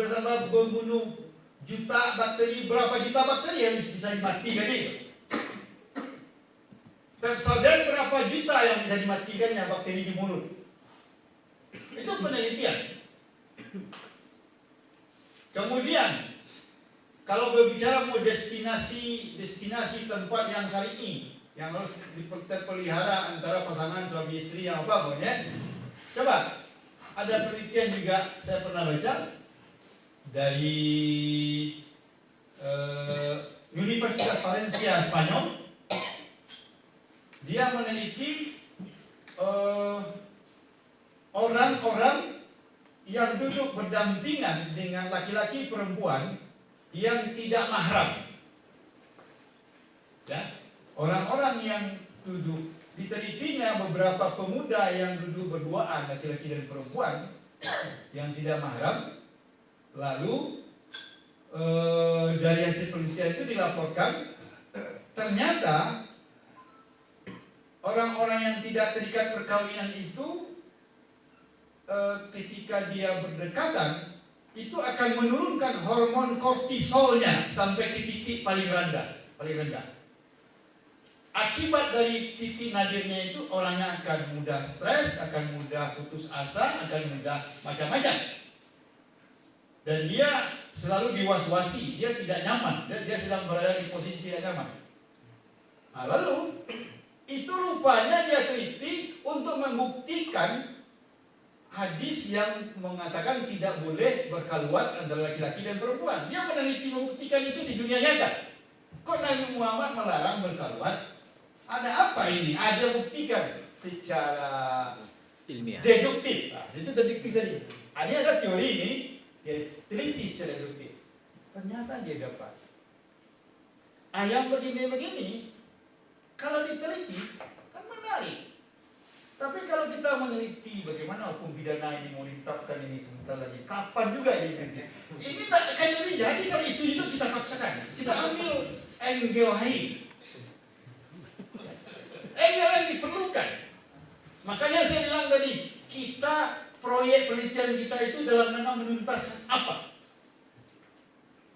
membunuh juta bakteri, berapa juta bakteri yang bisa dimatikan itu. Pepsodent berapa juta yang bisa dimatikannya bakteri di mulut. Itu penelitian. Kemudian kalau berbicara mau destinasi tempat yang syar'i, yang harus dipelihara antara pasangan suami istri yang apa pokoknya. Coba, ada penelitian juga saya pernah baca dari Universitas Valencia Spanyol. Dia meneliti orang-orang yang duduk berdampingan dengan laki-laki perempuan yang tidak mahram. Ya. Orang-orang yang duduk, ditelitinya beberapa pemuda yang duduk berduaan, laki-laki dan perempuan yang tidak mahram. Lalu dari hasil penelitian itu dilaporkan, ternyata orang-orang yang tidak terikat perkawinan itu ketika dia berdekatan itu akan menurunkan hormon kortisolnya sampai ke titik paling rendah. Akibat dari titik nadirnya itu, orangnya akan mudah stres, akan mudah putus asa, akan mudah macam-macam. Dan dia selalu diwaswasi, dia tidak nyaman, dia sedang berada di posisi tidak nyaman. Nah, lalu itu rupanya dia teliti untuk membuktikan hadis yang mengatakan tidak boleh berkhaluat antara laki-laki dan perempuan. Dia meneliti membuktikan itu di dunia nyata. Kok Nabi Muhammad melarang berkhaluat? Ada apa ini? Ada buktikan secara ilmiah, deduktif. Nah, itu deduktif tadi. Ini ada teori ini, dia teliti secara deduktif. Ternyata dia dapat ayam begini-begini. Kalau diteliti kan menarik. Tapi kalau kita meneliti bagaimana hukum pidana ini mau diterapkan ini sebentar lagi, kapan juga ini? Ini tak akan jadi kalau itu juga kita paksakan. Kita ambil angle lain. Yang diperlukan. Makanya saya bilang tadi, kita proyek penelitian kita itu dalam rangka menuntaskan apa?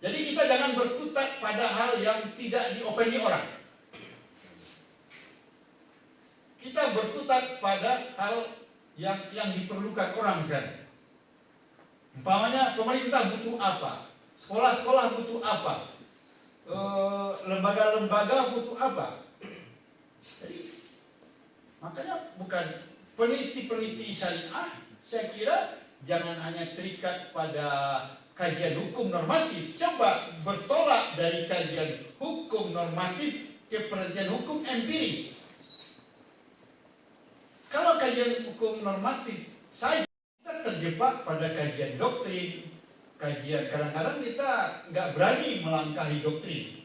Jadi kita jangan berkutat pada hal yang tidak diopeni orang. Kita berkutat pada hal yang diperlukan orang sekarang. Umpamanya pemerintah butuh apa? Sekolah-sekolah butuh apa? Lembaga-lembaga butuh apa? Jadi makanya bukan peneliti-peneliti syariah, saya kira jangan hanya terikat pada kajian hukum normatif. Coba bertolak dari kajian hukum normatif ke penelitian hukum empiris. kajian hukum normatif saja. Kita terjebak pada kajian doktrin, kajian kadang-kadang kita nggak berani melangkahi doktrin.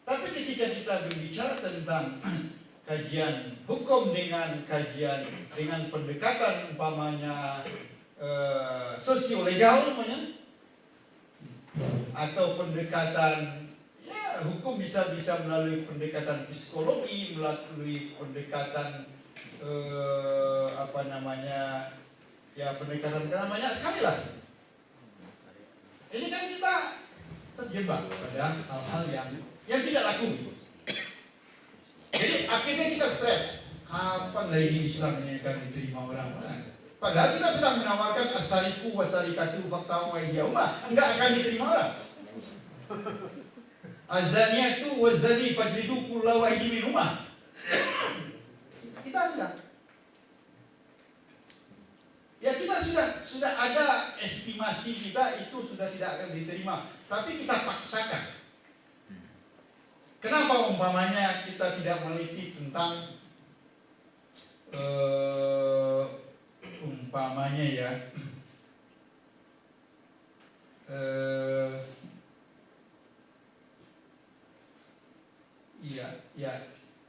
Tapi ketika kita berbicara tentang kajian hukum dengan pendekatan umpamanya sosiolegal namanya, atau pendekatan ya hukum bisa melalui pendekatan psikologi, melalui pendekatan pendekatan namanya sekali lah. Ini kan kita terjebak pada hal-hal yang tidak laku. Jadi akhirnya kita stres. Kapan lagi Islam ini akan diterima orang? Padahal kita sedang menawarkan asariku wasarikatu fakta wa idiyahuma, enggak akan diterima orang. Azaniyatu wazani fajridu kulla wahidi minhuma. Kita sudah ada estimasi kita itu sudah tidak akan diterima, tapi kita paksakan. Kenapa umpamanya kita tidak meneliti tentang umpamanya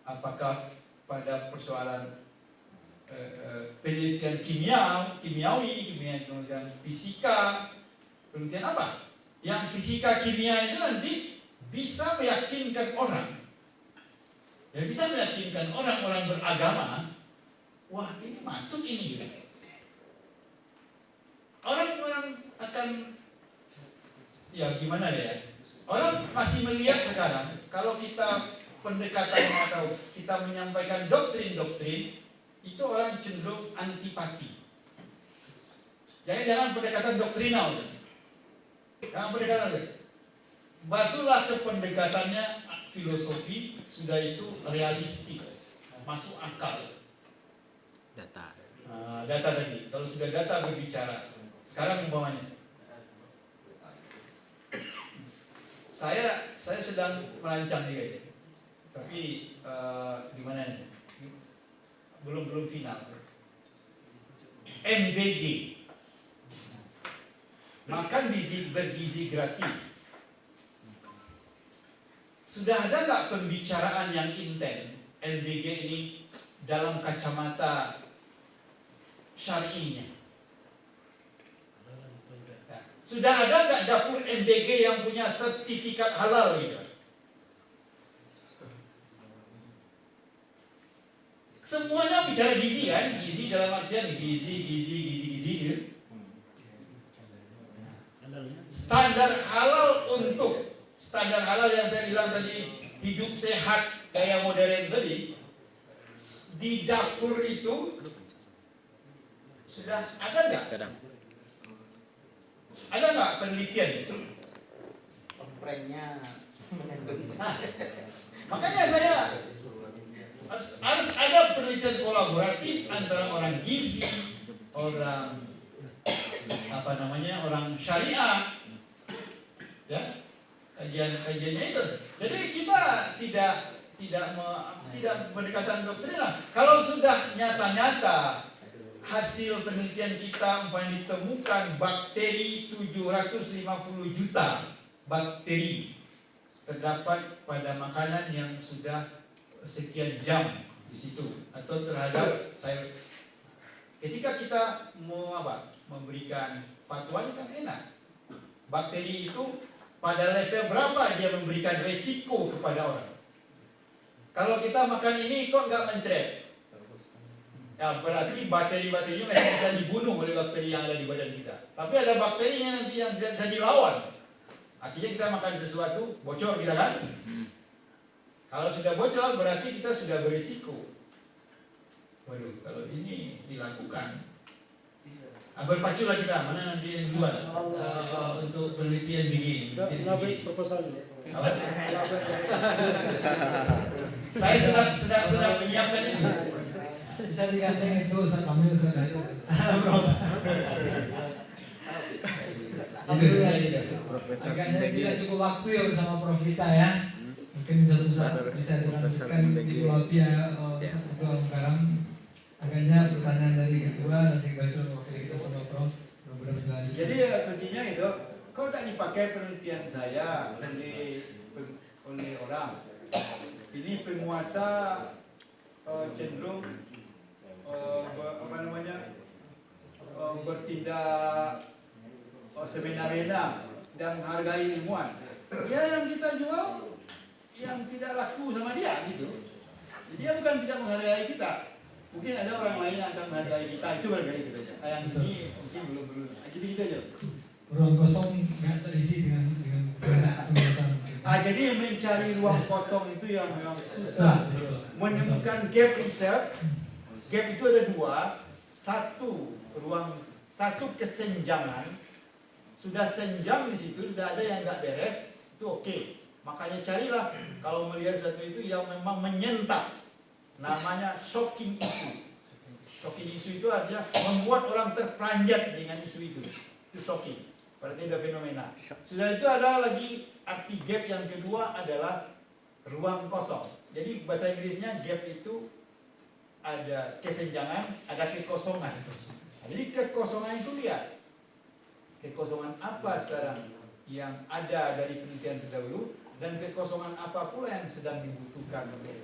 apakah pada persoalan penelitian kimiawi, kemudian fisika, penelitian apa? Yang fisika kimia itu nanti bisa meyakinkan orang, ya bisa meyakinkan orang-orang beragama, wah ini masuk ini gitu. Orang-orang akan, ya gimana deh ya, orang masih melihat sekarang kalau kita pendekatan atau kita menyampaikan doktrin-doktrin itu orang cenderung antipati. Jangan pendekatan doktrinal, jangan pendekatan. Basuhlah ke pendekatannya filosofi, sudah itu realistis, masuk akal. Data. Data tadi, kalau sudah data berbicara. Sekarang umpamanya, saya sedang merancang juga ini, tapi gimana ini? Belum final. MBG, makan bergizi gratis. Sudah ada nggak pembicaraan yang intens MBG ini dalam kacamata syar'inya? Sudah ada nggak dapur MBG yang punya sertifikat halal gitu? Semuanya bicara gizi kan? Gizi dalam artian gizi gitu. Standar halal yang saya bilang tadi, hidup sehat gaya modern tadi, di dapur itu sudah ada nggak? Ada nggak penelitian? Komplainnya Makanya saya harus ada penelitian kolaboratif antara orang gizi, orang orang syariah, ya. Kajiannya itu. Jadi kita tidak pendekatan doktrinal. Kalau sudah nyata-nyata hasil penelitian kita umpamanya ditemukan bakteri 750 juta bakteri terdapat pada makanan yang sudah sekian jam di situ, atau terhadap sayur. Ketika kita memberikan fatwa ini kan enak. Bakteri itu pada level berapa dia memberikan resiko kepada orang. Kalau kita makan ini kok nggak mencret, ya berarti bakteri-bakterinya memang bisa dibunuh oleh bakteri yang ada di badan kita. Tapi ada bakterinya nanti yang tidak bisa dilawan. Akhirnya kita makan sesuatu, bocor kita kan. Kalau sudah bocor berarti kita sudah berisiko. Waduh, kalau ini dilakukan, berpaculah kita, mana nanti yang duluan untuk penelitian begini. Saya sedang menyiapkan itu. Bisa dikatakan itu kami sudah itu. Agaknya tidak cukup waktu ya bersama Prof Gita ya. Mungkin satu bisa dilanjutkan di Pulau Pia satu Garam. Agaknya pertanyaan dipakai penelitian saya oleh orang. Ini penguasa cenderung bertindak semena-mena dan menghargai ilmuwan. Ya, yang kita jual yang tidak laku sama dia gitu. Jadi dia bukan tidak menghargai kita. Mungkin ada orang lain yang akan menghargai kita, itu barangkali gitu aja. Yang ini mungkin belum. Gitu aja. Ruang kosong nggak terisi dengan penguasaan. Jadi mencari ruang kosong itu yang memang susah. Menemukan gap research. Gap itu ada dua. Satu kesenjangan. Sudah senjang di situ, sudah ada yang nggak beres, itu oke. Makanya carilah kalau melihat sesuatu itu yang memang menyentak. Namanya shocking issue. Shocking issue itu artinya membuat orang terperanjat dengan isu itu. Itu shocking. Berarti ada fenomena. Sudah itu ada lagi arti gap yang kedua adalah ruang kosong. Jadi bahasa Inggrisnya gap itu ada kesenjangan, ada kekosongan. Jadi kekosongan itu lihat. Kekosongan apa sekarang yang ada dari penelitian terdahulu dan kekosongan apa pula yang sedang dibutuhkan oleh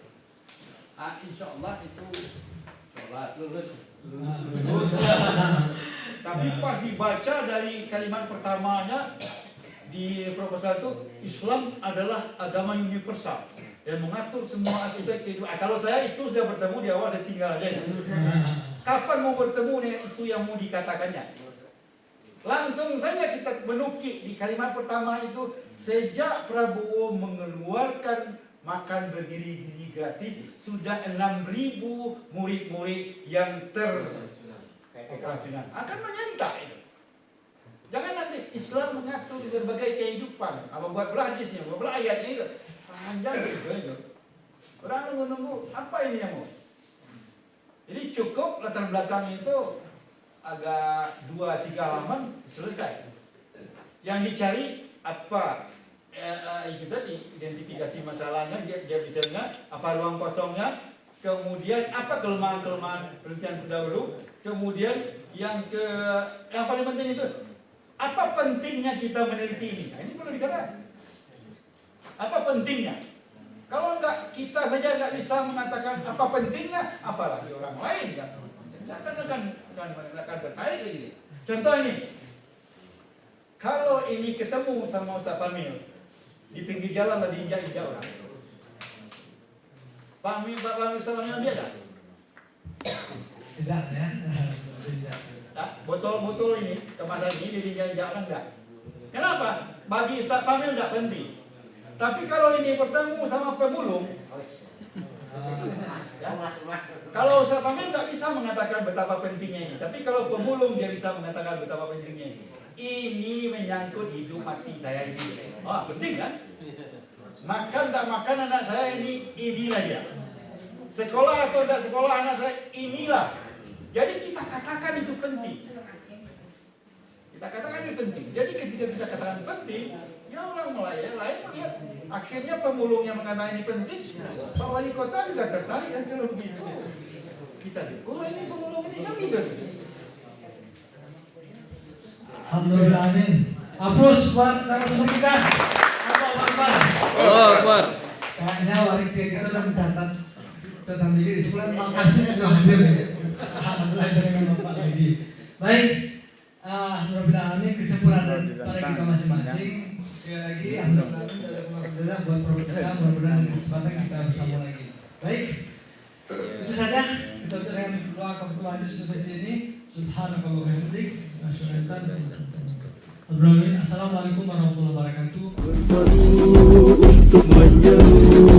insya Allah itu lulus. Tapi pas dibaca dari kalimat pertamanya di proposal itu, Islam adalah agama universal yang mengatur semua aspek kehidupan. Kalau saya itu sudah bertemu di awal, saya tinggal aja. Kapan mau bertemu dengan isu yang mau dikatakannya? Langsung saja kita menukik di kalimat pertama itu, sejak Prabowo mengeluarkan makan bergizi gratis, sudah 6.000 murid-murid yang teroperasional. Akan menyentak itu. Jangan nanti Islam mengatur di berbagai kehidupan. Apa buat hadisnya, buat ayatnya itu. Panjang itu. Orang nunggu-nunggu, apa ini yang mau? Jadi cukup latar belakang itu agak 2-3 halaman selesai. Yang dicari apa? Itu tadi identifikasi masalahnya, dia misalnya apa ruang kosongnya, kemudian apa kelemahan-kelemahan penelitian terdahulu, kemudian yang paling penting itu apa pentingnya kita meneliti ini. Nah, ini perlu dikatakan. Apa pentingnya? Kalau kita saja nggak bisa mengatakan apa pentingnya, apalagi orang lain kan? Akan terkait lagi. Contoh ini, kalau ini ketemu sama Ustaz Famil di pinggir jalan lagi injak-injak orang, Pak Ustaz Famil dia tak? Tidak ya. Botol-botol ini kemasan ini diinjak-injak orang enggak? Kenapa? Bagi Ustaz Famil enggak penting. Tapi kalau ini bertemu sama pemulung, ya, kalau Ustaz Famil tidak bisa mengatakan betapa pentingnya ini, tapi kalau pemulung dia bisa mengatakan betapa pentingnya ini. Ini menyangkut hidup mati saya ini. Penting kan? Makan tak makan anak saya ini, inilah dia. Sekolah atau tidak sekolah anak saya, inilah. Jadi kita katakan itu penting. Kita katakan itu penting. Jadi ketika kita katakan penting, ya orang lain melihat. Akhirnya pemulung yang mengatakan ini penting, Pak Wali Kota juga tertarik ya kalau begitu. Kita dukung ini pemulung ini kan gitu. Alhamdulillah, amin. Aplaus buat narasumber kita. Oh, Akbar. Kayaknya warik kita udah mencatat tentang diri. Sebulan makasih sudah hadir. Alhamdulillah dengan Bapak Haji. Baik, alhamdulillah, amin. Kesimpulan dari kita masing-masing. Sekali lagi, alhamdulillah buat program kita, mudah-mudahan kesempatan kita bersama lagi. Baik, itu saja kita tutup dengan doa kebetulan aja sesi ini. Subhanallah wa bihamdik, asyhadu an la ilaha illa anta. Assalamualaikum warahmatullahi wabarakatuh. Berburu untuk menjauh